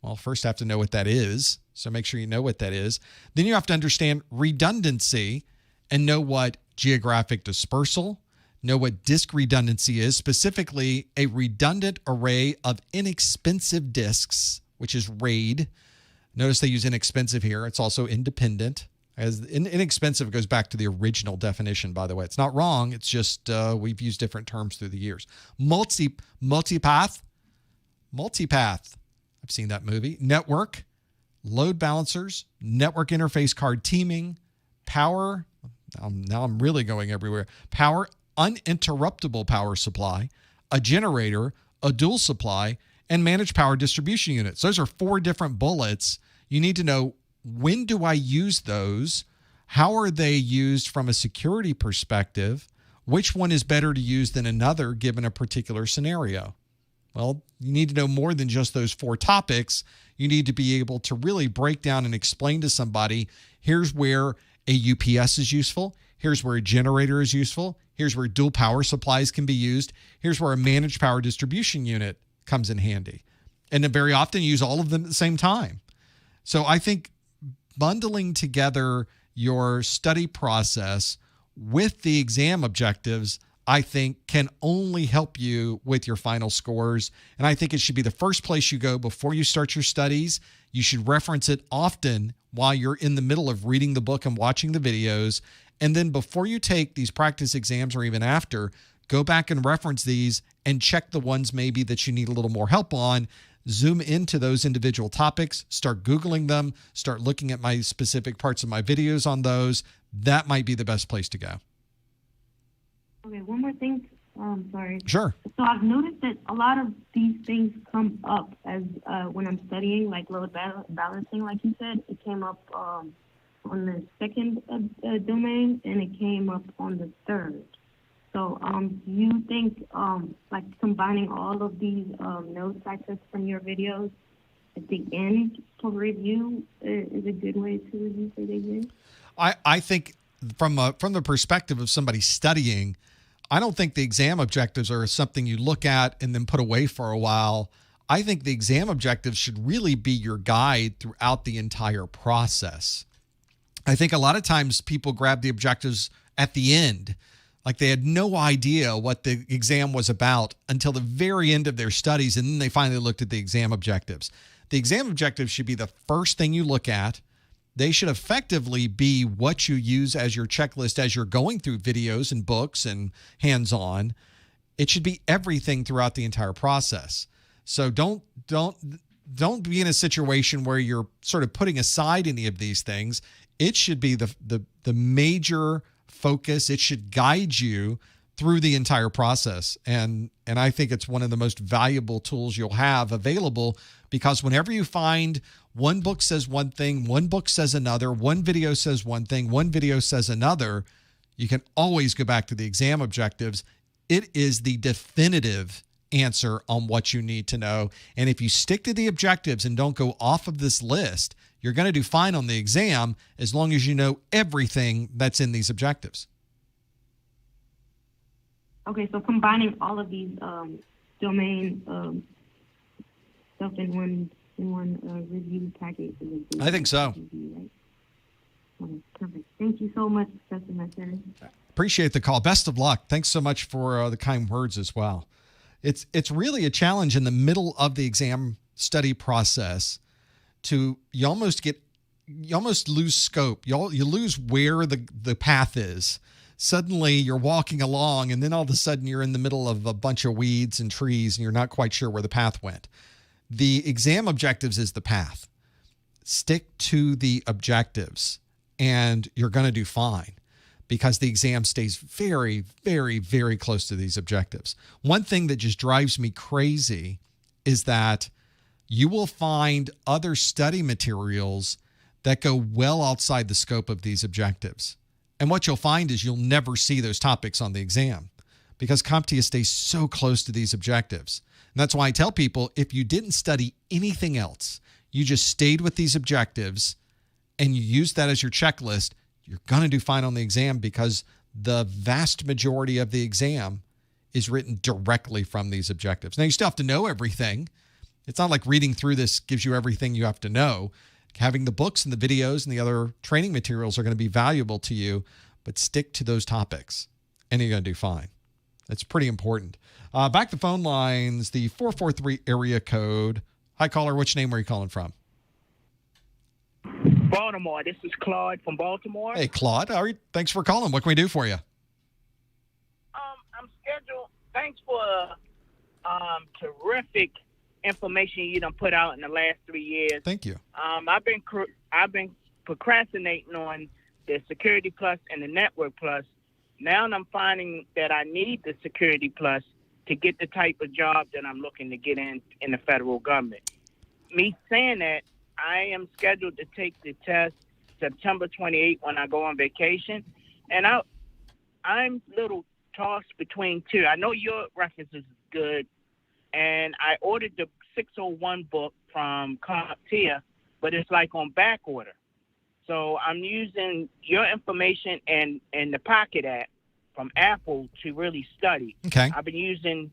Well, first I have to know what that is. So make sure you know what that is. Then you have to understand redundancy and know what geographic dispersal, know what disk redundancy is, specifically a redundant array of inexpensive disks, which is RAID. Notice they use inexpensive here. It's also independent. As inexpensive goes back to the original definition, by the way. It's not wrong. It's just we've used different terms through the years. Multipath. I've seen that movie. Network, load balancers, network interface card teaming, power. Now I'm really going everywhere. Power, uninterruptible power supply, a generator, a dual supply, and managed power distribution units. Those are 4 different bullets. You need to know, when do I use those? How are they used from a security perspective? Which one is better to use than another given a particular scenario? Well, you need to know more than just those 4 topics. You need to be able to really break down and explain to somebody, here's where a UPS is useful. Here's where a generator is useful. Here's where dual power supplies can be used. Here's where a managed power distribution unit comes in handy. And then very often you use all of them at the same time. So I think bundling together your study process with the exam objectives, I think, can only help you with your final scores. And I think it should be the first place you go before you start your studies. You should reference it often while you're in the middle of reading the book and watching the videos. And then before you take these practice exams or even after, go back and reference these and check the ones maybe that you need a little more help on. Zoom into those individual topics, start Googling them, start looking at my specific parts of my videos on those. That might be the best place to go. Okay, one more thing. Sorry. Sure. So I've noticed that a lot of these things come up as when I'm studying, like load balancing, like you said. It came up on the second domain, and it came up on the third. So do you think like combining all of these notes I took from your videos at the end for review is a good way to review for the exam? I think from the perspective of somebody studying, I don't think the exam objectives are something you look at and then put away for a while. I think the exam objectives should really be your guide throughout the entire process. I think a lot of times people grab the objectives at the end, like they had no idea what the exam was about until the very end of their studies, and then they finally looked at the exam objectives. The exam objectives should be the first thing you look at. They should effectively be what you use as your checklist as you're going through videos and books and hands-on. It should be everything throughout the entire process. So don't be in a situation where you're sort of putting aside any of these things. it should be the major focus. It should guide you through the entire process. And I think it's one of the most valuable tools you'll have available, because whenever you find one book says one thing, one book says another, one video says one thing, one video says another, you can always go back to the exam objectives. It is the definitive answer on what you need to know. And if you stick to the objectives and don't go off of this list, you're going to do fine on the exam as long as you know everything that's in these objectives. Okay, so combining all of these domain stuff in one review package is a good I think so. review, right? Okay, perfect. Thank you so much, Professor Master. Appreciate the call. Best of luck. Thanks so much for the kind words as well. It's really a challenge in the middle of the exam study process to you almost lose scope. You lose where the path is. Suddenly you're walking along, and then all of a sudden you're in the middle of a bunch of weeds and trees, and you're not quite sure where the path went. The exam objectives is the path. Stick to the objectives, and you're going to do fine, because the exam stays very, very, very close to these objectives. One thing that just drives me crazy is that you will find other study materials that go well outside the scope of these objectives. And what you'll find is you'll never see those topics on the exam, because CompTIA stays so close to these objectives. And that's why I tell people, if you didn't study anything else, you just stayed with these objectives and you use that as your checklist, you're going to do fine on the exam, because the vast majority of the exam is written directly from these objectives. Now, you still have to know everything. It's not like reading through this gives you everything you have to know. Having the books and the videos and the other training materials are going to be valuable to you, but stick to those topics and you're going to do fine. That's pretty important. Back to phone lines, the 443 area code. Hi, caller. Which name are you calling from? Baltimore. This is Claude from Baltimore. Hey, Claude. How are you? Thanks for calling. What can we do for you? I'm scheduled. Thanks for terrific information you done put out in the last 3 years. Thank you. I've been procrastinating on the Security Plus and the Network Plus. Now I'm finding that I need the Security Plus to get the type of job that I'm looking to get in the federal government. Me saying that, I am scheduled to take the test September 28th when I go on vacation, and I'm a little tossed between two. I know your references is good, and I ordered the 601 book from CompTIA, but it's like on back order. So I'm using your information and the Pocket app from Apple to really study. Okay. I've been using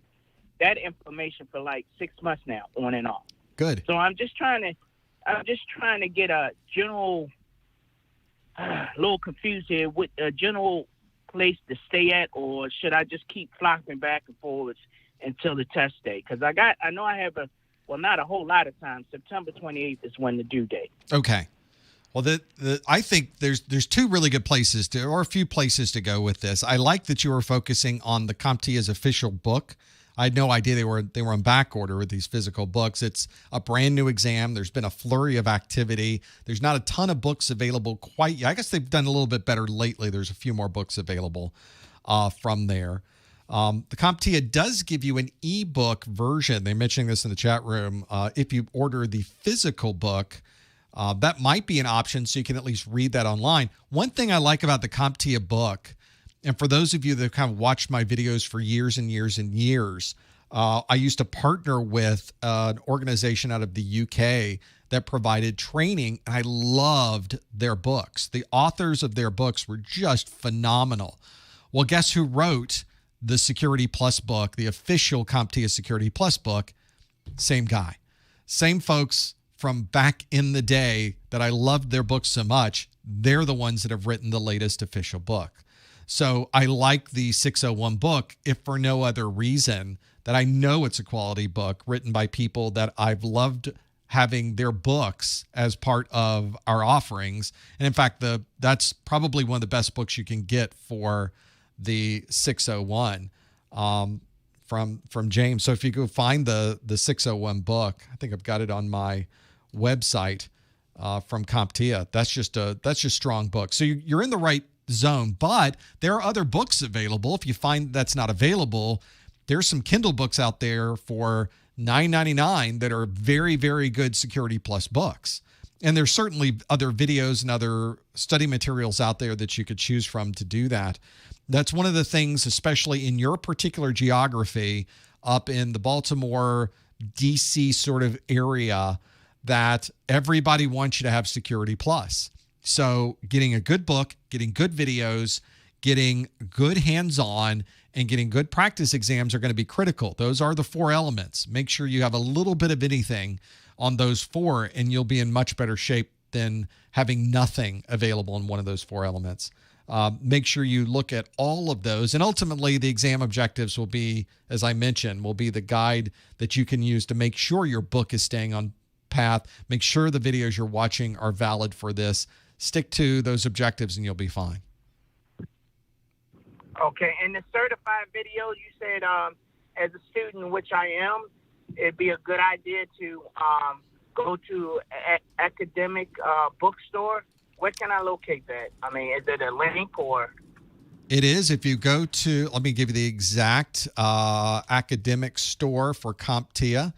that information for like 6 months now, on and off. Good. So I'm just trying to get a general, a little confused here, with a general place to stay at, or should I just keep flopping back and forwards until the test day? Because I know I have not a whole lot of time. September 28th is when the due date. Okay. Well, I think there's two really good places or a few places to go with this. I like that you were focusing on the CompTIA's official book. I had no idea they were on back order with these physical books. It's a brand new exam. There's been a flurry of activity. There's not a ton of books available quite yet. I guess they've done a little bit better lately. There's a few more books available from there. The CompTIA does give you an ebook version. They're mentioning this in the chat room. If you order the physical book, that might be an option, so you can at least read that online. One thing I like about the CompTIA book, and for those of you that have kind of watched my videos for years and years and years, I used to partner with an organization out of the UK that provided training, and I loved their books. The authors of their books were just phenomenal. Well, guess who wrote the Security Plus book, the official CompTIA Security Plus book? Same guy. Same folks from back in the day that I loved their books so much. They're the ones that have written the latest official book. So I like the 601 book, if for no other reason that I know it's a quality book written by people that I've loved having their books as part of our offerings. And in fact, that's probably one of the best books you can get for the 601 from James. So if you go find the 601 book, I think I've got it on my website. from CompTIA. That's just strong book. So you're in the right zone, but there are other books available. If you find that's not available, there's some Kindle books out there for $9.99 that are very, very good Security Plus books. And there's certainly other videos and other study materials out there that you could choose from to do that. That's one of the things, especially in your particular geography up in the Baltimore, DC sort of area, that everybody wants you to have Security Plus. So getting a good book, getting good videos, getting good hands-on, and getting good practice exams are going to be critical. Those are the 4 elements. Make sure you have a little bit of anything on those 4, and you'll be in much better shape than having nothing available in one of those 4 elements. Make sure you look at all of those. And ultimately, the exam objectives will be, as I mentioned, will be the guide that you can use to make sure your book is staying on path. Make sure the videos you're watching are valid for this. Stick to those objectives and you'll be fine. Okay, and the certified video, you said as a student, which I am, it'd be a good idea to go to academic bookstore. Where can I locate that? I mean, is it a link or? It is. If you go to, let me give you the exact academic store for CompTIA.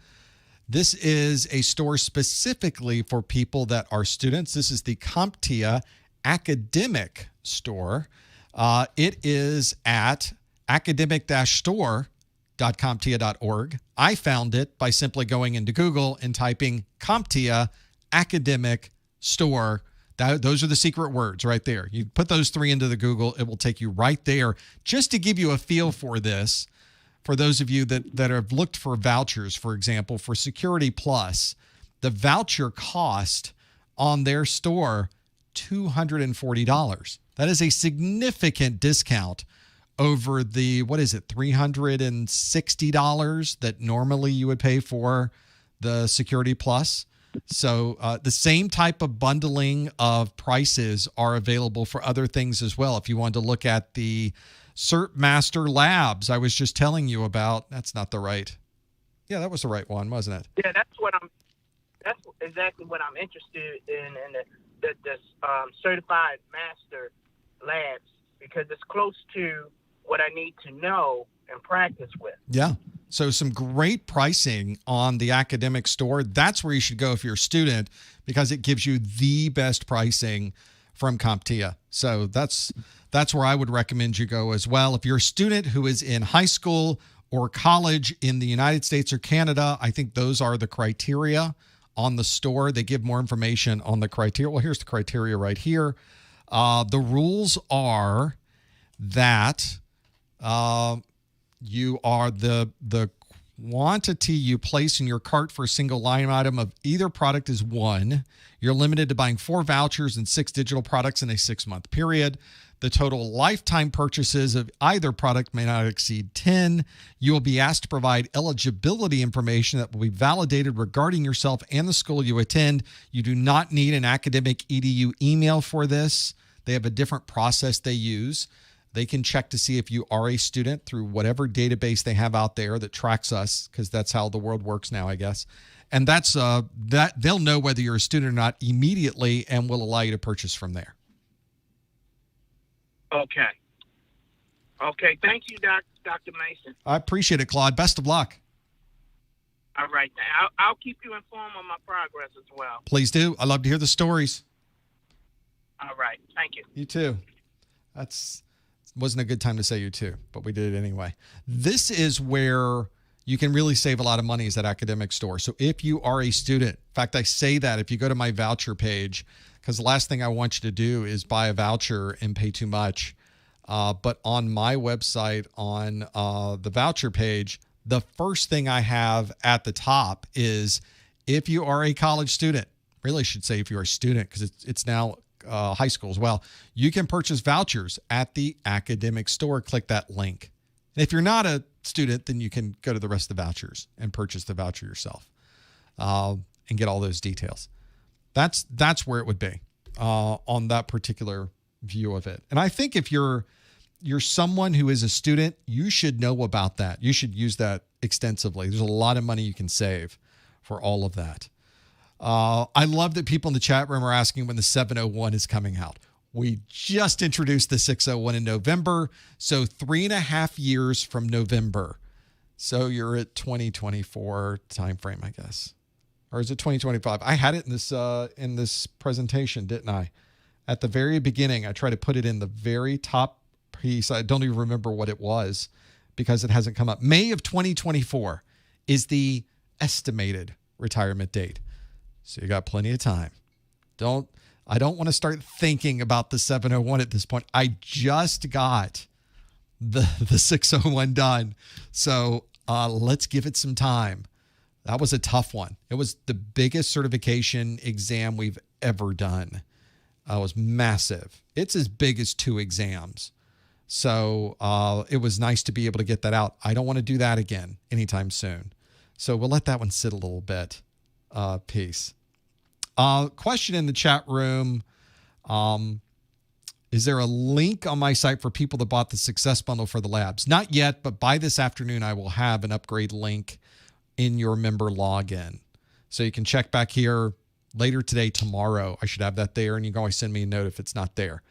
This is a store specifically for people that are students. This is the CompTIA Academic Store. It is at academic-store.comptia.org. I found it by simply going into Google and typing CompTIA Academic Store. Those are the secret words right there. You put those 3 into the Google, it will take you right there. Just to give you a feel for this, for those of you that have looked for vouchers, for example, for Security Plus, the voucher cost on their store, $240. That is a significant discount over the, $360 that normally you would pay for the Security Plus. So the same type of bundling of prices are available for other things as well. If you wanted to look at the CertMaster Labs I was just telling you about, that's not the right. Yeah, that was the right one, wasn't it? Yeah, that's exactly what I'm interested in the certified master labs, because it's close to what I need to know and practice with. Yeah. So some great pricing on the academic store. That's where you should go if you're a student, because it gives you the best pricing from CompTIA. So that's where I would recommend you go as well. If you're a student who is in high school or college in the United States or Canada, I think those are the criteria on the store. They give more information on the criteria. Well, here's the criteria right here. The rules are that you are the quantity you place in your cart for a single line item of either product is 1. You're limited to buying 4 vouchers and 6 digital products in a 6-month period. The total lifetime purchases of either product may not exceed 10. You will be asked to provide eligibility information that will be validated regarding yourself and the school you attend. You do not need an academic EDU email for this. They have a different process they use. They can check to see if you are a student through whatever database they have out there that tracks us, because that's how the world works now, I guess. And that's that they'll know whether you're a student or not immediately and will allow you to purchase from there. Okay. Thank you, Dr. Mason. I appreciate it, Claude. Best of luck. All right. I'll keep you informed on my progress as well. Please do. I love to hear the stories. All right. Thank you. You too. Wasn't a good time to say you too, but we did it anyway. This is where you can really save a lot of money, is that academic store. So if you are a student, in fact, I say that if you go to my voucher page, because the last thing I want you to do is buy a voucher and pay too much. But on my website, on the voucher page, the first thing I have at the top is if you are a college student, really should say if you're a student, because it's now high school as well, you can purchase vouchers at the academic store. Click that link. And if you're not a student, then you can go to the rest of the vouchers and purchase the voucher yourself and get all those details. That's where it would be on that particular view of it. And I think if you're someone who is a student, you should know about that. You should use that extensively. There's a lot of money you can save for all of that. I love that people in the chat room are asking when the 701 is coming out. We just introduced the 601 in November, so 3.5 years from November. So you're at 2024 timeframe, I guess. Or is it 2025? I had it in this presentation, didn't I? At the very beginning, I tried to put it in the very top piece. I don't even remember what it was because it hasn't come up. May of 2024 is the estimated retirement date. So you got plenty of time. I don't want to start thinking about the 701 at this point. I just got the 601 done. So let's give it some time. That was a tough one. It was the biggest certification exam we've ever done. It was massive. It's as big as 2 exams. So it was nice to be able to get that out. I don't want to do that again anytime soon. So we'll let that one sit a little bit. Peace. Question in the chat room. Is there a link on my site for people that bought the Success Bundle for the labs? Not yet, but by this afternoon, I will have an upgrade link in your member login. So you can check back here later today, tomorrow. I should have that there, and you can always send me a note if it's not there.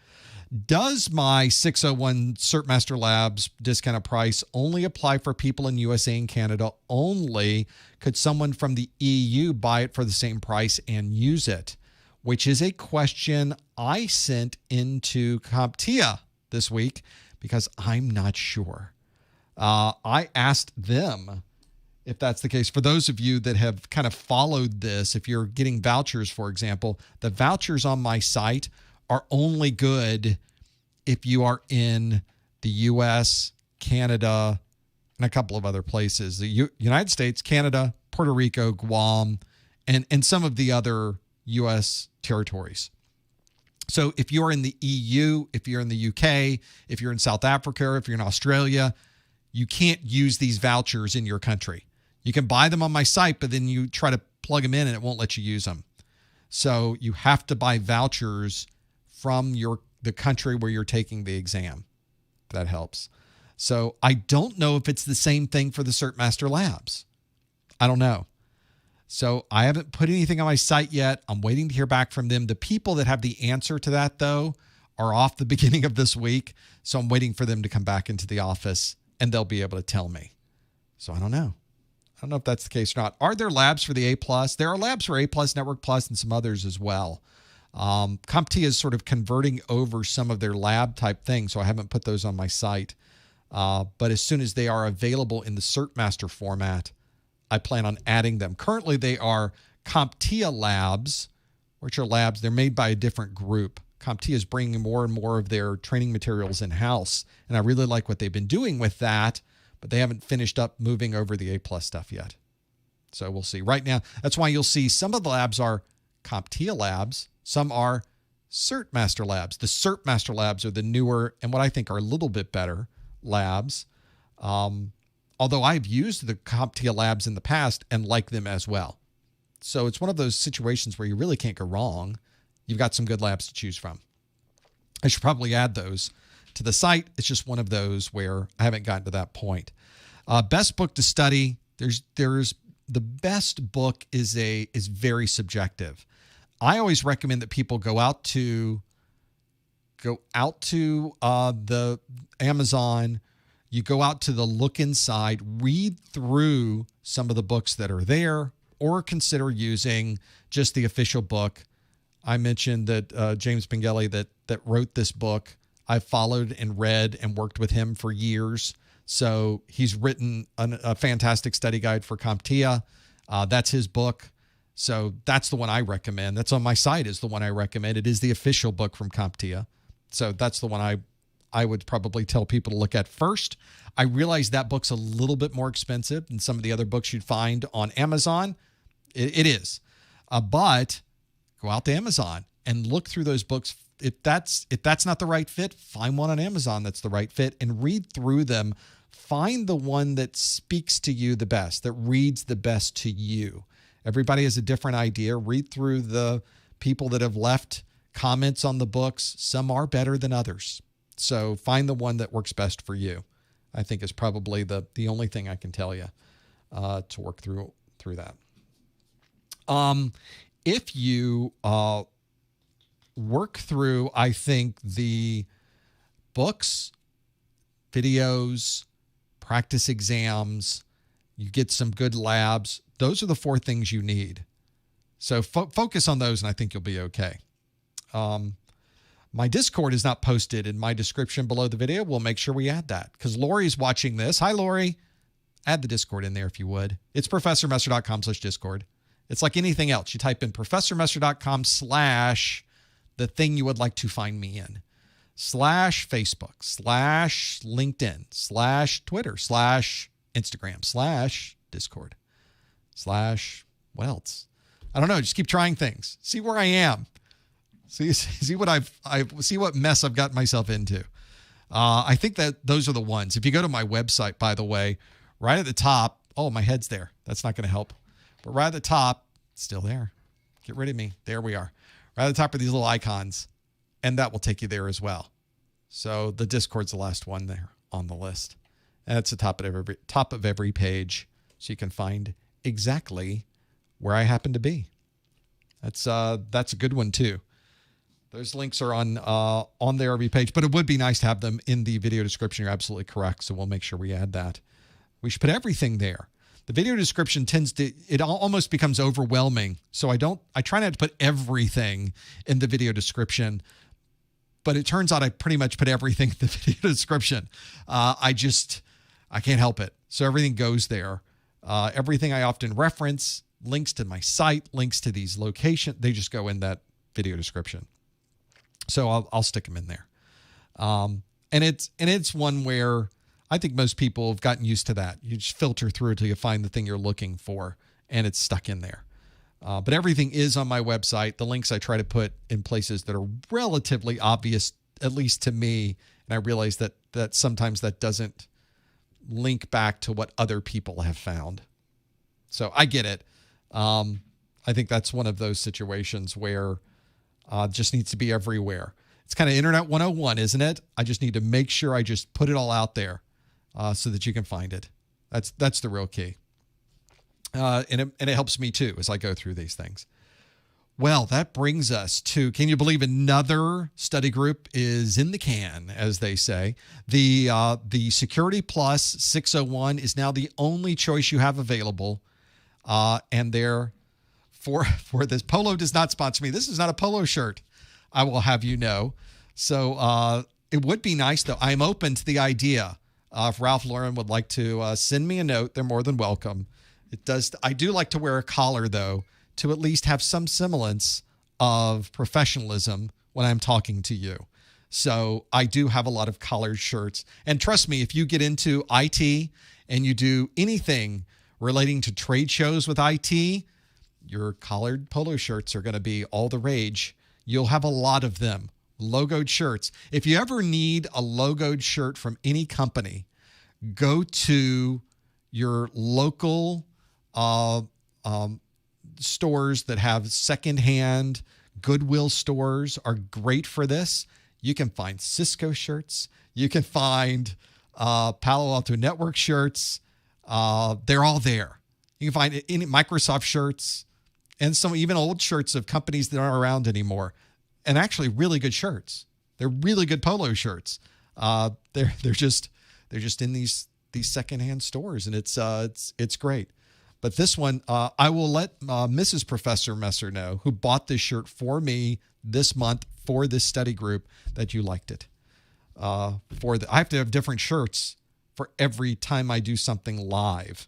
Does my 601 CertMaster Labs discounted price only apply for people in USA and Canada only? Could someone from the EU buy it for the same price and use it? Which is a question I sent into CompTIA this week because I'm not sure. I asked them if that's the case. For those of you that have kind of followed this, if you're getting vouchers, for example, the vouchers on my site are only good if you are in the U.S., Canada, and a couple of other places. The United States, Canada, Puerto Rico, Guam, and some of the other U.S. territories. So if you're in the EU, if you're in the UK, if you're in South Africa, if you're in Australia, you can't use these vouchers in your country. You can buy them on my site, but then you try to plug them in and it won't let you use them. So you have to buy vouchers from the country where you're taking the exam. If that helps. So I don't know if it's the same thing for the CertMaster Labs. I don't know. So I haven't put anything on my site yet. I'm waiting to hear back from them. The people that have the answer to that, though, are off the beginning of this week. So I'm waiting for them to come back into the office and they'll be able to tell me. So I don't know. I don't know if that's the case or not. Are there labs for the A+? There are labs for A+, Network Plus, and some others as well. CompTIA is sort of converting over some of their lab type things, so I haven't put those on my site. But as soon as they are available in the CertMaster format, I plan on adding them. Currently, they are CompTIA Labs, which are labs. They're made by a different group. CompTIA is bringing more and more of their training materials in-house, and I really like what they've been doing with that, but they haven't finished up moving over the A+ stuff yet. So we'll see. Right now, that's why you'll see some of the labs are CompTIA Labs. Some are CertMaster Labs. The CertMaster Labs are the newer and what I think are a little bit better labs. Although I've used the CompTIA Labs in the past and like them as well. So it's one of those situations where you really can't go wrong. You've got some good labs to choose from. I should probably add those to the site. It's just one of those where I haven't gotten to that point. Best book to study. There's the best book is very subjective. I always recommend that people go out to the Amazon. You go out to the look inside, read through some of the books that are there, or consider using just the official book. I mentioned that James Pengelly that wrote this book, I've followed and read and worked with him for years. So he's written a fantastic study guide for CompTIA. That's his book. So that's the one I recommend. That's on my site is the one I recommend. It is the official book from CompTIA. So that's the one I would probably tell people to look at first. I realize that book's a little bit more expensive than some of the other books you'd find on Amazon. It is. But go out to Amazon and look through those books. If that's not the right fit, find one on Amazon that's the right fit and read through them. Find the one that speaks to you the best, that reads the best to you. Everybody has a different idea. Read through the people that have left comments on the books. Some are better than others. So find the one that works best for you. I think is probably the only thing I can tell you to work through that. if you work through, I think, the books, videos, practice exams, you get some good labs. Those are the 4 things you need. So focus on those, and I think you'll be okay. My Discord is not posted in my description below the video. We'll make sure we add that because Lori's watching this. Hi, Lori. Add the Discord in there if you would. It's professormesser.com/Discord. It's like anything else. You type in professormesser.com/ the thing you would like to find me in, /Facebook, /LinkedIn, /Twitter, /Instagram, /Discord, what else? I don't know. Just keep trying things. See where I am. See what see what mess I've gotten myself into. I think that those are the ones. If you go to my website, by the way, right at the top, oh, my head's there. That's not going to help. But right at the top, it's still there. Get rid of me. There we are. Right at the top are these little icons, and that will take you there as well. So the Discord's the last one there on the list. And it's the top of every page, so you can find exactly where I happen to be. That's a good one too. Those links are on there every page, but it would be nice to have them in the video description. You're absolutely correct, so we'll make sure we add that. We should put everything there. The video description it almost becomes overwhelming, so I try not to put everything in the video description, but it turns out I pretty much put everything in the video description. I can't help it. So everything goes there. Everything I often reference, links to my site, links to these locations, they just go in that video description. So I'll stick them in there. And it's one where I think most people have gotten used to that. You just filter through until you find the thing you're looking for, and it's stuck in there. But everything is on my website. The links I try to put in places that are relatively obvious, at least to me. And I realize that sometimes that doesn't link back to what other people have found. So I get it. I think that's one of those situations where it just needs to be everywhere. It's kind of Internet 101, isn't it? I just need to make sure I just put it all out there so that you can find it. That's the real key. And it helps me too as I go through these things. Well, that brings us to, can you believe another study group is in the can, as they say. The Security Plus 601 is now the only choice you have available. And they're for this. Polo does not sponsor me. This is not a polo shirt, I will have you know. So it would be nice, though. I'm open to the idea. If Ralph Lauren would like to send me a note, they're more than welcome. I do like to wear a collar, though, to at least have some semblance of professionalism when I'm talking to you. So I do have a lot of collared shirts. And trust me, if you get into IT and you do anything relating to trade shows with IT, your collared polo shirts are going to be all the rage. You'll have a lot of them. Logoed shirts. If you ever need a logoed shirt from any company, go to your local stores that have secondhand. Goodwill stores are great for this. You can find Cisco shirts. You can find Palo Alto Network shirts. They're all there. You can find any Microsoft shirts and some even old shirts of companies that aren't around anymore. And actually really good shirts. They're really good polo shirts. They're just in these secondhand stores, and it's great. But this one, I will let Mrs. Professor Messer know, who bought this shirt for me this month for this study group, that you liked it. I have to have different shirts for every time I do something live,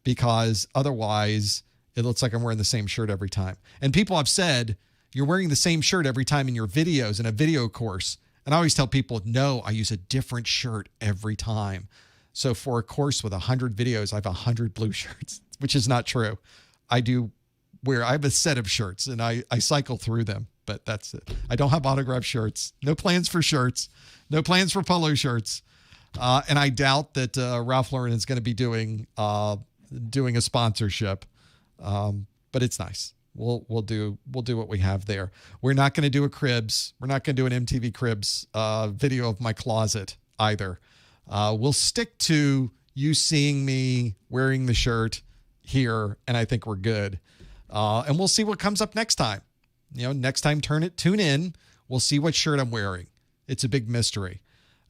because otherwise it looks like I'm wearing the same shirt every time. And people have said, you're wearing the same shirt every time in your videos in a video course. And I always tell people, no, I use a different shirt every time. So for a course with 100 videos, I have 100 blue shirts, which is not true. I have a set of shirts, and I cycle through them, but that's it. I don't have autographed shirts. No plans for shirts. No plans for polo shirts. And I doubt that Ralph Lauren is going to be doing a sponsorship. But it's nice. We'll do what we have there. We're not going to do a Cribs. We're not going to do an MTV Cribs video of my closet either. We'll stick to you seeing me wearing the shirt here, and I think we're good. And we'll see what comes up next time. Next time, tune in. We'll see what shirt I'm wearing. It's a big mystery.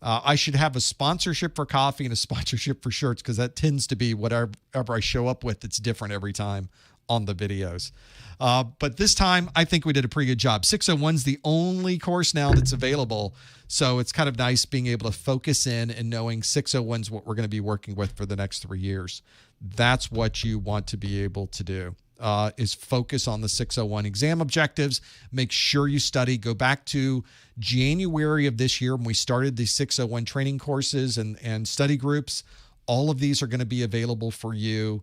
I should have a sponsorship for coffee and a sponsorship for shirts, because that tends to be whatever I show up with. It's different every time on the videos. But this time, I think we did a pretty good job. 601 is the only course now that's available. So it's kind of nice being able to focus in and knowing 601 is what we're going to be working with for the next 3 years. That's what you want to be able to do. Is focus on the 601 exam objectives. Make sure you study. Go back to January of this year when we started the 601 training courses and study groups. All of these are going to be available for you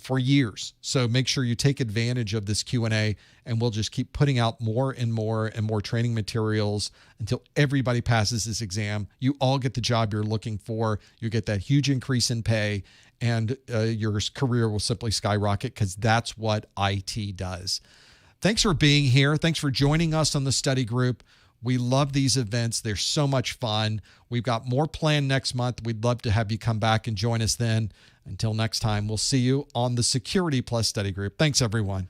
for years. So make sure you take advantage of this Q&A, and we'll just keep putting out more and more and more training materials until everybody passes this exam. You all get the job you're looking for. You get that huge increase in pay, and your career will simply skyrocket, because that's what IT does. Thanks for being here. Thanks for joining us on the study group. We love these events. They're so much fun. We've got more planned next month. We'd love to have you come back and join us then. Until next time, we'll see you on the Security Plus study group. Thanks, everyone.